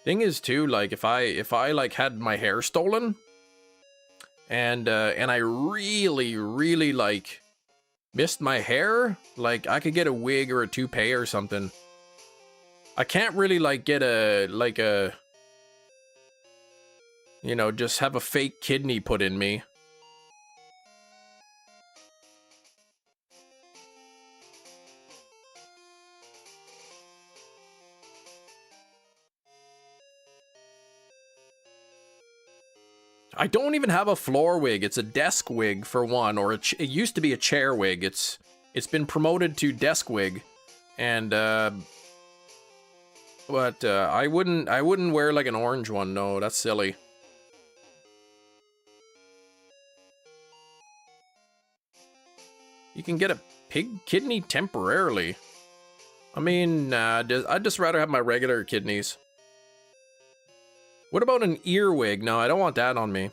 Thing is too, like if I like had my hair stolen and I really like missed my hair, like I could get a wig or a toupee or something. I can't really like get a you know, just have a fake kidney put in me. I don't even have a floor wig. It's a desk wig for one, or it used to be a chair wig. It's been promoted to desk wig, and but I wouldn't wear like an orange one. No, that's silly. You can get a pig kidney temporarily. I mean, I'd just rather have my regular kidneys. What about an earwig? No, I don't want that on me.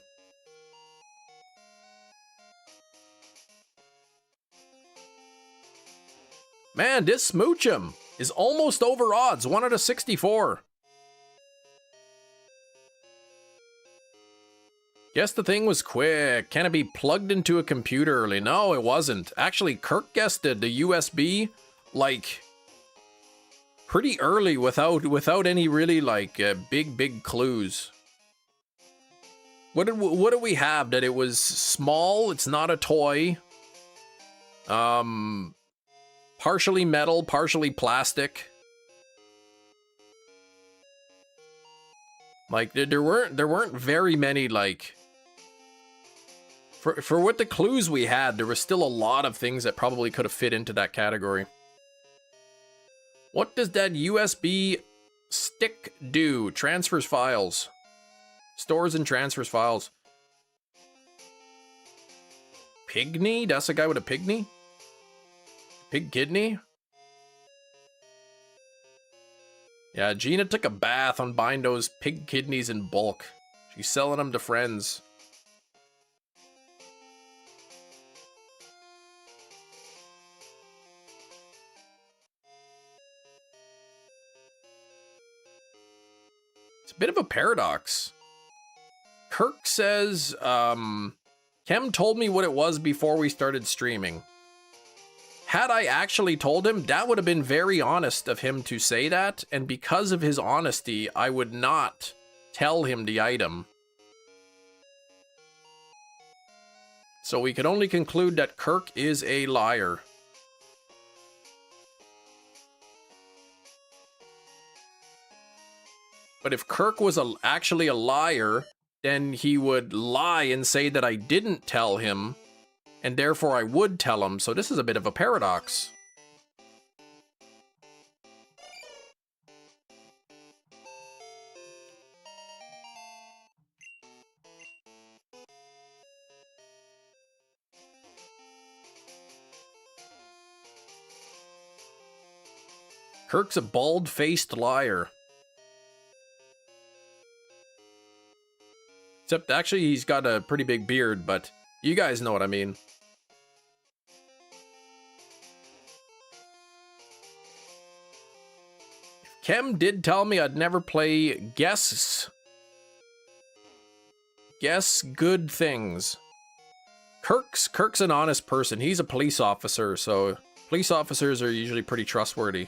Man, this Smoochum is almost over odds. 1 out of 64. Guess the thing was quick. Can it be plugged into a computer early? No, it wasn't. Actually, Kirk guessed it. The USB, like, pretty early without any really like big clues. What did we have? That it was small. It's not a toy. Partially metal, partially plastic. Like there weren't very many like. For what the clues we had, there was still a lot of things that probably could have fit into that category. What does that USB stick do? Transfers files. Stores and transfers files. Pigny? That's a guy with a pigny? Pig kidney? Yeah, Gina took a bath on buying those pig kidneys in bulk. She's selling them to friends. bit of a paradox. Kirk says, Kem told me what it was before we started streaming. Had I actually told him, that would have been very honest of him to say that, and because of his honesty, I would not tell him the item. So we can only conclude that Kirk is a liar. But if Kirk was actually a liar, then he would lie and say that I didn't tell him, and therefore I would tell him. So this is a bit of a paradox. Kirk's a bald-faced liar. Except, actually, he's got a pretty big beard, but you guys know what I mean. Kem did tell me I'd never play Guess Good Things. Kirk's an honest person. He's a police officer, so police officers are usually pretty trustworthy.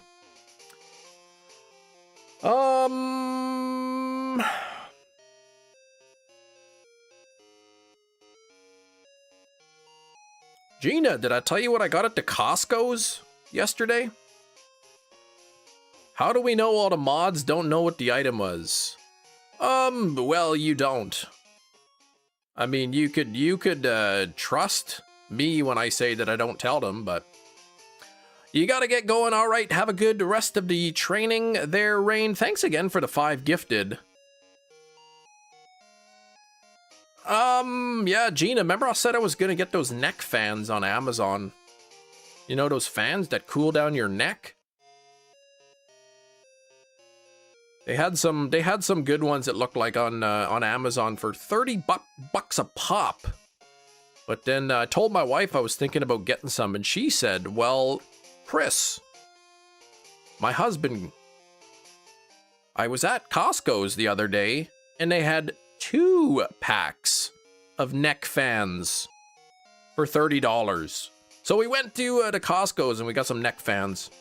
Gina, did I tell you what I got at the Costco's yesterday? How do we know all the mods don't know what the item was? Well, you don't. I mean, you could trust me when I say that I don't tell them, but you gotta get going. All right, have a good rest of the training there, Rain. Thanks again for the 5 gifted. Yeah, Gina, remember I said I was gonna get those neck fans on Amazon? You know, those fans that cool down your neck? They had some good ones that looked like on Amazon for 30 bucks a pop. But then I told my wife I was thinking about getting some, and she said, well, Chris, my husband, I was at Costco's the other day, and they had 2 packs of neck fans for $30. So we went to the Costco's and we got some neck fans.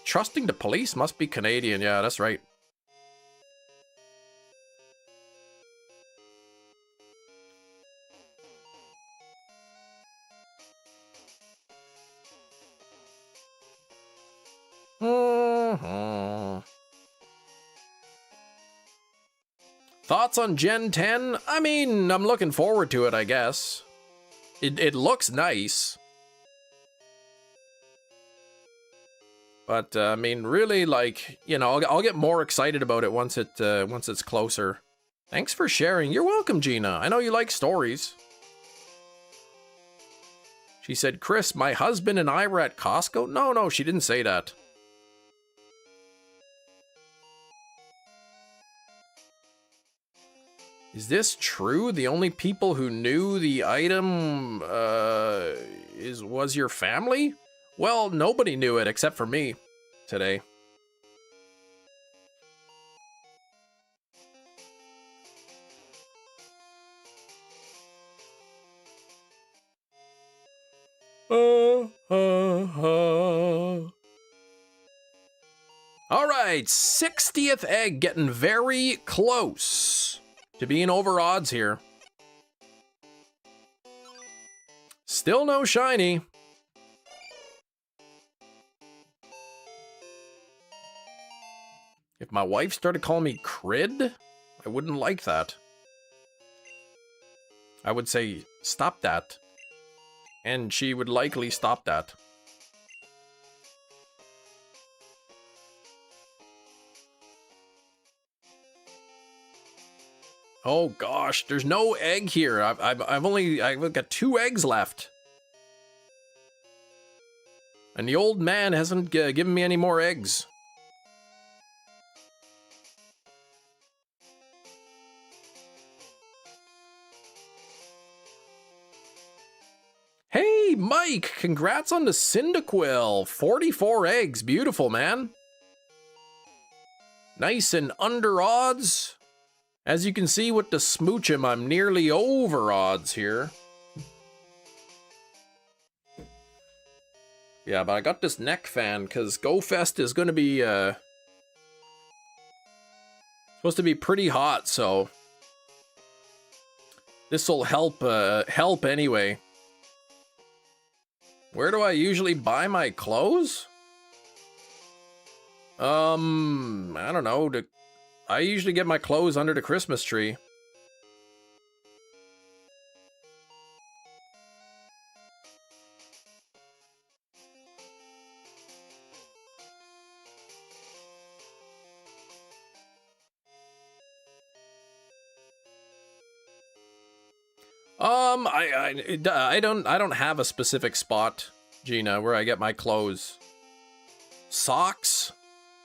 Trusting the police must be Canadian. Yeah, that's right. Thoughts on Gen 10? I mean, I'm looking forward to it, I guess. It looks nice. But, I mean, really, like, you know, I'll get more excited about it once it's closer. Thanks for sharing. You're welcome, Gina. I know you like stories. She said, Chris, my husband and I were at Costco. No, she didn't say that. Is this true? The only people who knew the item was your family? Well, nobody knew it except for me today. All right, 60th egg, getting very close to being over odds here. Still no shiny. If my wife started calling me Crid, I wouldn't like that. I would say, stop that. And she would likely stop that. Oh gosh, there's no egg here. I've got 2 eggs left. And the old man hasn't given me any more eggs. Hey, Mike, congrats on the Cyndaquil. 44 eggs, beautiful, man. Nice and under odds. As you can see with the smoochum, I'm nearly over odds here. Yeah, but I got this neck fan because GoFest is going to be supposed to be pretty hot, so this will help anyway. Where do I usually buy my clothes? I don't know. I usually get my clothes under the Christmas tree. I don't have a specific spot, Gina, where I get my clothes. Socks?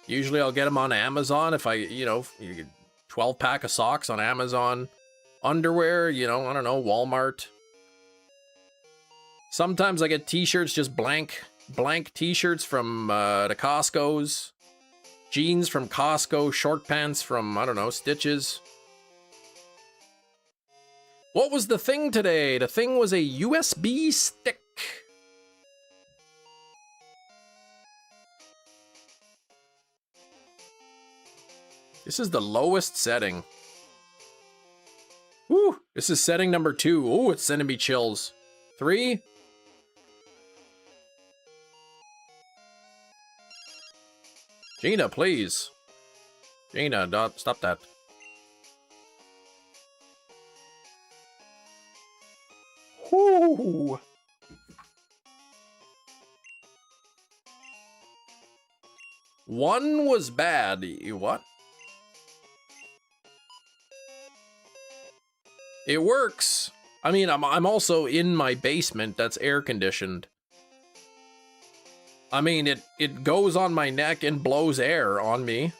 Usually I'll get them on Amazon if I, 12-pack of socks on Amazon. Underwear, I don't know, Walmart. Sometimes I get t-shirts, just blank t-shirts from the Costco's. Jeans from Costco, short pants from, I don't know, Stitches. What was the thing today? The thing was a USB stick. This is the lowest setting. Woo! This is setting number 2. Oh, it's sending me chills. 3. Gina, please. Gina, stop that. Whoo! One was bad. What? It works. I mean, I'm also in my basement that's air conditioned. I mean, it goes on my neck and blows air on me.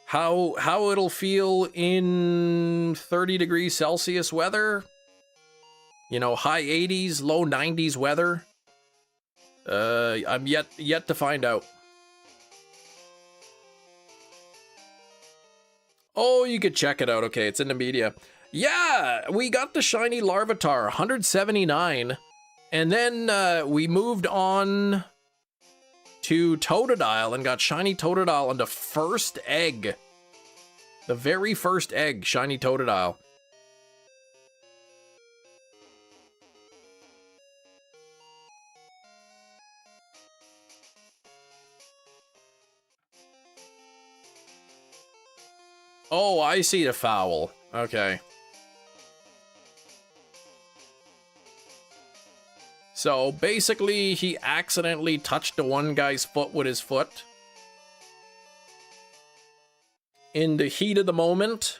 How it'll feel in 30 degrees Celsius weather? High 80s, low 90s weather. I'm yet to find out. Oh, you could check it out. Okay, it's in the media. Yeah, we got the shiny Larvitar, 179. And then we moved on to Totodile and got shiny Totodile on the first egg. The very first egg, shiny Totodile. Oh, I see the foul. Okay. So basically, he accidentally touched the one guy's foot with his foot. In the heat of the moment.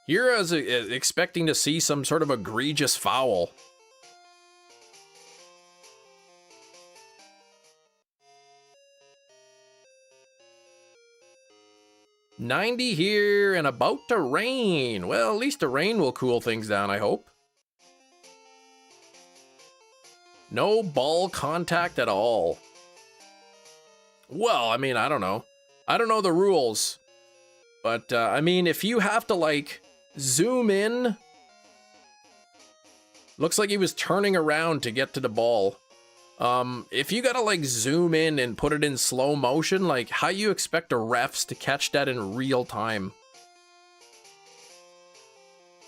Here I was expecting to see some sort of egregious foul. $90 here and about to rain. Well, at least the rain will cool things down, I hope. No ball contact at all. Well, I mean, I don't know. I don't know the rules. But, I mean, if you have to, like, zoom in. Looks like he was turning around to get to the ball. If you gotta like zoom in and put it in slow motion, like how you expect the refs to catch that in real time?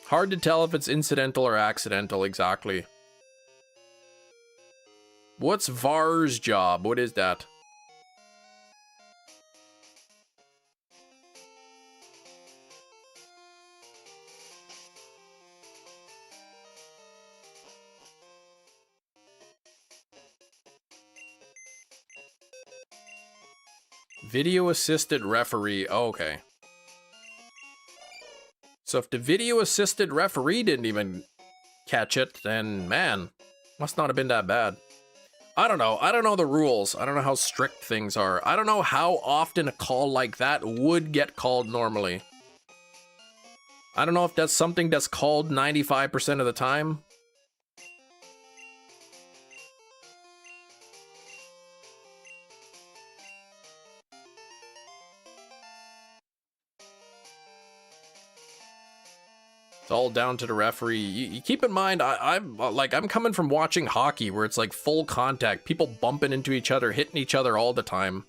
Hard to tell if it's incidental or accidental exactly. What's VAR's job? What is that? Video assisted referee. Oh, okay. So if the video assisted referee didn't even catch it, then man, must not have been that bad. I don't know. I don't know the rules. I don't know how strict things are. I don't know how often a call like that would get called normally. I don't know if that's something that's called 95% of the time. It's all down to the referee. You keep in mind, I'm coming from watching hockey where it's like full contact, people bumping into each other, hitting each other all the time.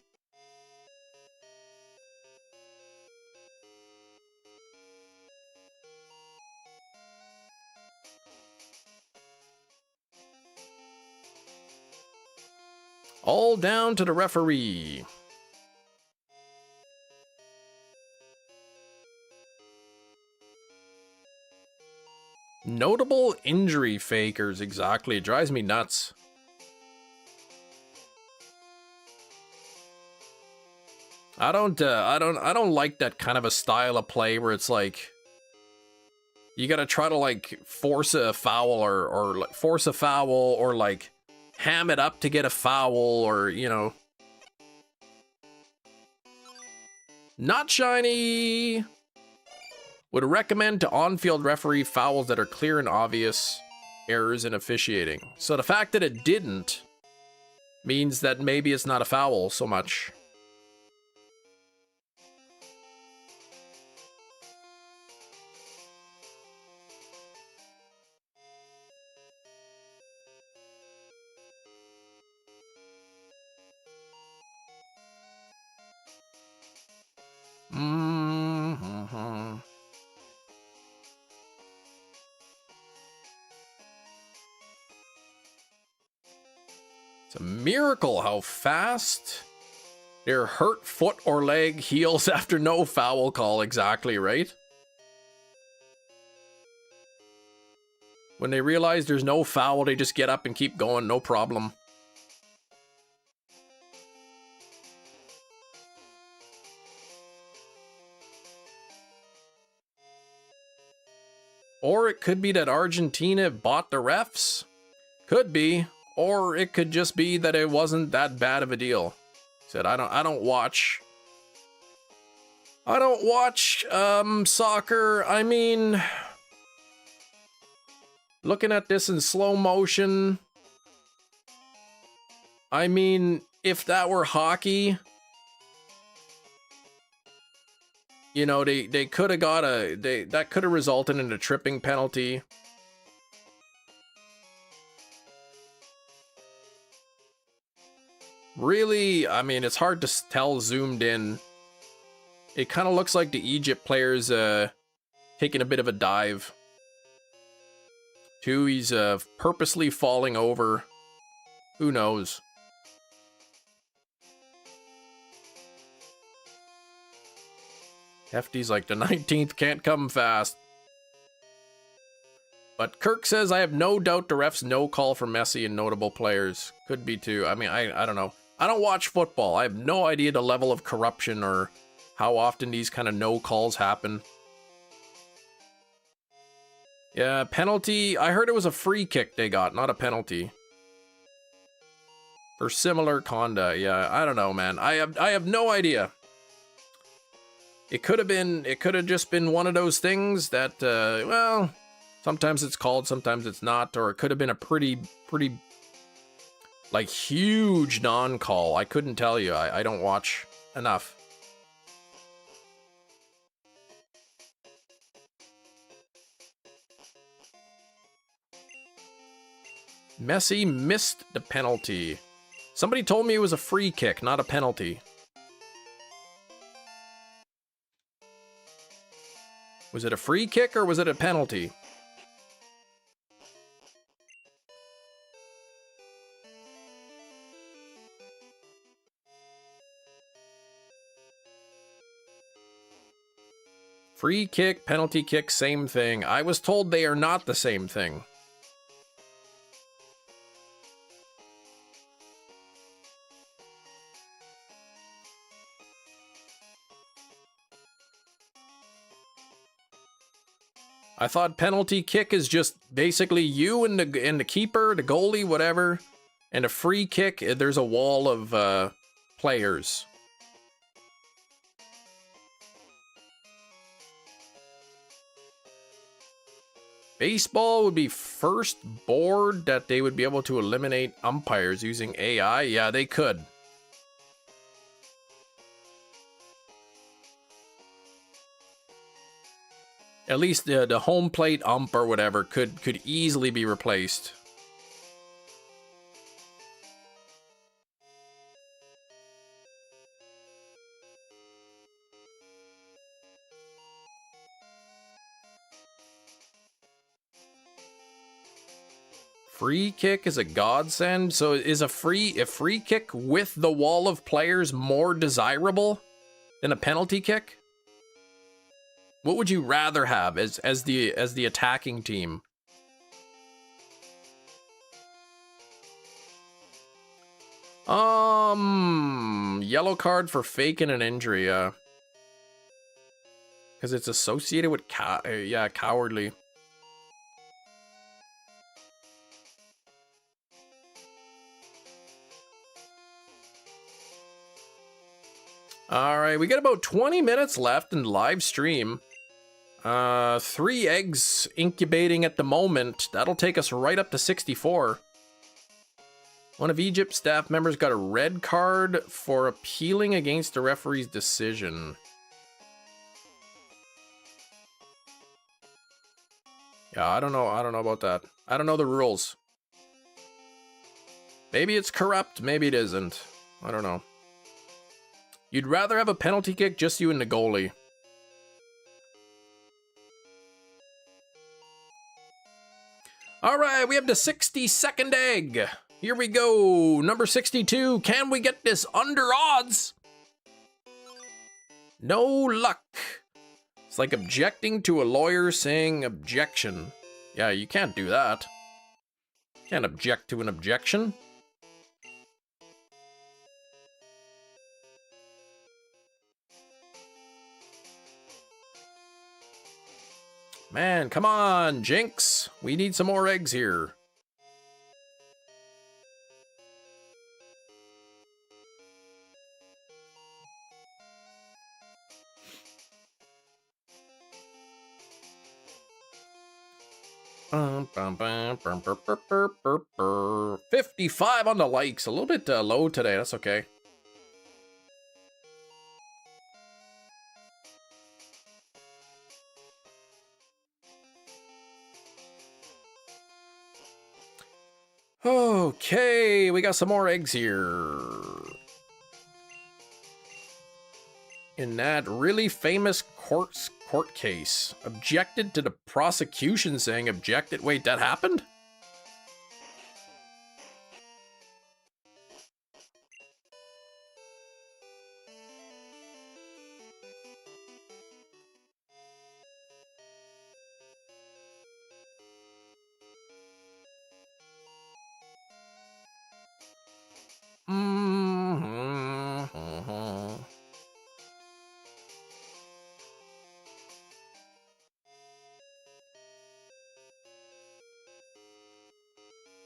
All down to the referee. Notable injury fakers, exactly. It drives me nuts. I don't like that kind of a style of play where it's like you gotta try to like force a foul or like force a foul or like ham it up to get a foul or, you know. Not shiny. Would recommend to on-field referee fouls that are clear and obvious errors in officiating. So the fact that it didn't means that maybe it's not a foul so much. Mm-hmm. It's a miracle how fast their hurt foot or leg heals after no foul call. Exactly, right? When they realize there's no foul, they just get up and keep going, no problem. Or it could be that Argentina bought the refs. Could be. Or it could just be that it wasn't that bad of a deal. Said I don't watch soccer. I mean, looking at this in slow motion, I mean, if that were hockey, you know, they could have got that could have resulted in a tripping penalty. Really, I mean, it's hard to tell zoomed in. It kind of looks like the Egypt player's taking a bit of a dive. Two, he's purposely falling over. Who knows? Hefty's like, the 19th can't come fast. But Kirk says, I have no doubt the ref's no call for Messi and notable players. Could be too. I mean, I don't know. I don't watch football. I have no idea the level of corruption or how often these kind of no calls happen. Yeah, penalty. I heard it was a free kick they got, not a penalty. For similar conduct. Yeah, I don't know, man. I have no idea. It could have just been one of those things that, well, sometimes it's called, sometimes it's not, or it could have been a pretty, like, huge non-call. I couldn't tell you. I don't watch enough. Messi missed the penalty. Somebody told me it was a free kick, not a penalty. Was it a free kick or was it a penalty? Free kick, penalty kick, same thing. I was told they are not the same thing. I thought penalty kick is just basically you and the keeper, the goalie, whatever. And a free kick, there's a wall of players. Baseball would be first board that they would be able to eliminate umpires using AI. Yeah, they could. At least the home plate ump or whatever could easily be replaced. Free kick is a godsend. So is a free kick with the wall of players more desirable than a penalty kick? What would you rather have as the attacking team? Yellow card for faking an injury, because it's associated with cowardly. All right, we got about 20 minutes left in live stream. 3 eggs incubating at the moment. That'll take us right up to 64. One of Egypt's staff members got a red card for appealing against the referee's decision. Yeah, I don't know about that. I don't know the rules. Maybe it's corrupt, maybe it isn't. I don't know. You'd rather have a penalty kick, just you and the goalie. All right, we have the 62nd egg. Here we go. Number 62. Can we get this under odds? No luck. It's like objecting to a lawyer saying objection. Yeah, you can't do that. Can't object to an objection. Man, come on, Jinx. We need some more eggs here. Bum, bum, bum, bum, bum, bum, bum, bum, bum. 55 on the likes. A little bit low today. That's okay. Okay, we got some more eggs here. In that really famous court case, objected to the prosecution saying objected. Wait, that happened?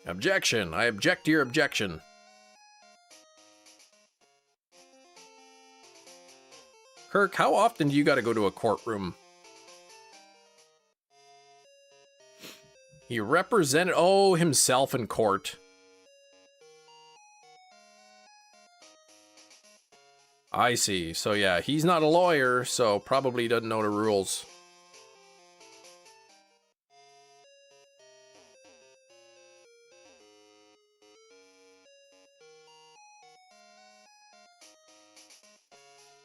Objection. I object to your objection. Kirk, how often do you got to go to a courtroom? He represented, himself in court. I see. So yeah, he's not a lawyer, so probably doesn't know the rules.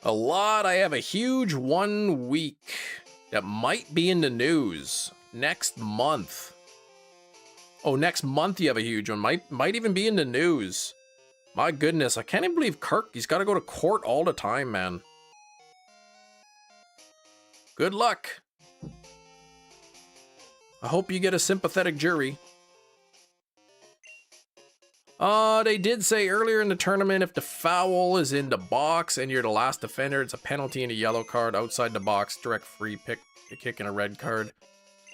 A lot. I have a huge 1 week that might be in the news next month. Oh, next month you have a huge one. Might even be in the news. My goodness, I can't even believe Kirk, he's got to go to court all the time, man. Good luck. I hope you get a sympathetic jury. They did say earlier in the tournament, if the foul is in the box and you're the last defender, it's a penalty and a yellow card. Outside the box, direct free kick and a red card.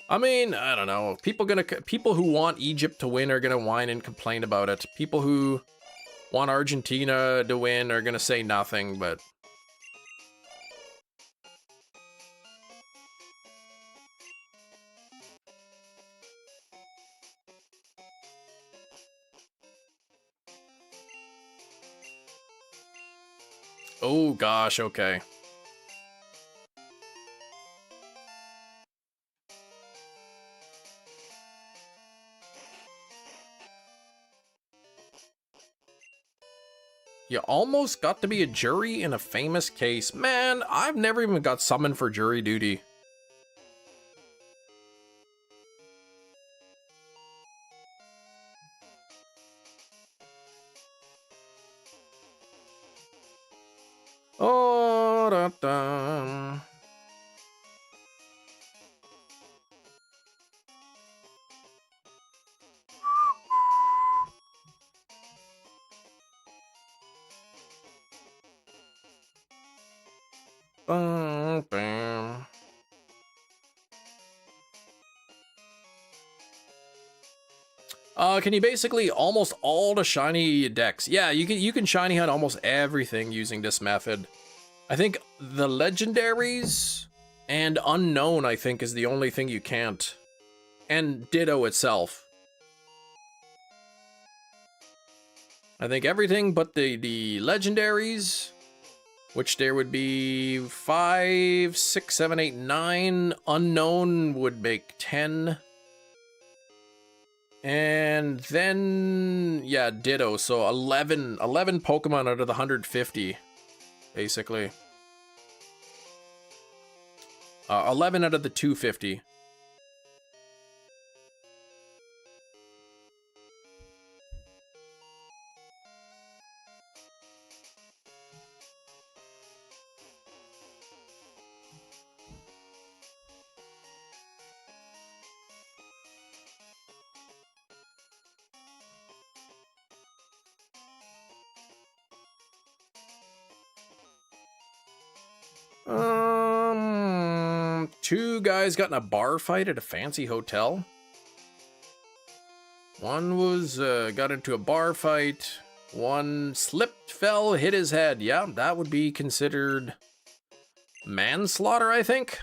I mean, I don't know. People who want Egypt to win are gonna whine and complain about it. People who want Argentina to win are gonna say nothing, but oh gosh, okay. You almost got to be a jury in a famous case. Man, I've never even got summoned for jury duty. Oh, da, da. Bam, bam. Can you basically almost all the shiny decks? Yeah, you can shiny hunt almost everything using this method. I think the legendaries and unknown, I think, is the only thing you can't. And Ditto itself. I think everything but the legendaries, which there would be 5, 6, 7, 8, 9. Unknown would make 10. And then, yeah, Ditto. So 11 Pokemon out of the 150, basically. 11 out of the 250. Two guys got in a bar fight at a fancy hotel. One was got into a bar fight. One slipped, fell, hit his head. Yeah, that would be considered manslaughter, I think.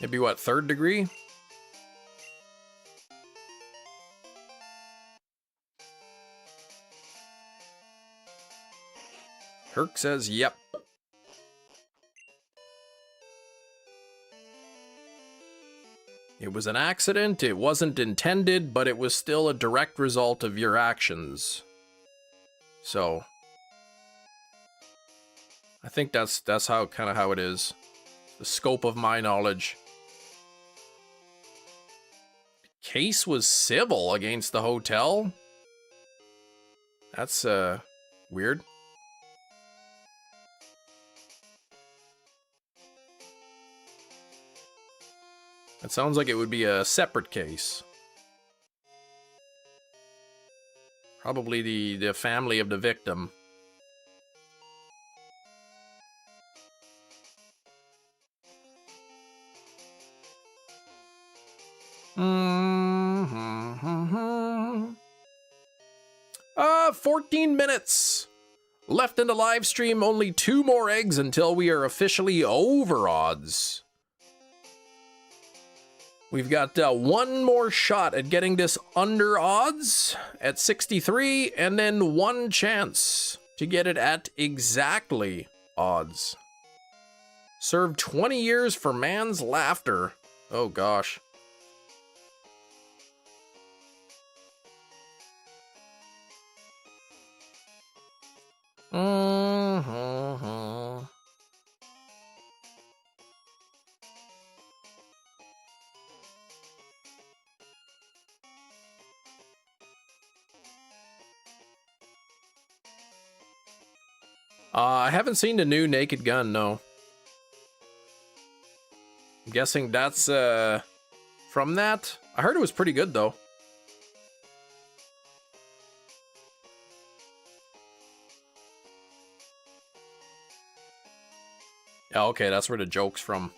Maybe what, 3rd degree? Herc says, yep. It was an accident, it wasn't intended, but it was still a direct result of your actions. So, I think that's how kind of how it is. The scope of my knowledge. The case was civil against the hotel? That's weird. It sounds like it would be a separate case. Probably the family of the victim. Mm-hmm. 14 minutes left in the live stream. Only 2 more eggs until we are officially over odds. We've got 1 more shot at getting this under odds at 63, and then 1 chance to get it at exactly odds. Served 20 years for man's laughter. Oh gosh. I haven't seen the new Naked Gun, no. I'm guessing that's from that. I heard it was pretty good though. Yeah, okay, that's where the joke's from.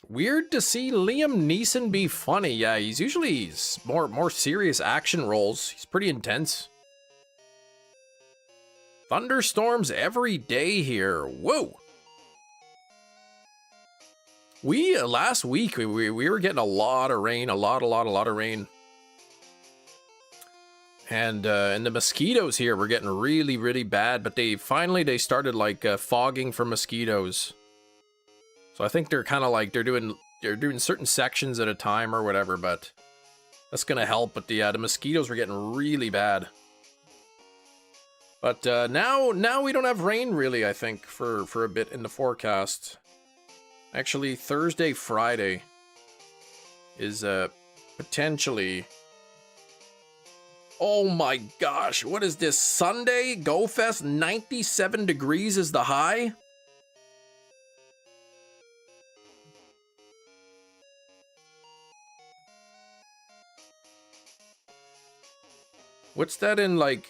Weird to see Liam Neeson be funny. Yeah, he's usually more serious action roles. He's pretty intense. Thunderstorms every day here. Whoa. We last week we were getting a lot of rain, a lot of rain. And the mosquitoes here were getting really bad, but they started like fogging for mosquitoes. So I think they're kind of like they're doing certain sections at a time or whatever, but that's gonna help. But the mosquitoes were getting really bad. But now we don't have rain really, I think, for a bit in the forecast. Actually, Thursday, Friday is potentially... Oh my gosh, what is this? Sunday, Go Fest, 97 degrees is the high? What's that in, like,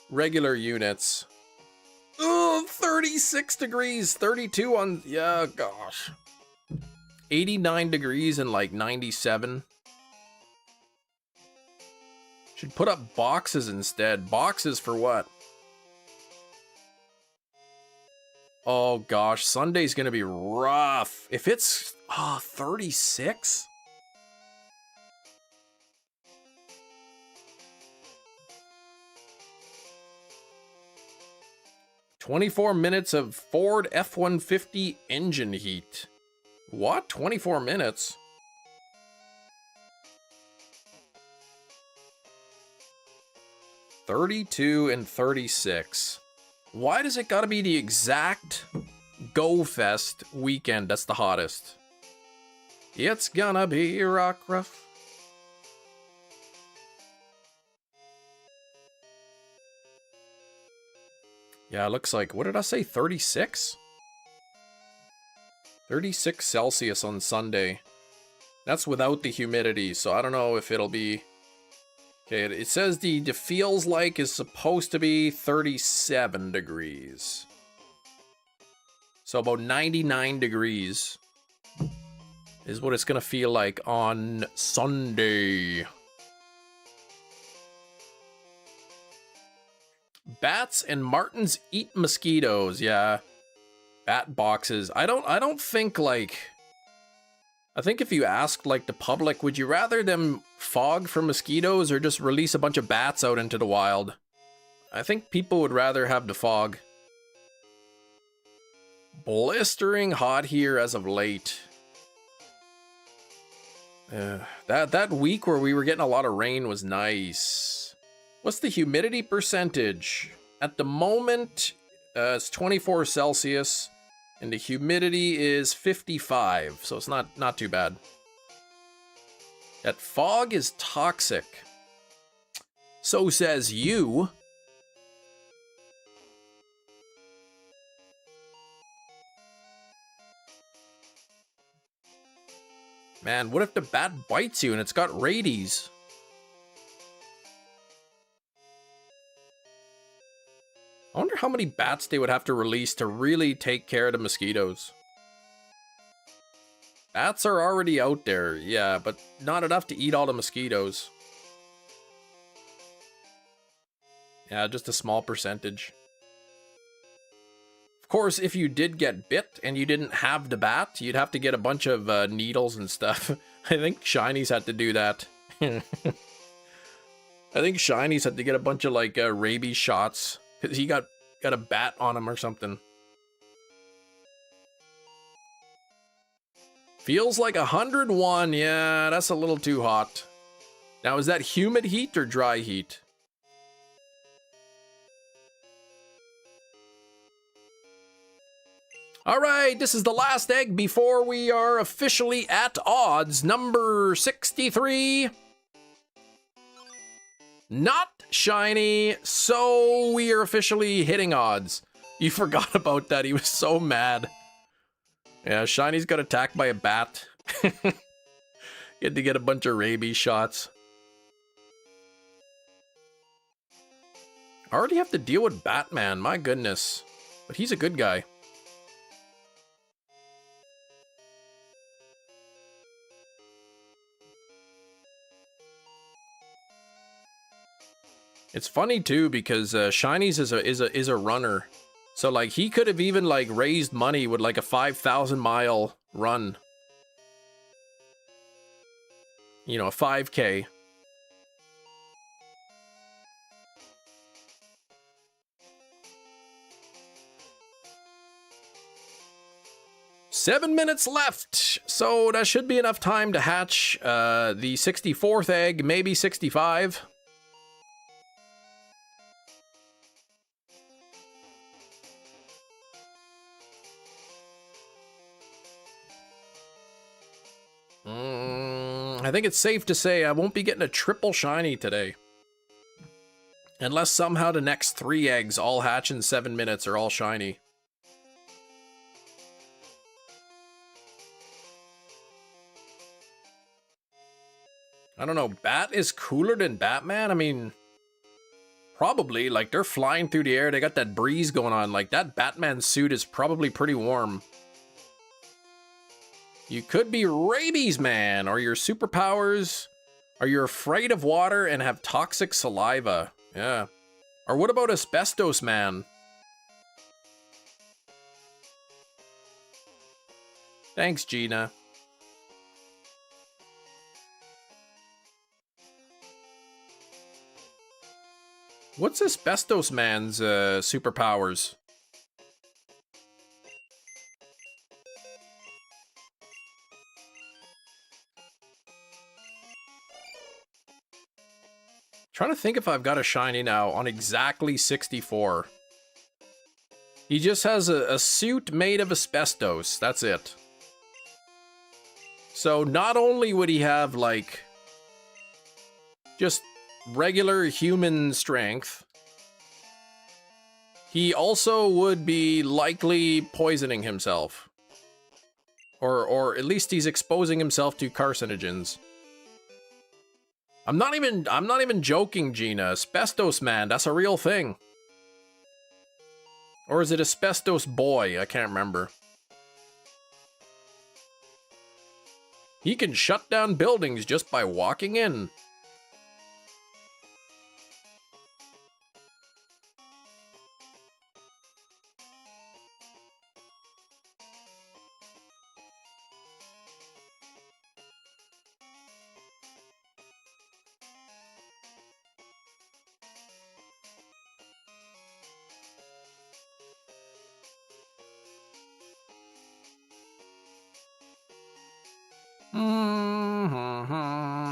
regular units? Oh, 36 degrees, 32 on... Yeah, gosh. 89 degrees and, like, 97. Should put up boxes instead. Boxes for what? Oh gosh, Sunday's gonna be rough. If it's 36? "24 minutes of Ford F-150 engine heat." What? 24 minutes? $32 and $36. Why does it gotta be the exact Go Fest weekend that's the hottest? It's gonna be rock rough. Yeah, it looks like, what did I say, 36? 36 Celsius on Sunday. That's without the humidity, so I don't know if it'll be... Okay, it says the feels like is supposed to be 37 degrees. So about 99 degrees is what it's gonna feel like on Sunday. Bats and martins eat mosquitoes. Yeah, bat boxes. I don't think, like... I think if you asked, like, the public, would you rather them fog for mosquitoes or just release a bunch of bats out into the wild? I think people would rather have the fog. Blistering hot here as of late. That week where we were getting a lot of rain was nice. What's the humidity percentage? At the moment, it's 24 Celsius. And the humidity is 55, so it's not too bad. That fog is toxic. So says you. Man, what if the bat bites you and it's got rabies? I wonder how many bats they would have to release to really take care of the mosquitoes. Bats are already out there, yeah, but not enough to eat all the mosquitoes. Yeah, just a small percentage. Of course, if you did get bit and you didn't have the bat, you'd have to get a bunch of needles and stuff. I think Shiny's had to do that. I think Shiny's had to get a bunch of, like, rabies shots. Because he got a bat on him or something. Feels like 101. Yeah, that's a little too hot. Now, is that humid heat or dry heat? All right, this is the last egg before we are officially at odds. Number 63. Not shiny, so we are officially hitting odds. You forgot about that. He was so mad. Yeah, Shiny's got attacked by a bat. He had to get a bunch of rabies shots. I already have to deal with Batman, my goodness. But he's a good guy. It's funny too because Shiny's is a runner, so like he could have even like raised money with like a 5,000 mile run, You know, a 5K. Seven minutes left, so that should be enough time to hatch the 64th egg, maybe 65. I think it's safe to say I won't be getting a triple shiny today. Unless somehow the next 3 eggs all hatch in 7 minutes are all shiny. I don't know, Bat is cooler than Batman? I mean, probably. Like, they're flying through the air, they got that breeze going on. Like, that Batman suit is probably pretty warm. You could be Rabies Man, or your superpowers are you're afraid of water and have toxic saliva. Yeah. Or what about Asbestos Man? Thanks, Gina. What's Asbestos Man's superpowers? Trying to think if I've got a shiny now on exactly 64. He just has a suit made of asbestos. That's it. So not only would he have, like, just regular human strength, he also would be likely poisoning himself. Or at least he's exposing himself to carcinogens. I'm not even joking, Gina. Asbestos Man, that's a real thing. Or is it Asbestos Boy? I can't remember. He can shut down buildings just by walking in.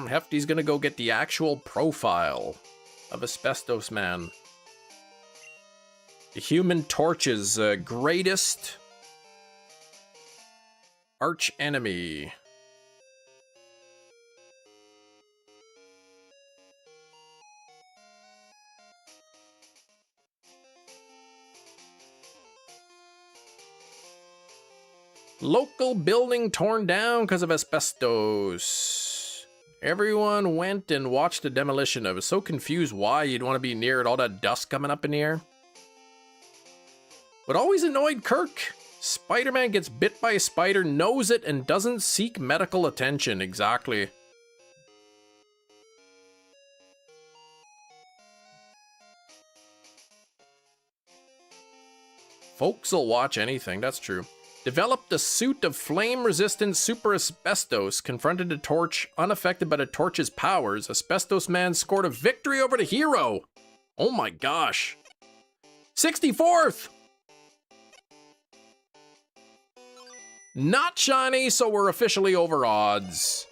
Hefty's gonna go get the actual profile of Asbestos Man. The Human Torch's greatest arch enemy. Local building torn down because of asbestos. Everyone went and watched the demolition. I was so confused why you'd want to be near it, all that dust coming up in the air. What always annoyed Kirk? Spider-Man gets bit by a spider, knows it, and doesn't seek medical attention. Exactly. Folks will watch anything, that's true. Developed a suit of flame-resistant super asbestos, confronted the Torch unaffected by the Torch's powers. Asbestos Man scored a victory over the hero. Oh my gosh. 64th! Not shiny, so we're officially over odds.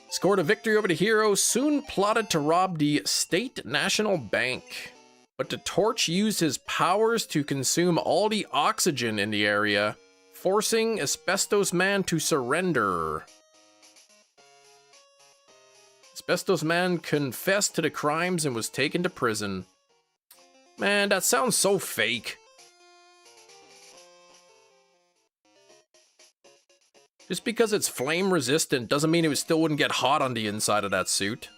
Scored a victory over the hero, soon plotted to rob the State National Bank. But the Torch used his powers to consume all the oxygen in the area, forcing Asbestos Man to surrender. Asbestos Man confessed to the crimes and was taken to prison. Man, that sounds so fake. Just because it's flame resistant doesn't mean it still wouldn't get hot on the inside of that suit.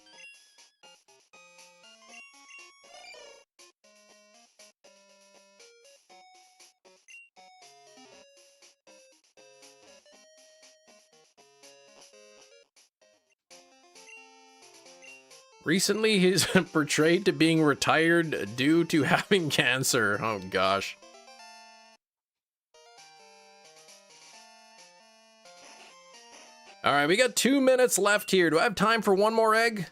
Recently, he's portrayed to being retired due to having cancer. Oh gosh. All right, we got 2 minutes left here. Do I have time for one more egg?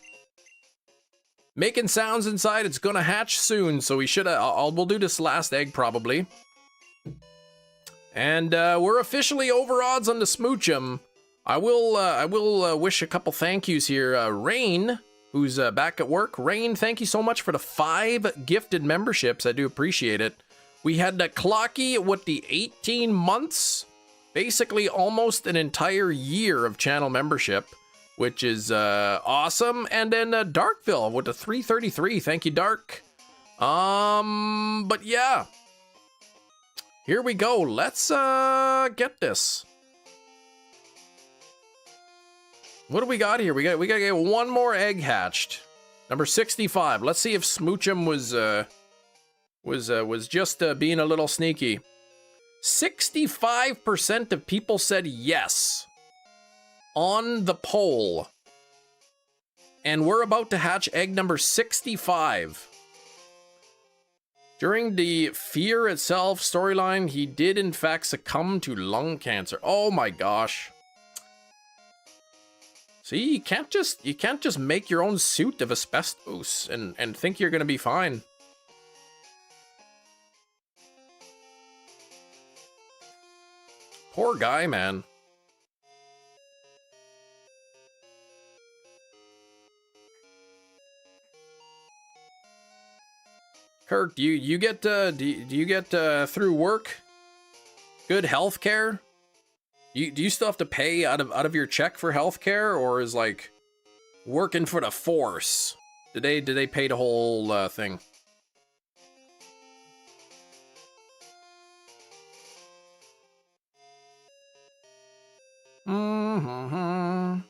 Making sounds inside. It's gonna hatch soon, so we should. We'll do this last egg probably. And we're officially over odds on the Smoochum. I will wish a couple thank yous here. Rain, who's back at work. Rain, thank you so much for the 5 gifted memberships. I do appreciate it. We had Clocky with the 18 months, basically almost an entire year of channel membership, which is awesome. And then Darkville with the 333. Thank you, Dark. But yeah, here we go. Let's get this. What do we got here? We got to get one more egg hatched. Number 65. Let's see if Smoochum was just being a little sneaky. 65% of people said yes on the poll. And we're about to hatch egg number 65. During the Fear Itself storyline, he did in fact succumb to lung cancer. Oh my gosh. See, you can't just make your own suit of asbestos and think you're gonna be fine. Poor guy, man. Kirk, do you get through work good health care? Do you still have to pay out of your check for health care, or is like working for the force? Did they pay the whole thing? Mm-hmm.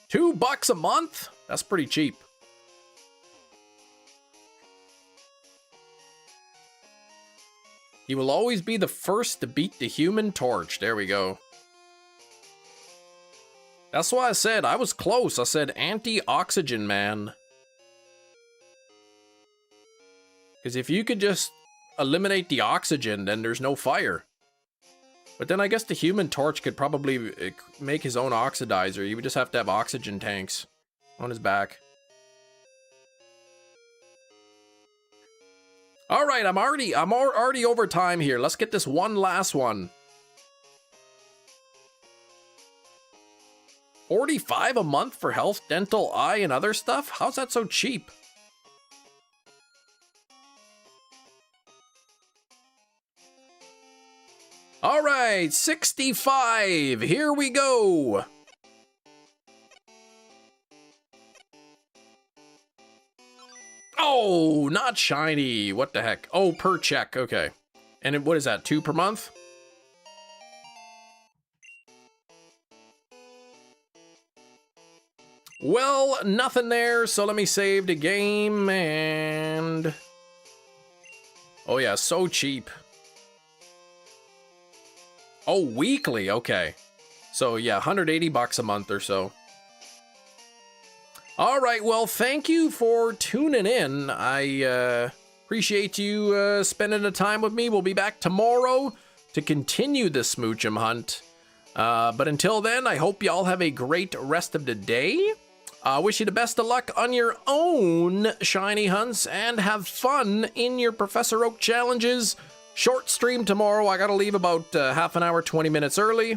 $2 a month? That's pretty cheap. He will always be the first to beat the Human Torch. There we go. That's why I said I was close. I said anti-oxygen man. Because if you could just eliminate the oxygen, then there's no fire. But then I guess the Human Torch could probably make his own oxidizer. He would just have to have oxygen tanks on his back. All right, I'm already over time here. Let's get this one last one. 45 a month for health, dental, eye, and other stuff? How's that so cheap? All right, 65. Here we go. Oh, not shiny. What the heck? Oh, per check. Okay. And what is that? 2 per month? Well, nothing there. So let me save the game and... Oh yeah, so cheap. Oh, weekly. Okay. So yeah, $180 a month or so. All right, well, thank you for tuning in. I appreciate you spending the time with me. We'll be back tomorrow to continue the Smoochum hunt. But until then, I hope y'all have a great rest of the day. Wish you the best of luck on your own shiny hunts and have fun in your Professor Oak challenges. Short stream tomorrow. I gotta leave about half an hour, 20 minutes early.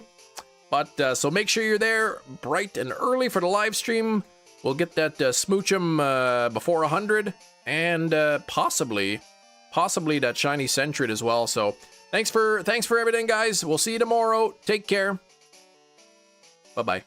But so make sure you're there bright and early for the live stream. We'll get that Smoochum before 100, and possibly that shiny Sentret as well. So thanks for everything, guys. We'll see you tomorrow. Take care. Bye-bye.